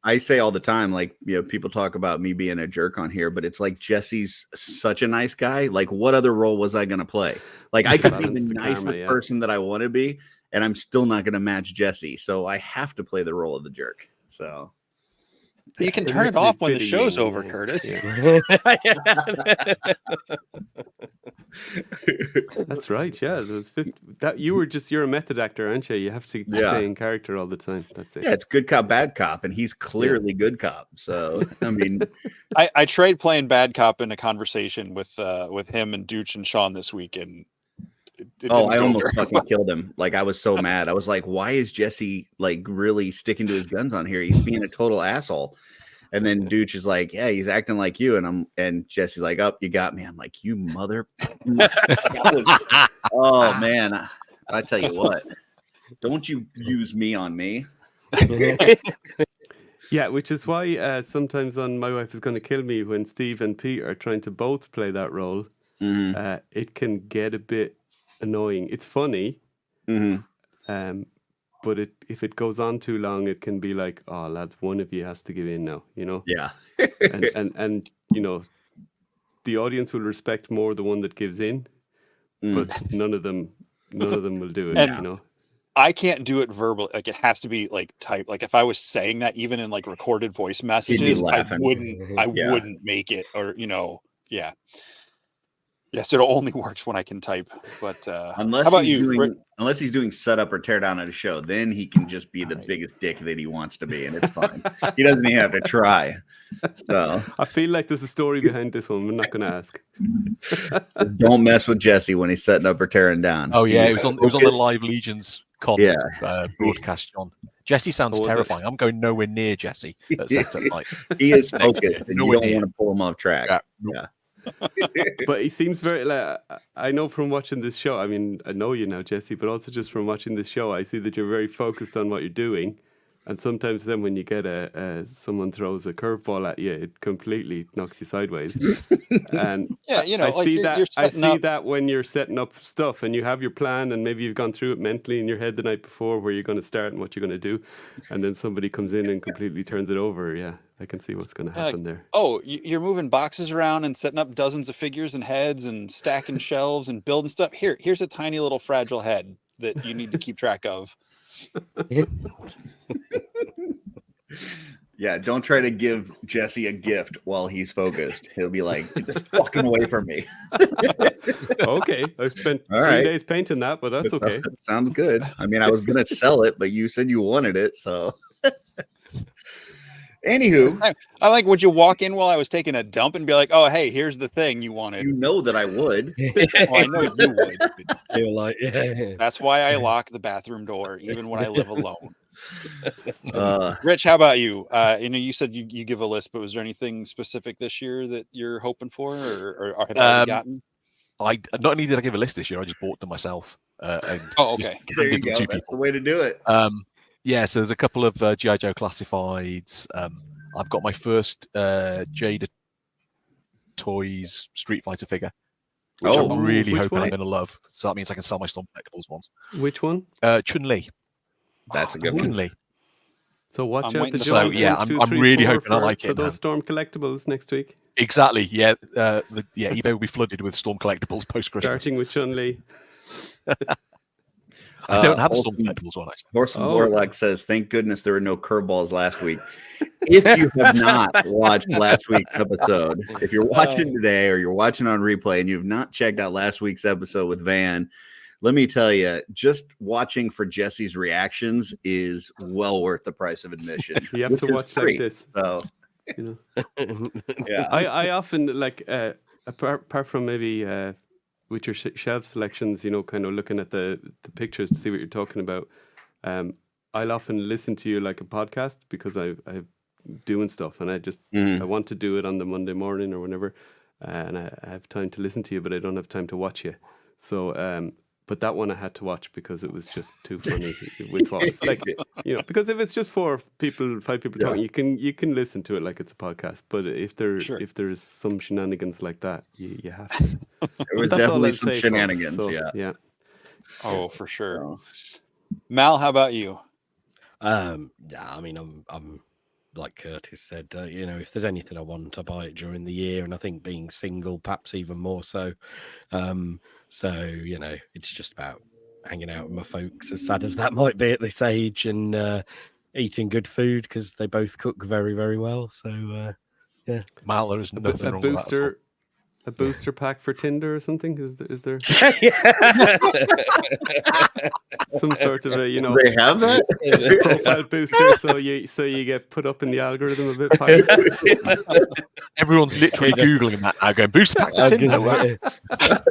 I say all the time. Like, people talk about me being a jerk on here, but it's like Jesse's such a nice guy. Like, what other role was I going to play? Like, I could be the nicest person that I want to be, and I'm still not going to match Jesse. So I have to play the role of the jerk. So. You can turn it off when the show's over, Curtis. That's right. Yeah, you're a method actor, aren't you? You have to stay in character all the time. That's it. Yeah, it's good cop, bad cop, and he's clearly good cop. So I mean, I tried playing bad cop in a conversation with him and Dooch and Sean this week, and I almost fucking killed him. Like, I was so mad. I was like, why is Jesse like really sticking to his guns on here? He's being a total asshole. And then Dooch is like, yeah, he's acting like you. And Jesse's like, oh, you got me. I'm like, you mother. Oh man. I tell you what, don't you use me on me. Yeah, which is why sometimes on My Wife Is Going to Kill Me, when Steve and Pete are trying to both play that role, it can get a bit annoying. It's funny, but if it goes on too long, it can be like, oh, lads, one of you has to give in now, Yeah. and the audience will respect more the one that gives in, but none of them will do it, I can't do it verbally. Like, it has to be like typed. Like, if I was saying that even in like recorded voice messages, I wouldn't make it, or yeah. Yes, it only works when I can type. But unless how about unless he's doing setup or tear down at a show, then he can just be the biggest dick that he wants to be, and it's fine. He doesn't even have to try. So I feel like there's a story behind this one. We're not going to ask. Just don't mess with Jesse when he's setting up or tearing down. Oh yeah, it was on the live Legions con broadcast, John. Jesse sounds terrifying. I'm going nowhere near Jesse at setup night. He is focused, and you don't want to pull him off track. Yeah. But he seems very I know from watching this show, I mean, I know you now, Jesse, but also just from watching this show, I see that you're very focused on what you're doing, and sometimes then when you get someone throws a curveball at you, it completely knocks you sideways. And I see that when you're setting up stuff and you have your plan, and maybe you've gone through it mentally in your head the night before where you're going to start and what you're going to do, and then somebody comes in and completely turns it over. Yeah, I can see what's going to happen there. Oh, you're moving boxes around and setting up dozens of figures and heads and stacking shelves and building stuff. Here's a tiny little fragile head that you need to keep track of. Yeah, don't try to give Jesse a gift while he's focused. He'll be like, get this fucking away from me. Okay, I spent 3 days painting that, but that's okay. Sounds good. I mean, I was going to sell it, but you said you wanted it, so... Anywho, I like, would you walk in while I was taking a dump and be like, oh, hey, here's the thing you wanted? You know that I would. Well, I know you would. You're like, That's why I lock the bathroom door, even when I live alone. Rich, how about you? You said you give a list, but was there anything specific this year that you're hoping for, or have you gotten? I not only did I give a list this year, I just bought them myself. Okay. There you go. That's the way to do it. Yeah, so there's a couple of G.I. Joe classifieds. I've got my first Jada Toys Street Fighter figure, which Oh, I'm really which hoping one? I'm going to love. So that means I can sell my Storm Collectibles ones. Which one? Chun-Li. that's a good one. Chun-Li. So watch I'm out waiting the to Jones see. Yeah, 1, 2, I'm 3, really 4 hoping I like for it, those man. Storm collectibles next week. Exactly. Yeah. eBay will be flooded with Storm Collectibles post-Christmas. Starting with Chun-Li. I don't have a Horseman- Storm Collectibles one, actually. Horseman Oh. Warlock says, "Thank goodness there were no curveballs last week." If you have not watched last week's episode, if you're watching today or you're watching on replay and you've not checked out last week's episode with Van, let me tell you, just watching for Jesse's reactions is well worth the price of admission. You have which to is watch free. like this. So, You know, yeah. I often like apart from maybe with your shelf selections, you know, kind of looking at the pictures to see what you're talking about. I'll often listen to you like a podcast because I'm doing stuff and I just I want to do it on the Monday morning or whenever, and I have time to listen to you, but I don't have time to watch you. So, but that one I had to watch because it was just too funny with what was like, you know, because if it's just 5 people talking, you can listen to it like it's a podcast. But if there's some shenanigans like that, you have to. There was That's all definitely I'll some say, folks. shenanigans. So, yeah. Oh, for sure. So, Mal, how about you? Yeah, I mean, I'm like Curtis said, you know, if there's anything I want, I buy it during the year, and I think being single, perhaps even more so. So you know, it's just about hanging out with my folks, as sad as that might be at this age, and eating good food because they both cook very, very well. So yeah, Mal, there is nothing A wrong with that at all. booster pack for Tinder or something? Is there some sort of a, you know, they have that? profile booster so you get put up in the algorithm a bit higher? Everyone's literally Googling that now, going, boost pack I for was Tinder. gonna,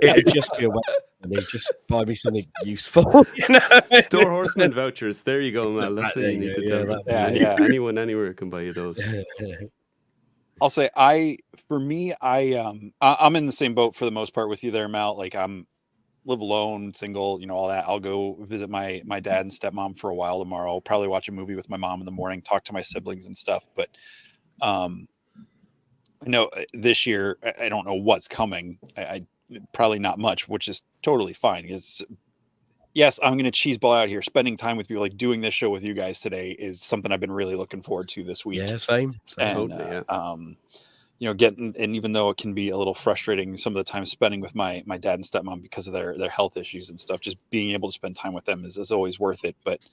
it'd just be a way for me, just buy me something useful. You know? Store Horseman vouchers. There you go, Mel. That's what you need to tell. Yeah. Anyone, anywhere can buy you those. I'll say I'm in the same boat for the most part with you there, Mal. Like I'm live alone, single, you know, all that. I'll go visit my dad and stepmom for a while tomorrow. I'll probably watch a movie with my mom in the morning, talk to my siblings and stuff. But I know this year I don't know what's coming. I probably not much, which is totally fine. Yes, I'm going to cheeseball out here. Spending time with you, like doing this show with you guys today, is something I've been really looking forward to this week. Yeah, same. And, you know, and even though it can be a little frustrating some of the time spending with my dad and stepmom because of their health issues and stuff, just being able to spend time with them is always worth it. But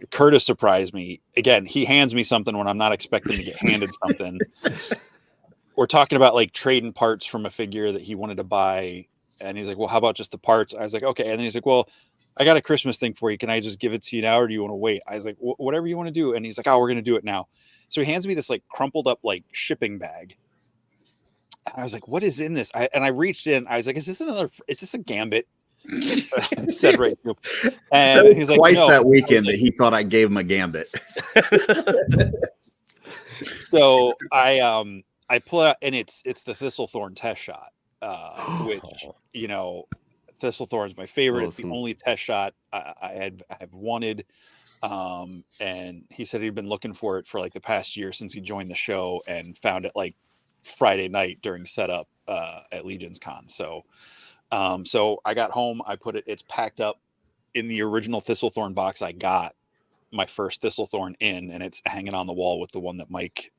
Curtis surprised me again. He hands me something when I'm not expecting to get handed something. We're talking about like trading parts from a figure that he wanted to buy. And he's like, well, how about just the parts? I was like, okay. And then he's like, well, I got a Christmas thing for you. Can I just give it to you now, or do you want to wait? I was like, whatever you want to do. And he's like, oh, we're going to do it now. So he hands me this like crumpled up like shipping bag. And I was like, what is in this? And I reached in. I was like, is this a Gambit? I said right through. And he's like, twice no. that weekend that he thought I gave him a Gambit. So I pull it out, and it's the Thistlethorn test shot. Which, you know, Thistlethorn's my favorite. It's the only test shot I have wanted. And he said he'd been looking for it for like the past year since he joined the show, and found it like Friday night during setup at Legions Con. So I got home, I put it's packed up in the original Thistlethorn box I got my first Thistlethorn in, and it's hanging on the wall with the one that Mike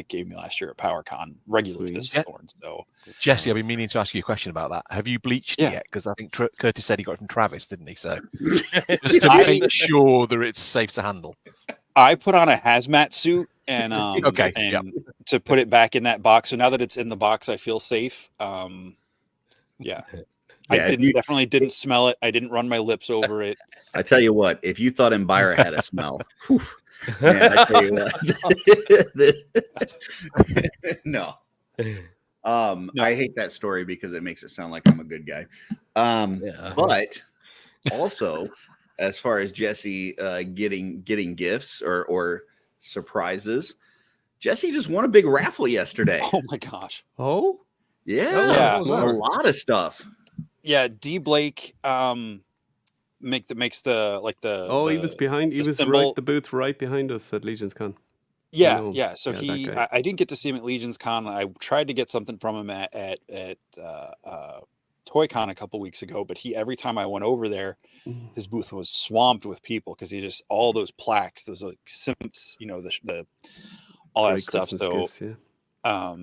gave me last year at PowerCon, regular Thistlethorn. So Jesse, I've been meaning to ask you a question about that. Have you bleached it yet? Because I think Curtis said he got it from Travis, didn't he? So just to make sure that it's safe to handle. I put on a hazmat suit and to put it back in that box. So now that it's in the box, I feel safe. I definitely didn't smell it. I didn't run my lips over it. I tell you what, if you thought Embira had a smell, man, I tell you what. No. I hate that story because it makes it sound like I'm a good guy. But also, as far as Jesse getting gifts or surprises, Jesse just won a big raffle yesterday. Oh my gosh. Oh? Yeah. A lot of stuff. Yeah, D Blake makes the he was behind. He was symbol. the booth right behind us at Legions Con. Yeah, know. yeah. So Yeah, that he, guy. I didn't get to see him at Legions Con. I tried to get something from him at Toy Con a couple weeks ago, but every time I went over there, his booth was swamped with people because he just all those plaques, those like Sims, the all that Great stuff. Christmas So gifts, yeah.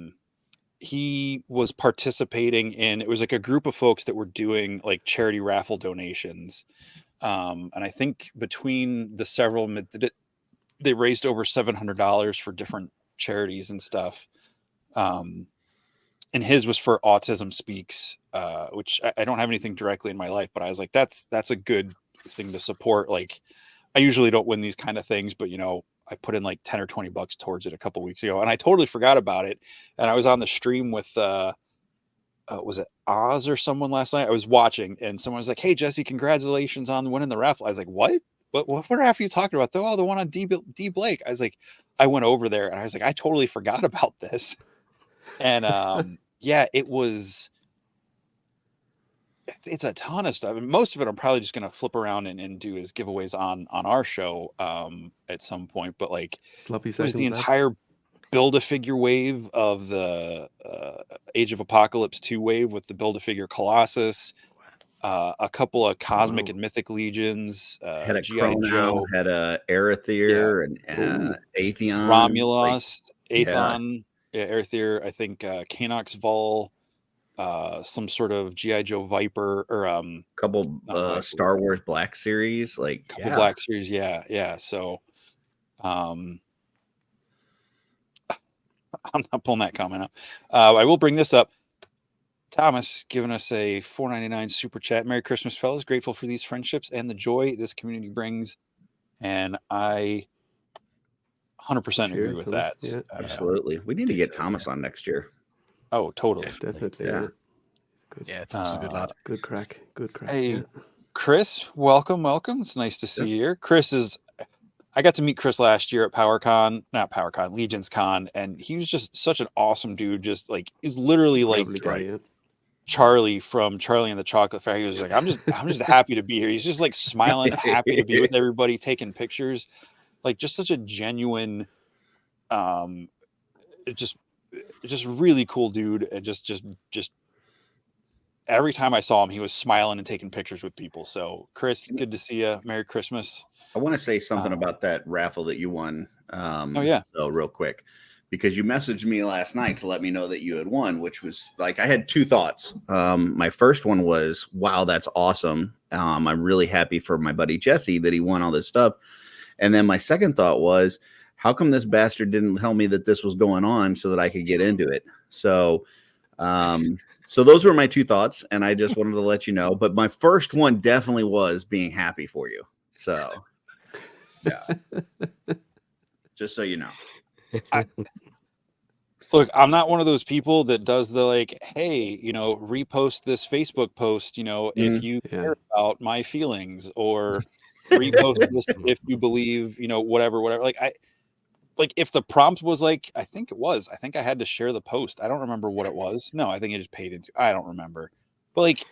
he was participating in, it was like a group of folks that were doing like charity raffle donations. And I think between the several they raised over $700 for different charities and stuff. And his was for Autism Speaks, which I don't have anything directly in my life, but I was like, that's a good thing to support. Like, I usually don't win these kind of things, but I put in like 10 or $20 towards it a couple weeks ago, and I totally forgot about it. And I was on the stream with was it Oz or someone last night? I was watching, and someone was like, "Hey Jesse, congratulations on winning the raffle." I was like, "What? What raffle are you talking about?" The one on D Blake. I was like, I went over there and I was like, I totally forgot about this. And yeah, it's a ton of stuff. And most of it I'm probably just gonna flip around and do as giveaways on our show at some point. But like, Sloppy it was the seconds, lads. entire Build-A-Figure wave of the Age of Apocalypse 2 wave with the Build-A-Figure Colossus, a couple of Cosmic Wow. and Mythic Legions, Had a G.I. Chrono, Joe, had a Arethyr, and Atheon. Romulus, Aethon, Arethyr, I think Canox Vol, some sort of G.I. Joe Viper, or couple not Viper, Star Wars Black Series, like couple Black Series, yeah. So I'm not pulling that comment up. I will bring this up. Thomas giving us a $4.99 super chat. Merry Christmas, fellas. Grateful for these friendships and the joy this community brings. And I 100% agree Cheers, with Thomas. that. Yeah. absolutely. We need to get Thomas on next year. Oh, totally. Definitely. Yeah. Yeah. Good. Yeah, Thomas is a good lad. Good crack. Good crack. Hey, yeah. Chris, welcome. It's nice to see you here. I got to meet Chris last year at Legions Con, and he was just such an awesome dude. Just like, he's literally like Lovely guy, yeah. Charlie from Charlie and the Chocolate Factory. He was like, I'm just happy to be here. He's just like smiling, happy to be with everybody, taking pictures. Like, just such a genuine, just really cool dude. And just every time I saw him, he was smiling and taking pictures with people. So Chris, good to see you. Merry Christmas. I want to say something about that raffle that you won. Oh yeah. So real quick, because you messaged me last night to let me know that you had won, which was like, I had two thoughts. My first one was, wow, that's awesome. I'm really happy for my buddy Jesse that he won all this stuff. And then my second thought was, how come this bastard didn't tell me that this was going on so that I could get into it? So those were my two thoughts, and I just wanted to let you know. But my first one definitely was being happy for you. So, yeah. Just so you know. Look, I'm not one of those people that does the like, hey, repost this Facebook post, if you care about my feelings, or repost this if you believe, whatever. Like if the prompt was like, I think I had to share the post. I don't remember what it was. No, I think it just paid into, I don't remember. But like,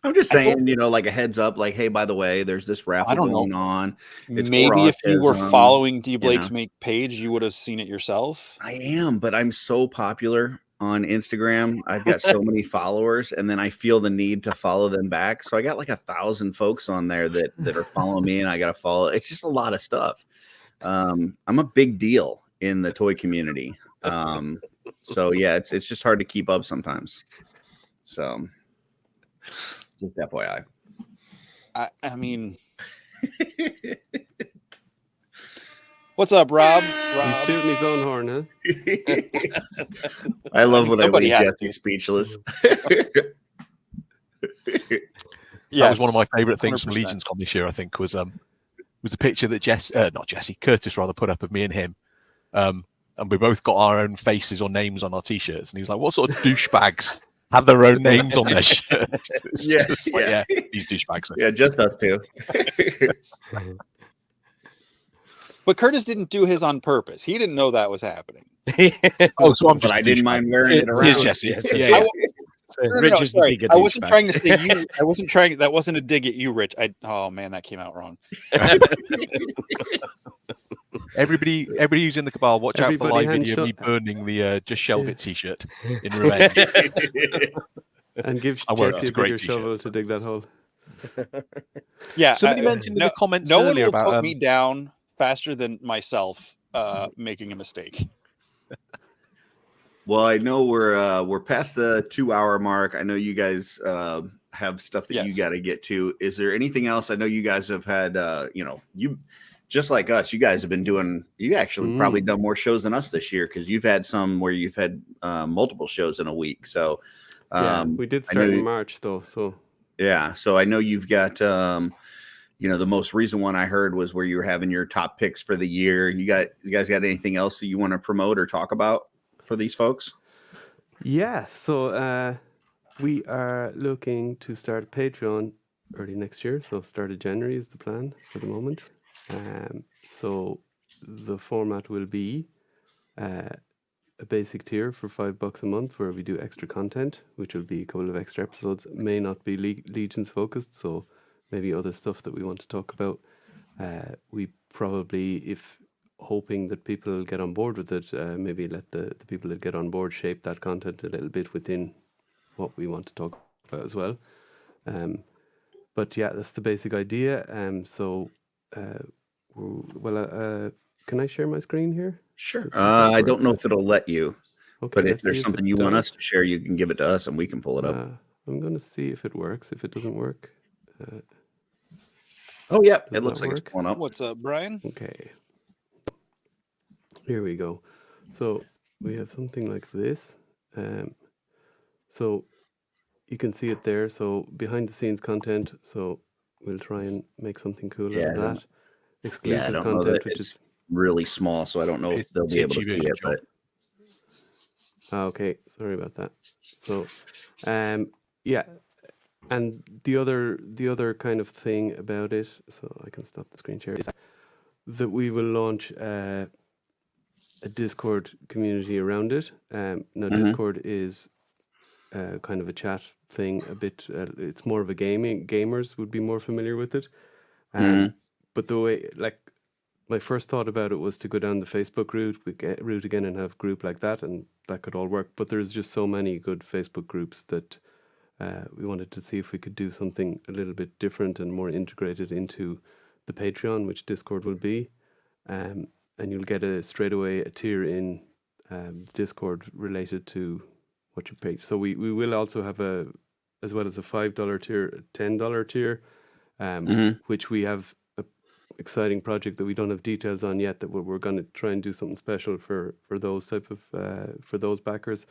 I'm just saying, like a heads up, like, hey, by the way, there's this raffle going on. It's maybe if you were following D Blake's page, you would have seen it yourself. I am, but I'm so popular on Instagram. I've got so many followers, and then I feel the need to follow them back. So I got like 1,000 folks on there that are following me, and I got to follow. It's just a lot of stuff. I'm a big deal in the toy community. So yeah, it's just hard to keep up sometimes. So just FYI. I mean, what's up, Rob? He's tooting his own horn, huh? I love when somebody I has leave Jesse speechless. That was one of my favorite things 100%. from Legions Con this year, I think, was a picture that Curtis rather put up of me and him. And we both got our own faces or names on our t-shirts. And he was like, what sort of douchebags have their own names on their shirts? Yeah, these douchebags. Yeah, just us two. But Curtis didn't do his on purpose. He didn't know that was happening. Oh, so I'm just. But I didn't mind wearing it around. Here's Jesse. Yeah. No, sorry. I wasn't trying to say you. I wasn't trying. That wasn't a dig at you, Rich. Oh man, that came out wrong. Everybody who's in the cabal, watch out for the Everybody live hand video of me shot- burning the Just Shelve Yeah. It t-shirt in revenge. And give I won't, Jesse it's a a great bigger t-shirt. shovel to dig that hole. Yeah, Somebody mentioned in the comments no one earlier will about put me down faster than myself making a mistake. Well, I know we're past the 2-hour mark. I know you guys have stuff that you Yes. got to get to. Is there anything else? I know you guys have had, you just like us. You guys have been doing. You actually probably done more shows than us this year because you've had some where you've had multiple shows in a week. So Yeah, we did I start know- in March though, so yeah. So I know you've got. The most recent one I heard was where you were having your top picks for the year. You guys got anything else that you want to promote or talk about for these folks? yeah. So we are looking to start a Patreon early next year. So start of January is the plan for the moment. So the format will be a basic tier for $5 a month where we do extra content, which will be a couple of extra episodes. It may not be Legions focused, so maybe other stuff that we want to talk about. We probably, if hoping that people will get on board with it, maybe let the people that get on board shape that content a little bit within what we want to talk about as well. But yeah, that's the basic idea. Can I share my screen here? Sure. That I don't know works. if it'll let you, Okay, but if let's see there's something it you want does. us to share, you can give it to us and we can pull it up. I'm going to see if it works. If it doesn't work, Oh, yeah. It does looks that like work? it's pulling up. What's up, Brian? okay. Here we go. So we have something like this. So you can see it there. So behind the scenes content. So we'll try and make something cool Yeah, out of that. Yeah, I Exclusive don't know content, that which it's is really small, so I don't know if It's they'll be able to THG see version, it. John. But okay. Sorry about that. So, yeah. And the other kind of thing about it, so I can stop the screen share, is that we will launch a Discord community around it. Now, Discord is kind of a chat thing, a bit. It's more of a gamers would be more familiar with it. But the way, like, my first thought about it was to go down the Facebook route again and have a group like that, and that could all work. But there's just so many good Facebook groups that we wanted to see if we could do something a little bit different and more integrated into the Patreon, which Discord will be. And you'll get straight away a tier in Discord related to what you pay. So we will also have as well as a $5 tier, a $10 tier, which we have a exciting project that we don't have details on yet, that we're going to try and do something special for those type of for those backers.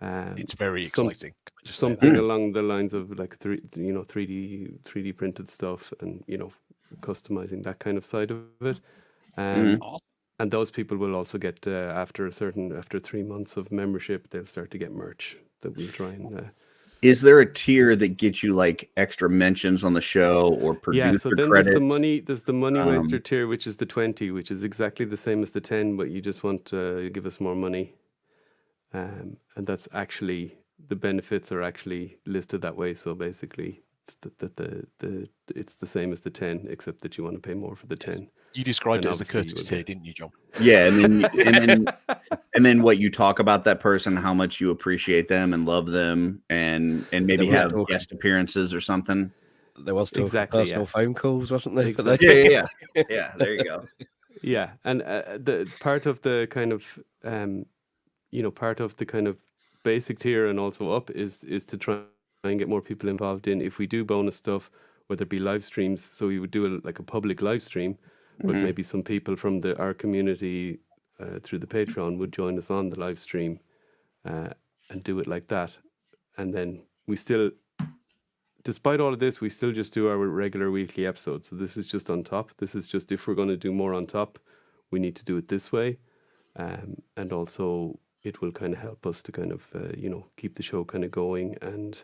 It's very exciting. Just say that. Something along the lines of like 3D printed stuff, and customizing that kind of side of it. And those people will also get after 3 months of membership, they'll start to get merch that we'll try and. is there a tier that gets you like extra mentions on the show or producer Yeah, so then credits? there's the money waster tier, which is the 20, which is exactly the same as the 10, but you just want to give us more money. And that's actually, the benefits are actually listed that way. So basically, it's the same as the 10, except that you want to pay more for the 10. You described And it as a obviously you Curtis will tier, get- didn't you, John? Yeah, and then what you talk about that person, how much you appreciate them and love them, and maybe There was have talk- guest apperances or something. There was talk Exactly, of personal yeah. phone calls, wasn't there? for Exactly. Yeah. There you go. Yeah, and the part of the kind of part of the kind of basic tier and also up is to try and get more people involved in, if we do bonus stuff, whether it be live streams. So we would do like a public live stream, but maybe some people from our community through the Patreon would join us on the live stream and do it like that. And then we still, despite all of this, we still just do our regular weekly episodes. So this is just on top. This is just, if we're going to do more on top, we need to do it this way. And also it will kind of help us to kind of, keep the show kind of going, and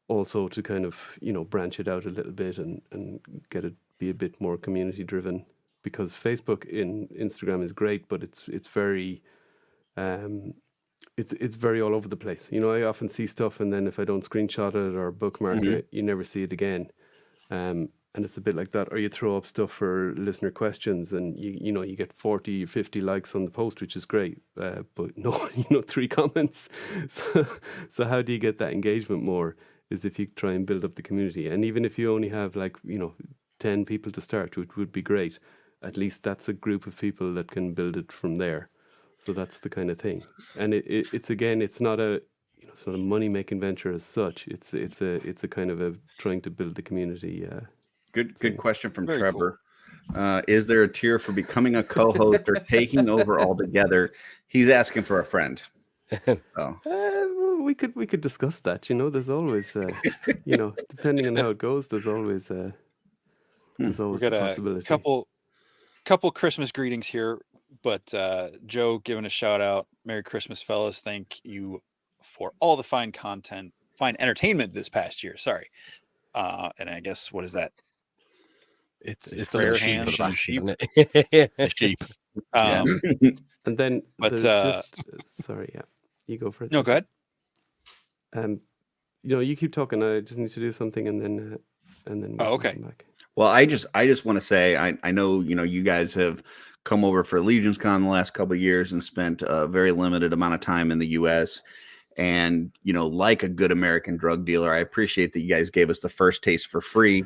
also to kind of, branch it out a little bit and get it be a bit more community driven, because Facebook and Instagram is great, but it's very, it's very all over the place. I often see stuff, and then if I don't screenshot it or bookmark it, you never see it again. And it's a bit like that, or you throw up stuff for listener questions, and you get 40, 50 likes on the post, which is great, but no, 3 comments. So how do you get that engagement more? Is if you try and build up the community, and even if you only have 10 people to start, which would be great. At least that's a group of people that can build it from there. So that's the kind of thing, and it's not a money making venture as such. It's a kind of a trying to build the community. Good question from Very Trevor. Is there a tier for becoming a co-host or taking over altogether? He's asking for a friend. We could discuss that. There's always depending on how it goes, there's always we the got possibility. a couple Christmas greetings here, but Joe giving a shout out. Merry Christmas, fellas. Thank you for all the fine entertainment this past year. Sorry. And I guess, what is that? It's rare a sheep, hands for the and back. sheep. A sheep. And then But, there's just sorry, yeah, you go for it. No, go ahead. You keep talking. I just need to do something, and then we'll okay. come back. Well, I just want to say I know you guys have come over for Legions Con the last couple of years and spent a very limited amount of time in the U.S. And like a good American drug dealer, I appreciate that you guys gave us the first taste for free,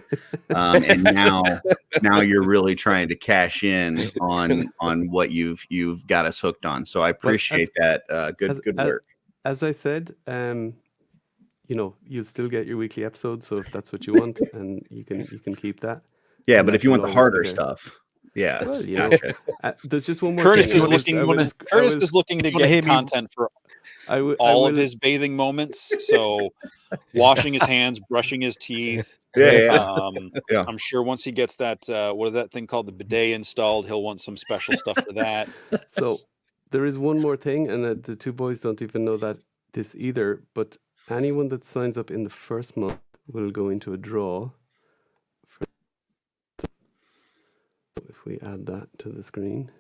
and now you're really trying to cash in on what you've got us hooked on. So I appreciate that. Good work. As I said, you'll still get your weekly episodes. So if that's what you want, and you can keep that. Yeah, and but if you want the always harder be there. stuff, yeah. Well, Gotcha. There's just one more. Curtis thing. is looking. Curtis is looking to get content for all of his bathing moments. So washing his hands, brushing his teeth. Yeah. I'm sure once he gets that, what is that thing called, the bidet installed, he'll want some special stuff for that. So there is one more thing, and the 2 boys don't even know this either. But anyone that signs up in the first month will go into a draw. If we add that to the screen.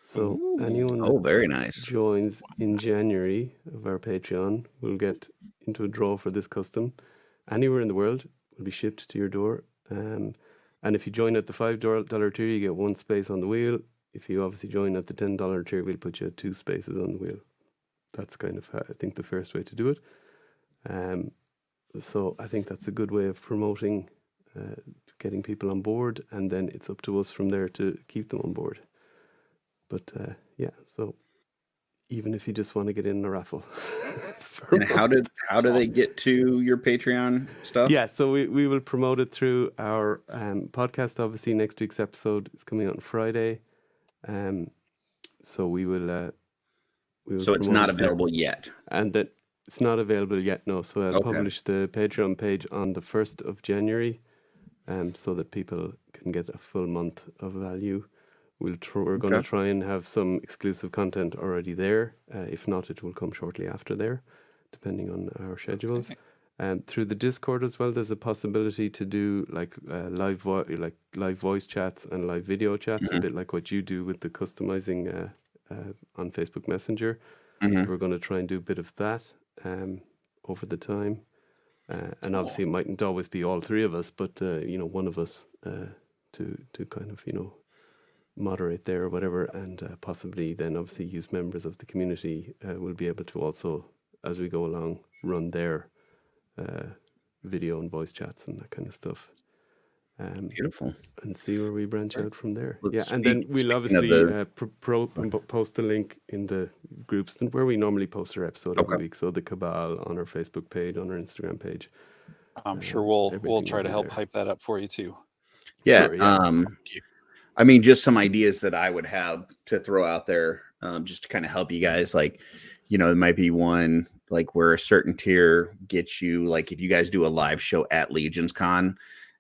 So anyone that very nice. joins in January of our Patreon will get into a draw for this custom. Anywhere in the world will be shipped to your door. And if you join at the $5 tier, you get 1 space on the wheel. If you obviously join at the $10 tier, we'll put you at 2 spaces on the wheel. That's kind of, I think, the first way to do it. So I think that's a good way of promoting, getting people on board, and then it's up to us from there to keep them on board. But so even if you just want to get in a raffle. And how do they get to your Patreon stuff? Yeah, so we will promote it through our podcast. Obviously, next week's episode is coming out on Friday. So we will. So it's not available yet. And that it's not available yet. No. So I'll publish the Patreon page on the 1st of January, so that people can get a full month of value. We're going to try and have some exclusive content already there. If not, it will come shortly after there, depending on our schedules. Through the Discord as well, there's a possibility to do live voice chats and live video chats, a bit like what you do with the customizing on Facebook Messenger. We're going to try and do a bit of that over the time. And obviously, it mightn't always be all 3 of us, but one of us to kind of moderate there or whatever, and possibly then obviously use members of the community will be able to also, as we go along, run their video and voice chats and that kind of stuff. Beautiful. And see where we branch out from there. Let's and then we'll obviously post the link in the groups where we normally post our episode every week. So the Cabal on our Facebook page, on our Instagram page. I'm sure we'll try to help hype that up for you too. Yeah. Sure, I mean, just some ideas that I would have to throw out there, just to kind of help you guys. Like, there might be one like where a certain tier gets you, like if you guys do a live show at Legions Con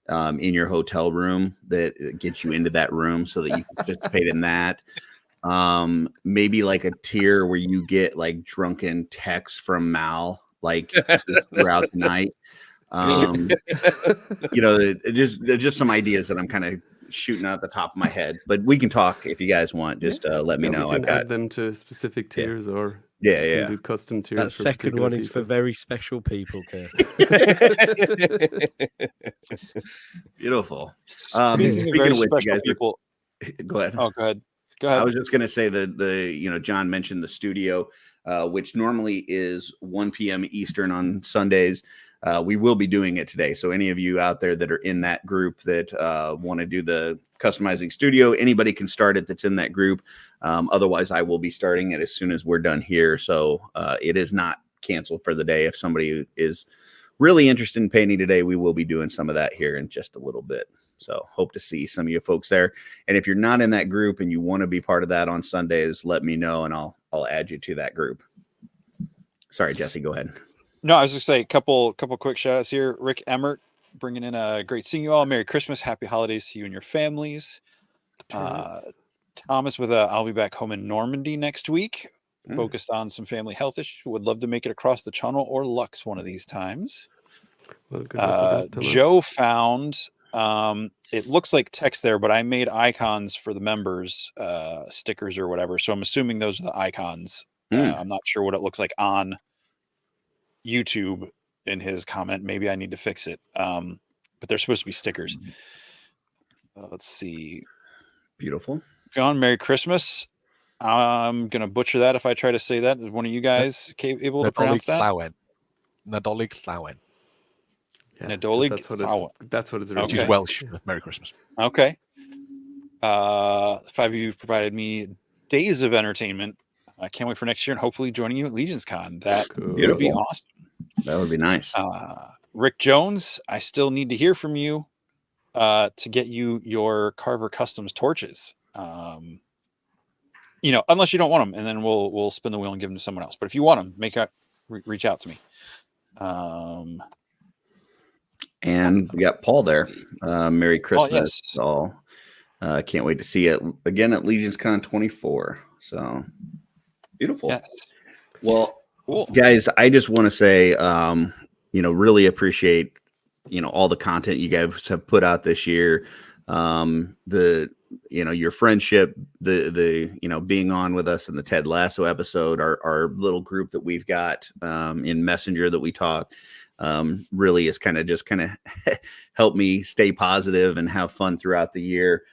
in your hotel room, that gets you into that room so that you can participate in that. Maybe like a tier where you get like drunken texts from Mal like throughout the night. Just some ideas that I'm kind of shooting out the top of my head, but we can talk if you guys want. Just let me know. We can add them to specific tiers or Yeah, You yeah. can do custom tiers. That for second particular one is for people. very special people, Curtis. Beautiful. Speaking of very of which, you special guys people, go ahead. oh, go ahead. Go I ahead. was just going to say that John mentioned the studio, which normally is 1 p.m. Eastern on Sundays. We will be doing it today. So any of you out there that are in that group that want to do the customizing studio, anybody can start it that's in that group. Otherwise, I will be starting it as soon as we're done here. So it is not canceled for the day. If somebody is really interested in painting today, we will be doing some of that here in just a little bit. So hope to see some of you folks there. And if you're not in that group and you want to be part of that on Sundays, let me know and I'll add you to that group. Sorry, Jesse, go ahead. No, I was just say a couple quick shout outs here. Rick Emmert bringing in a great seeing you all. Merry Christmas, happy holidays to you and your families. Thomas with I'll be back home in Normandy next week, focused on some family health issues. Would love to make it across the Channel or Lux one of these times. Well, good luck with that, Thomas. Joe found it looks like text there, but I made icons for the members, stickers or whatever. So I'm assuming those are the icons. I'm not sure what it looks like on YouTube in his comment. Maybe I need to fix it. But they're supposed to be stickers. Let's see. Beautiful. Gone. Merry Christmas. I'm gonna butcher that if I try to say that. Is one of you guys able to pronounce that? Nadolig Llawen. Yeah, Nadolig that's what it's really. Which is Welsh. Merry Christmas. Okay. 5 of you provided me days of entertainment. I can't wait for next year and hopefully joining you at Legions Con. That would be awesome. That would be nice. Rick Jones, I still need to hear from you to get you your Carver Customs torches. Unless you don't want them, and then we'll spin the wheel and give them to someone else. But if you want them, reach out to me. And we got Paul there. Merry Christmas. Yes. All. Can't wait to see it again at Legions Con 24. So beautiful. Yes. Well, cool. Guys, I just want to say, really appreciate, all the content you guys have put out this year. Your friendship, the being on with us in the Ted Lasso episode, our little group that we've got in Messenger that we talk, really is kind of helped me stay positive and have fun throughout the year.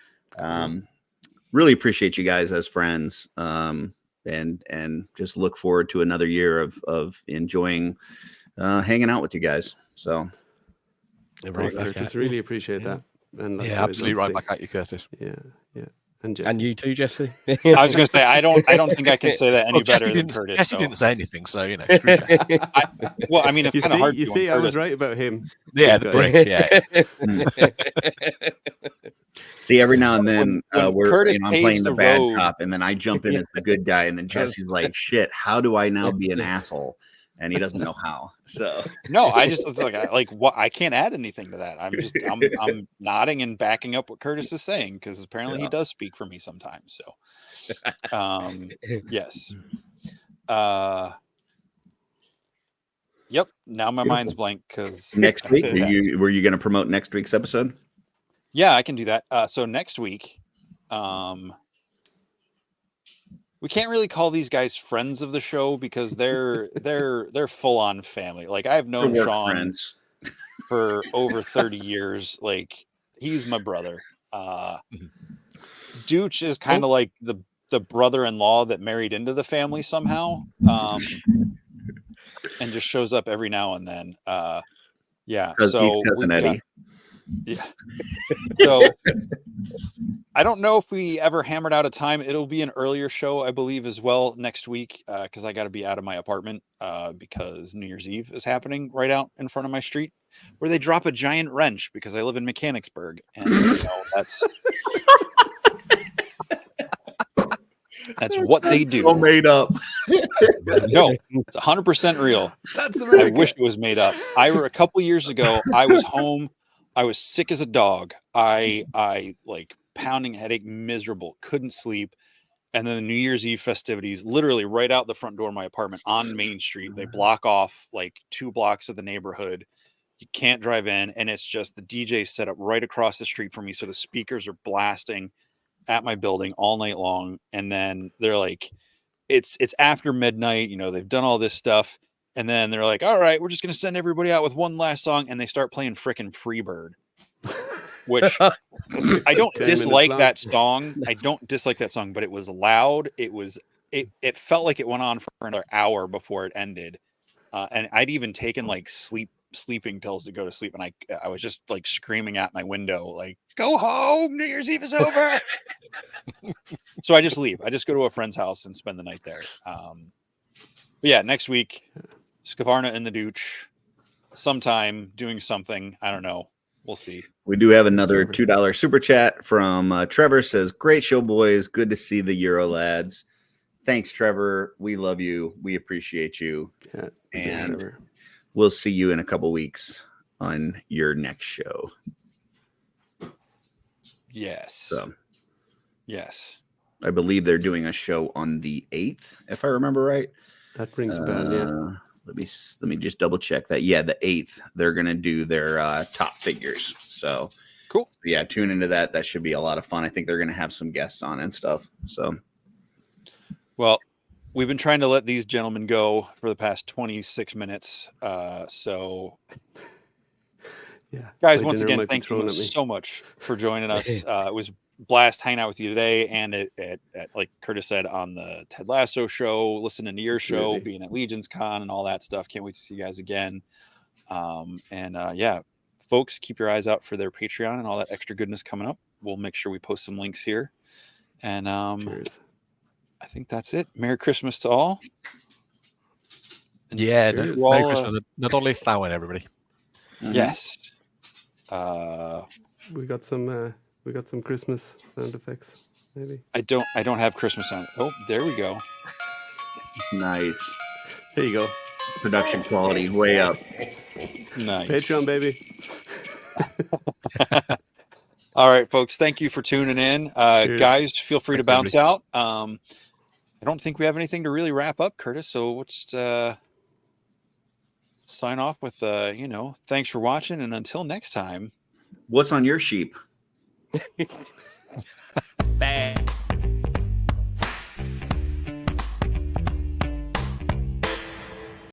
Really appreciate you guys as friends, and just look forward to another year of enjoying hanging out with you guys. So Curtis, really appreciate that. And absolutely right back at you, Curtis. Yeah. And Jesse. And you too, Jesse. I was going to say I don't think I can say that any better than Curtis. Jesse didn't say anything, so screw Jesse. It's kind of hard. You see, I was right about him. Yeah, the brick. Yeah. See, every now and then when I'm playing the bad road. cop, and then I jump in as the good guy, and then Jesse's like, "Shit, how do I now be an asshole?" And he doesn't know how. So no, it's what I can't add anything to that. I'm nodding and backing up what Curtis is saying because apparently he does speak for me sometimes. So, yes. Yep. Now my mind's blank because next week, were you going to promote next week's episode? Yeah, I can do that. So next week, we can't really call these guys friends of the show because they're full on family. Like I've known Sean for over 30 years. Like he's my brother. Dooch is kind of like the brother-in-law that married into the family somehow. And just shows up every now and then. Yeah. So cousin Eddie. Yeah. So I don't know if we ever hammered out a time. It'll be an earlier show, I believe, as well next week, because I got to be out of my apartment because New Year's Eve is happening right out in front of my street, where they drop a giant wrench because I live in Mechanicsburg, and that's what they do. All made up. No, it's 100% real. That's I wish it was made up. A couple years ago, I was home. I was sick as a dog. I like pounding headache, miserable, couldn't sleep. And then the New Year's Eve festivities, literally right out the front door of my apartment on Main Street. They block off like 2 blocks of the neighborhood. You can't drive in. And it's just the DJ set up right across the street from me. So the speakers are blasting at my building all night long. And then they're like, it's after midnight. You know, they've done all this stuff, and then they're like, "All right, we're just gonna send everybody out with one last song," and they start playing frickin' Freebird, which I don't 10 minutes dislike long. that song. I don't dislike that song, but it was loud. It felt like it went on for another hour before it ended, and I'd even taken like sleeping pills to go to sleep, and I was just like screaming at my window, like, "Go home! New Year's Eve is over!" So I just leave. I just go to a friend's house and spend the night there. But yeah, next week, Scavarna in the douche, sometime doing something. I don't know. We'll see. We do have another $2 super chat from Trevor. Says, "Great show, boys. Good to see the Euro lads." Thanks, Trevor. We love you. We appreciate you. Yeah, And Trevor. we'll see you in a couple weeks on your next show. Yes. So Yes. I believe they're doing a show on the 8th, if I remember right. That rings a bell, yeah. Let me just double check that. Yeah, the 8th, they're gonna do their top figures. So Cool. yeah, tune into that. That should be a lot of fun. I think they're gonna have some guests on and stuff. So Well, we've been trying to let these gentlemen go for the past 26 minutes. So Yeah. guys, My once dinner again, might be thank you thrown at me. so much for joining us. It was a blast hanging out with you today, and at like Curtis said, on the Ted Lasso show, listening to your show, Absolutely. being at Legions Con and all that stuff. Can't wait to see you guys again. Yeah, folks, keep your eyes out for their Patreon and all that extra goodness coming up. We'll make sure we post some links here. And Cheers. I think that's it. Merry Christmas to all. Yeah, Cheers. no, Merry Christmas. Not only Samhain, everybody. Yes. We got some Christmas sound effects, maybe. I don't have Christmas on. Oh, there we go. nice There you go. production quality, way up. Nice. Patreon, baby. All right, folks. Thank you for tuning in. Cheers. Guys, feel free to Thanks, bounce out. I don't think we have anything to really wrap up, Curtis. So we'll just sign off with thanks for watching, and until next time. What's on your sheep?